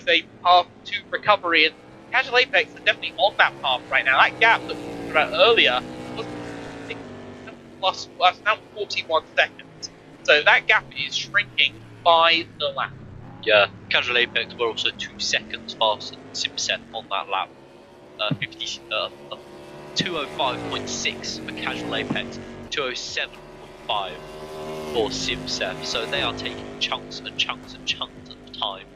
a path to recovery, and Casual Apex are definitely on that path right now. That gap that we talked about earlier was now 41 seconds. So that gap is shrinking by the lap. Yeah, Casual Apex were also 2 seconds faster than SimSef on that lap. 205.6 for Casual Apex, 207.5 for SimSef. So they are taking chunks and chunks and chunks of time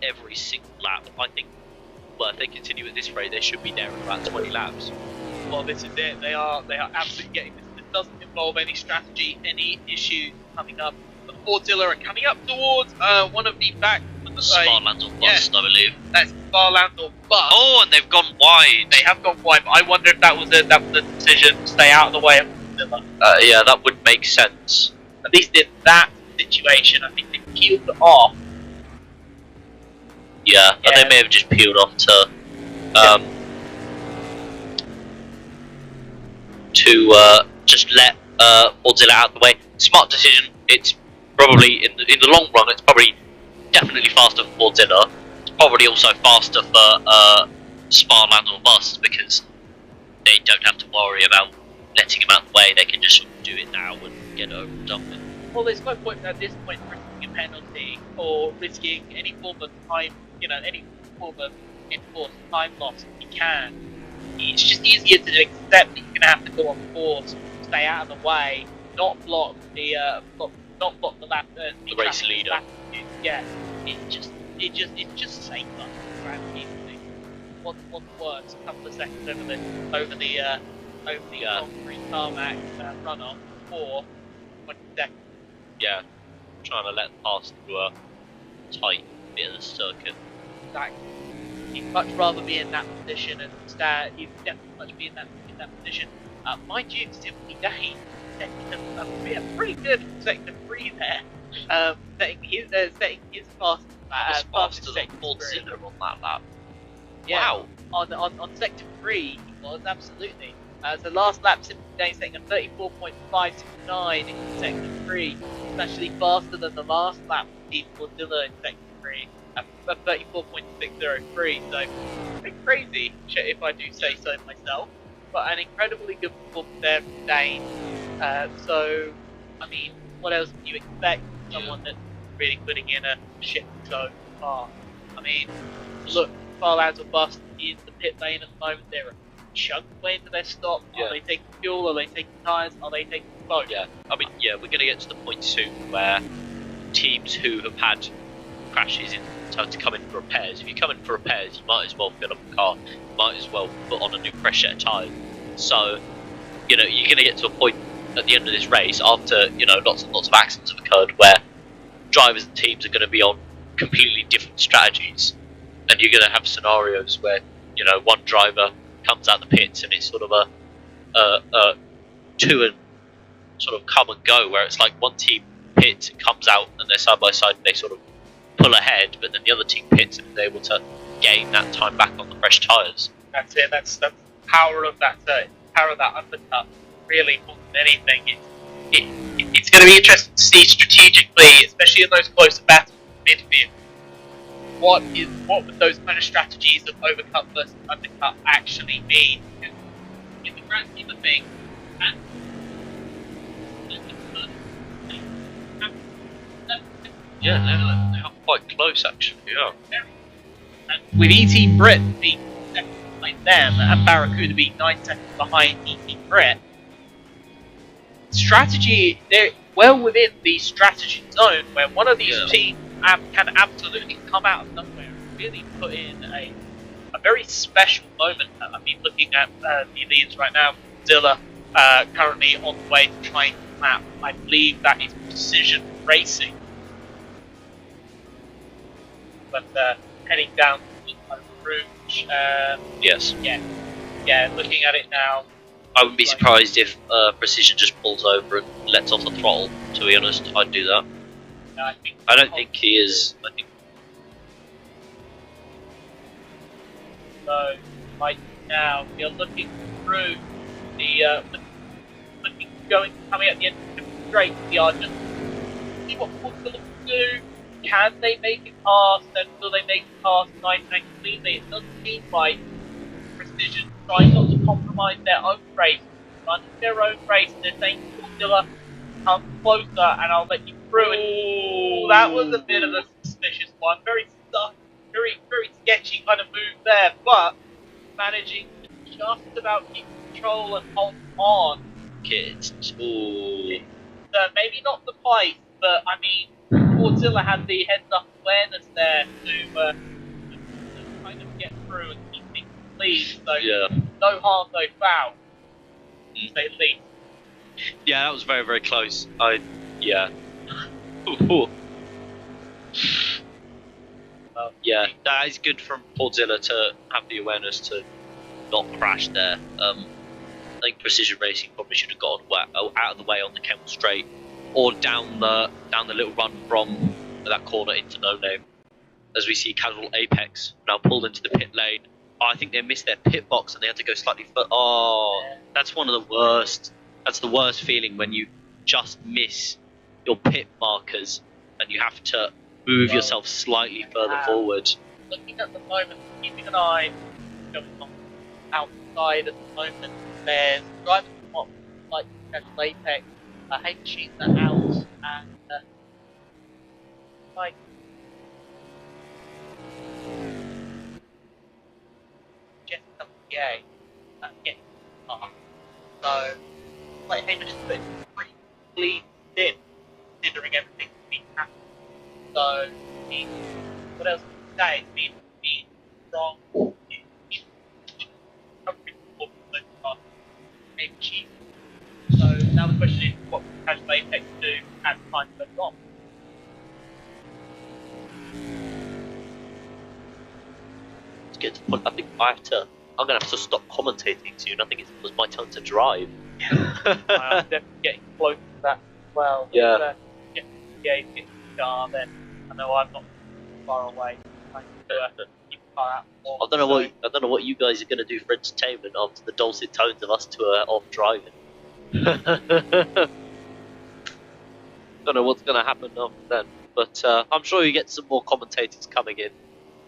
every single lap. I think, well, if they continue at this rate, they should be there in about 20 laps. Well, this is it. They are absolutely getting this. It doesn't involve any strategy, any issues coming up. The Portzilla are coming up towards one of the back. Spa Lands or Bust, I believe. That's Spa Lands or Bust. Oh, and they've gone wide. They have gone wide, but I wonder if that was a decision to stay out of the way of Portzilla. Yeah, that would make sense. At least in that situation, I think they peeled off. Yeah, and they may have just peeled off to just let Portzilla out of the way. Smart decision. It's probably in the long run. It's probably definitely faster for Portzilla. It's probably also faster for Spa Lands or Bust, because they don't have to worry about letting him out of the way. They can just do it now and get over and done with. Well, there's no point at this point risking a penalty or risking any form of time, any form of enforced time loss if you can. It's just easier to accept that you're going to have to go on course, stay out of the way, not block the lap, the race leader. Yeah, it's just safer. What's worse? A couple of seconds over the concrete tarmac runoff, or 20 seconds. Yeah, trying to let them pass through a tight bit of the circuit. Exactly. He'd much rather be in that position and stand. He'd definitely much be in that position. Mind you, Simply Dane a pretty good consecutive 3 there, setting his fastest Faster than sector Fordzilla on that lap. Yeah, Wow. on sector 3 he was absolutely. So last lap, Simply Dane setting a 34.569 in sector 3. It's actually faster than the last lap of Team Fordzilla in sector 3. 34.603, so a bit crazy if I do say so myself, but an incredibly good performance there from Dane. So, I mean, what else do you expect from someone that's really putting in a shift so far? I mean, look, far out of bust in the pit lane at the moment. They're a chunk away into their stop. Are they taking fuel? Are they taking tyres? Are they taking both? Yeah, I mean, we're going to get to the point soon where teams who have had crashes have to come in for repairs. If you come in for repairs, you might as well fill up the car. You might as well put on a new fresh set of tyres. So, you're going to get to a point at the end of this race after, lots and lots of accidents have occurred where drivers and teams are going to be on completely different strategies. And you're going to have scenarios where, one driver comes out the pits and it's sort of a two and sort of come and go, where it's like one team pits and comes out and they're side by side and they sort of pull ahead, but then the other team pits and is able to gain that time back on the fresh tyres. That's it. That's the power of that undercut. Really, more than anything, it's going to be interesting to see strategically, especially in those closer battles in midfield. What would those kind of strategies of overcut versus undercut actually mean? Because in the grand scheme of things, they are quite close actually. Yeah. And with ET Brit being second behind them and Barracuda being 9 seconds behind ET Brit, strategy, they're well within the strategy zone where one of these teams can absolutely come out of nowhere and really put in a very special moment. I mean, looking at the leaders right now, Zilla currently on the way to trying to map, I believe that is Precision Racing. But heading down to Rouge. Yes. Yeah, looking at it now. I wouldn't be surprised if Precision just pulls over and lets off the throttle, to be honest. I'd do that. I don't think he is. I think. So, right now, we are looking through the. Coming at the end of the straight, we are just see what Fordzilla can do. Can they make it past? And will they make it past nice and cleanly? It doesn't seem like Precision trying not to compromise their own race, running their own race. They're saying to Fordzilla, come closer and I'll let you through. And that was a bit of a suspicious one. Very sketchy kind of move there, but managing to just about keep control and hold on. Kids. Ooh. Maybe not the place, but I mean, Fordzilla had the heads-up awareness there to kind of get through and keep things clean. So no harm, no foul, to say the least. Yeah, that was very, very close. Yeah, that is good from Fordzilla to have the awareness to not crash there. I think Precision Racing probably should have gone out of the way on the Kemmel Straight, or down the little run from that corner into No Name. As we see Casual Apex now pulled into the pit lane. Oh, I think they missed their pit box and they had to go slightly further. Oh, that's one of the worst. That's the worst feeling when you just miss your pit markers and you have to move yourself slightly further forward. Looking at the moment, keeping an eye going on outside at the moment, there's drivers what like Casual Apex, Hay Machines are out, and like just WPA getting off. So like Hay Machines is pretty clean in considering everything that's been happening. So I mean, what else can I say? It's been strong. So now the question is, what can Casual Apex do as time goes on? get to the point. I think I'm gonna have to stop commentating soon. I think it was my turn to drive. I'm definitely getting close to that as well. Yeah. If get the car, then I know I'm not far away. I can keep the car out more. I don't know what you guys are gonna do for entertainment after the dulcet tones of us two are off driving. Don't know what's gonna happen after then, but I'm sure you get some more commentators coming in.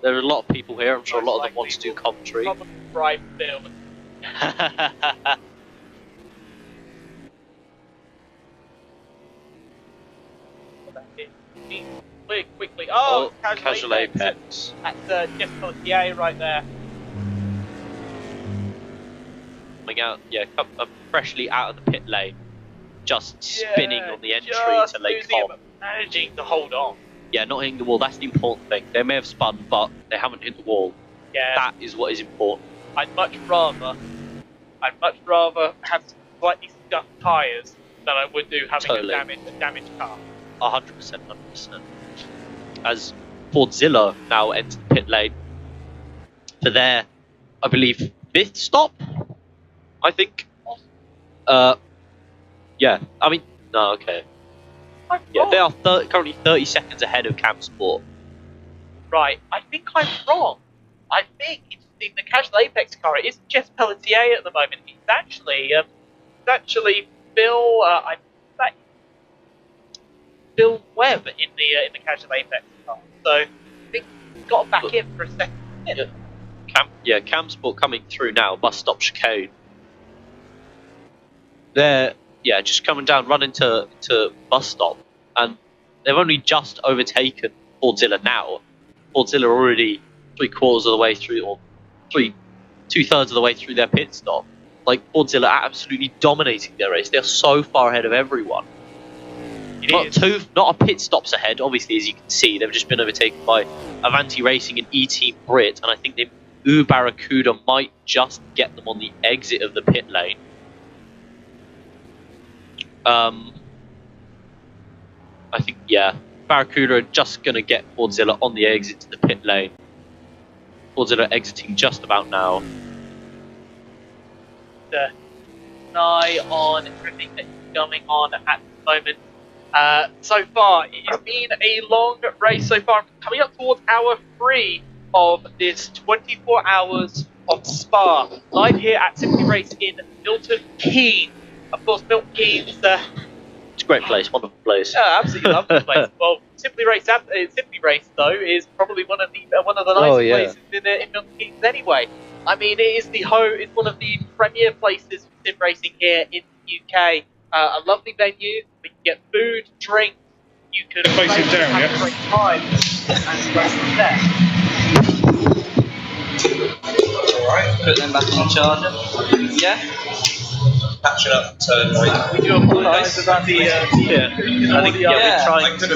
There are a lot of people here. I'm sure a lot of them want to do commentary. Probably drive film. Quickly. Oh, casual apex. That's just for the TA right there. Coming out, freshly out of the pit lane, just spinning on the entry to Lake Com. Managing to hold on. Yeah, not hitting the wall. That's the important thing. They may have spun, but they haven't hit the wall. Yeah, that is what is important. I'd much rather have slightly scuffed tyres than I would do having a damaged car. 100%. As Fordzilla now enters the pit lane for their, I believe, 5th stop. I think. Yeah. I mean, no. Okay. Yeah, they are currently 30 seconds ahead of Campsport. Right. I think I'm wrong. I think it's in the Casual Apex car. It isn't Jess Pelletier at the moment. It's actually Bill. Bill Webb in the Casual Apex car. So I think he's got back in for a second. Campsport coming through now. Bus stop chicane. They're just coming down, running to bus stop, and they've only just overtaken Fordzilla now. Fordzilla already 3/4 of the way through, or 2/3 of the way through their pit stop. Like, Fordzilla are absolutely dominating their race. They're so far ahead of everyone. Not a pit stops ahead, obviously, as you can see. They've just been overtaken by Avanti Racing and E-Team Brit, and I think Barracuda might just get them on the exit of the pit lane. I think, Barracuda are just going to get Fordzilla on the exit to the pit lane. Fordzilla exiting just about now. An eye on everything that's going on at the moment. So far, it has been a long race so far. Coming up towards hour 3 of this 24 hours of Spa. Live here at Simply Race in Milton Keynes. Of course, Milton Keynes. It's a great place, wonderful place. Yeah, absolutely lovely place. Well, Simply Race though is probably one of the nicest places in Milton Keynes anyway. I mean, it's one of the premier places for sim racing here in the UK. A lovely venue. We can get food, drink. You can place it down, have a great time and rest there. Alright, put them back on the charger. Yeah. Patch it up, turn right. We do apologise about the I think we're trying to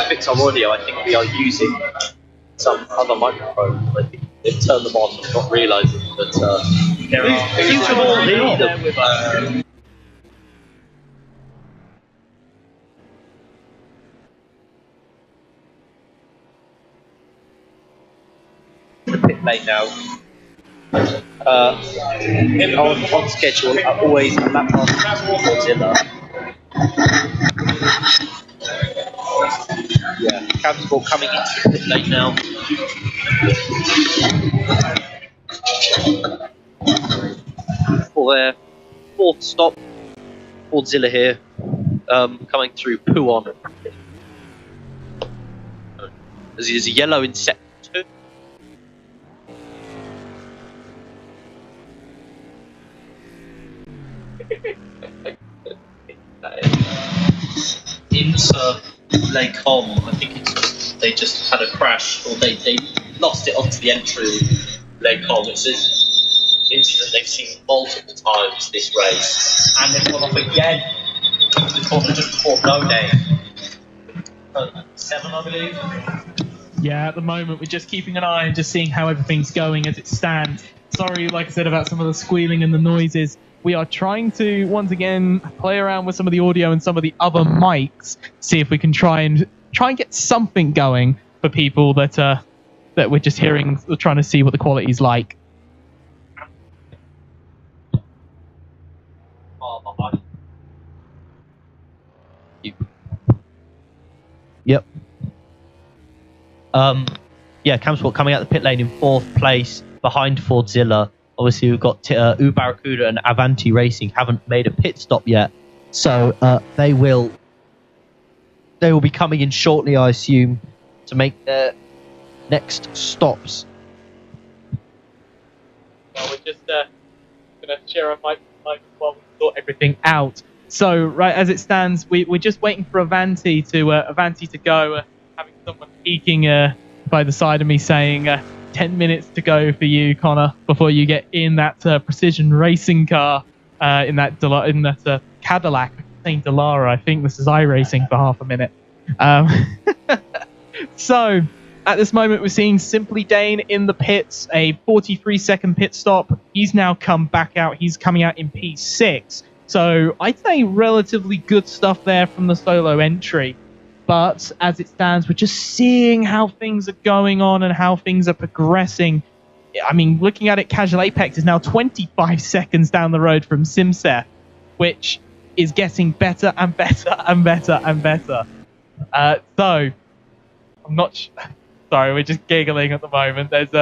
fix our audio. I think we are using some other microphones. I think they've turned them on, not realising that you can all hear them. The pit lane now. On schedule, always a lap past Fordzilla. Yeah, Campsport coming into the pit lane now. For their 4th stop, Fordzilla here, coming through Pouon. There's a yellow in sector 2. Into Lake Com, I think they just had a crash, or they lost it onto the entry of Lake Com. It's an incident they've seen multiple times this race, and they've gone off again. The corner just before no day. 7, I believe. Yeah, at the moment we're just keeping an eye and just seeing how everything's going as it stands. Sorry, like I said, about some of the squealing and the noises. We are trying to, once again, play around with some of the audio and some of the other mics, see if we can try and get something going for people that that we're just hearing, trying to see what the quality is like. Yep. Yeah, Campsport coming out the pit lane in 4th place behind Fordzilla. Obviously, we've got Barracuda and Avanti Racing haven't made a pit stop yet, so they will be coming in shortly, I assume, to make their next stops. Well, we're just going to share a mic while we sort everything out. So, right as it stands, we're just waiting for Avanti to go. Having someone peeking by the side of me saying 10 minutes to go for you, Connor, before you get in that precision racing car, in that Cadillac. I'm saying Delara, I think this is iRacing for half a minute. So, at this moment, we're seeing Simply Dane in the pits, a 43-second pit stop. He's now come back out. He's coming out in P6. So, I'd say relatively good stuff there from the solo entry. But as it stands, we're just seeing how things are going on and how things are progressing. I mean, looking at it, Casual Apex is now 25 seconds down the road from Simseth, which is getting better and better and better and better. So, I'm not sorry, we're just giggling at the moment. There's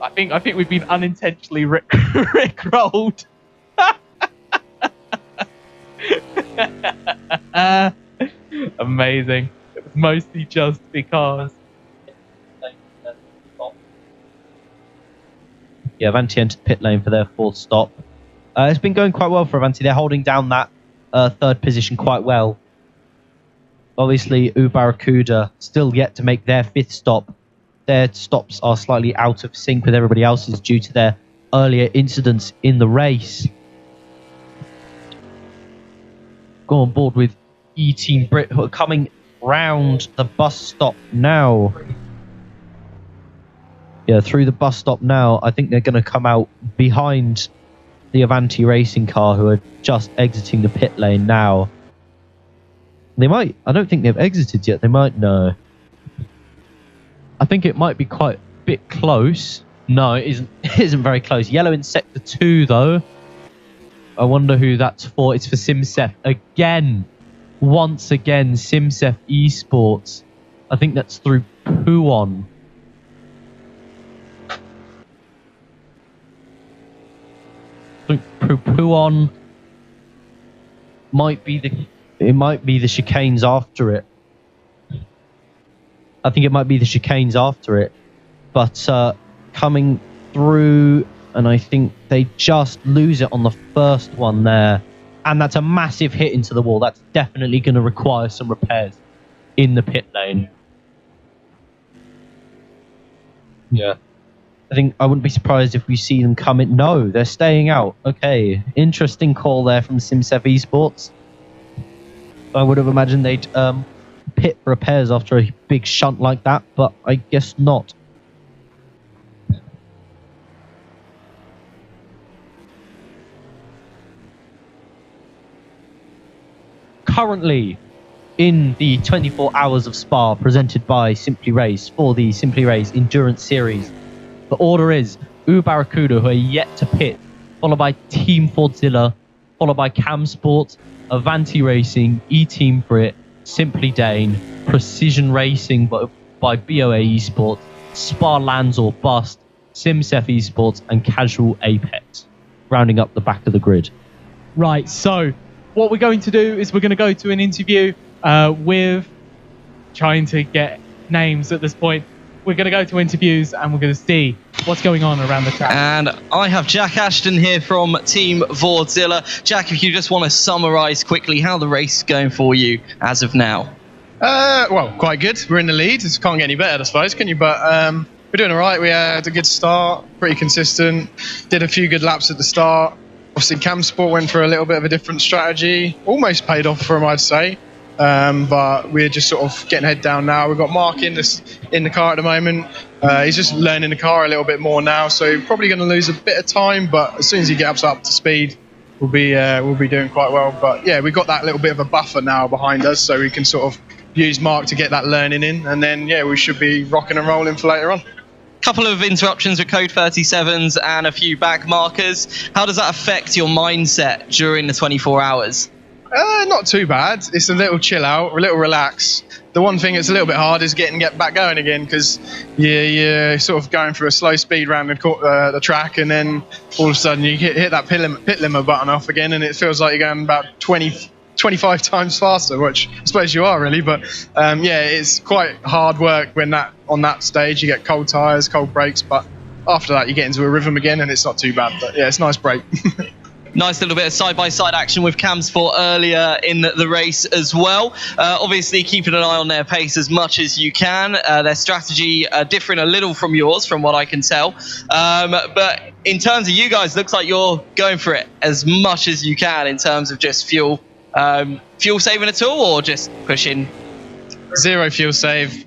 I think we've been unintentionally rickrolled. Amazing. It was mostly just because. Yeah, Avanti entered pit lane for their 4th stop. It's been going quite well for Avanti. They're holding down that 3rd position quite well. Obviously, Barracuda still yet to make their 5th stop. Their stops are slightly out of sync with everybody else's due to their earlier incidents in the race. Go on board with E-Team Brit, who are coming round the bus stop now. Yeah, through the bus stop now. I think they're going to come out behind the Avanti racing car, who are just exiting the pit lane now. They might. I don't think they've exited yet. They might. No. I think it might be quite a bit close. No, it isn't. It isn't very close. Yellow in sector 2, though. I wonder who that's for. It's for Simseth again. Once again, Simseth Esports. I think that's through Puon. Puon might be the chicanes after it. I think it might be the chicanes after it, but coming through, and I think they just lose it on the first one there, and that's a massive hit into the wall. That's definitely going to require some repairs in the pit lane. Yeah. I think I wouldn't be surprised if we see them come in. No, they're staying out. Okay, interesting call there from Simseth Esports. I would have imagined they'd pit repairs after a big shunt like that, but I guess not. Currently, in the 24 Hours of Spa presented by Simply Race for the Simply Race Endurance Series, the order is Barracuda, who are yet to pit, followed by Team Fordzilla, followed by Campsport, Avanti Racing, E-Team Brit, Simply Dane, Precision Racing by BOA Esports, Spa Lands or Bust, Simseth Esports, and Casual Apex, rounding up the back of the grid. Right, so what we're going to do is we're going to go to an interview with trying to get names at this point. We're going to go to interviews and we're going to see what's going on around the track. And I have Jack Ashton here from Team Fordzilla. Jack, if you just want to summarise quickly how the race is going for you as of now. Well, quite good. We're in the lead. It can't get any better, I suppose, can you? But we're doing all right. We had a good start, pretty consistent. Did a few good laps at the start. Obviously, Campsport went for a little bit of a different strategy. Almost paid off for him, I'd say. But we're just sort of getting head down now. We've got Mark in the car at the moment. He's just learning the car a little bit more now, so probably going to lose a bit of time. But as soon as he gets up to speed, we'll be doing quite well. But yeah, we've got that little bit of a buffer now behind us, so we can sort of use Mark to get that learning in, and then yeah, we should be rocking and rolling for later on. Couple of interruptions with code 37s and a few back markers. How does that affect your mindset during the 24 hours? Not too bad. It's a little chill out, a little relax. The one thing that's a little bit hard is get back going again, because you're sort of going through a slow speed round the track, and then all of a sudden you hit that pit limit button off again, and it feels like you're going about 25 times faster, which I suppose you are really, but yeah, it's quite hard work when on that stage you get cold tyres, cold brakes, but after that you get into a rhythm again and it's not too bad. But yeah, it's a nice break. Nice little bit of side-by-side action with Camsport earlier in the race as well. Obviously keeping an eye on their pace as much as you can. Their strategy differing a little from yours, from what I can tell. But in terms of you guys, looks like you're going for it as much as you can in terms of just fuel saving at all, or just pushing? Zero fuel save.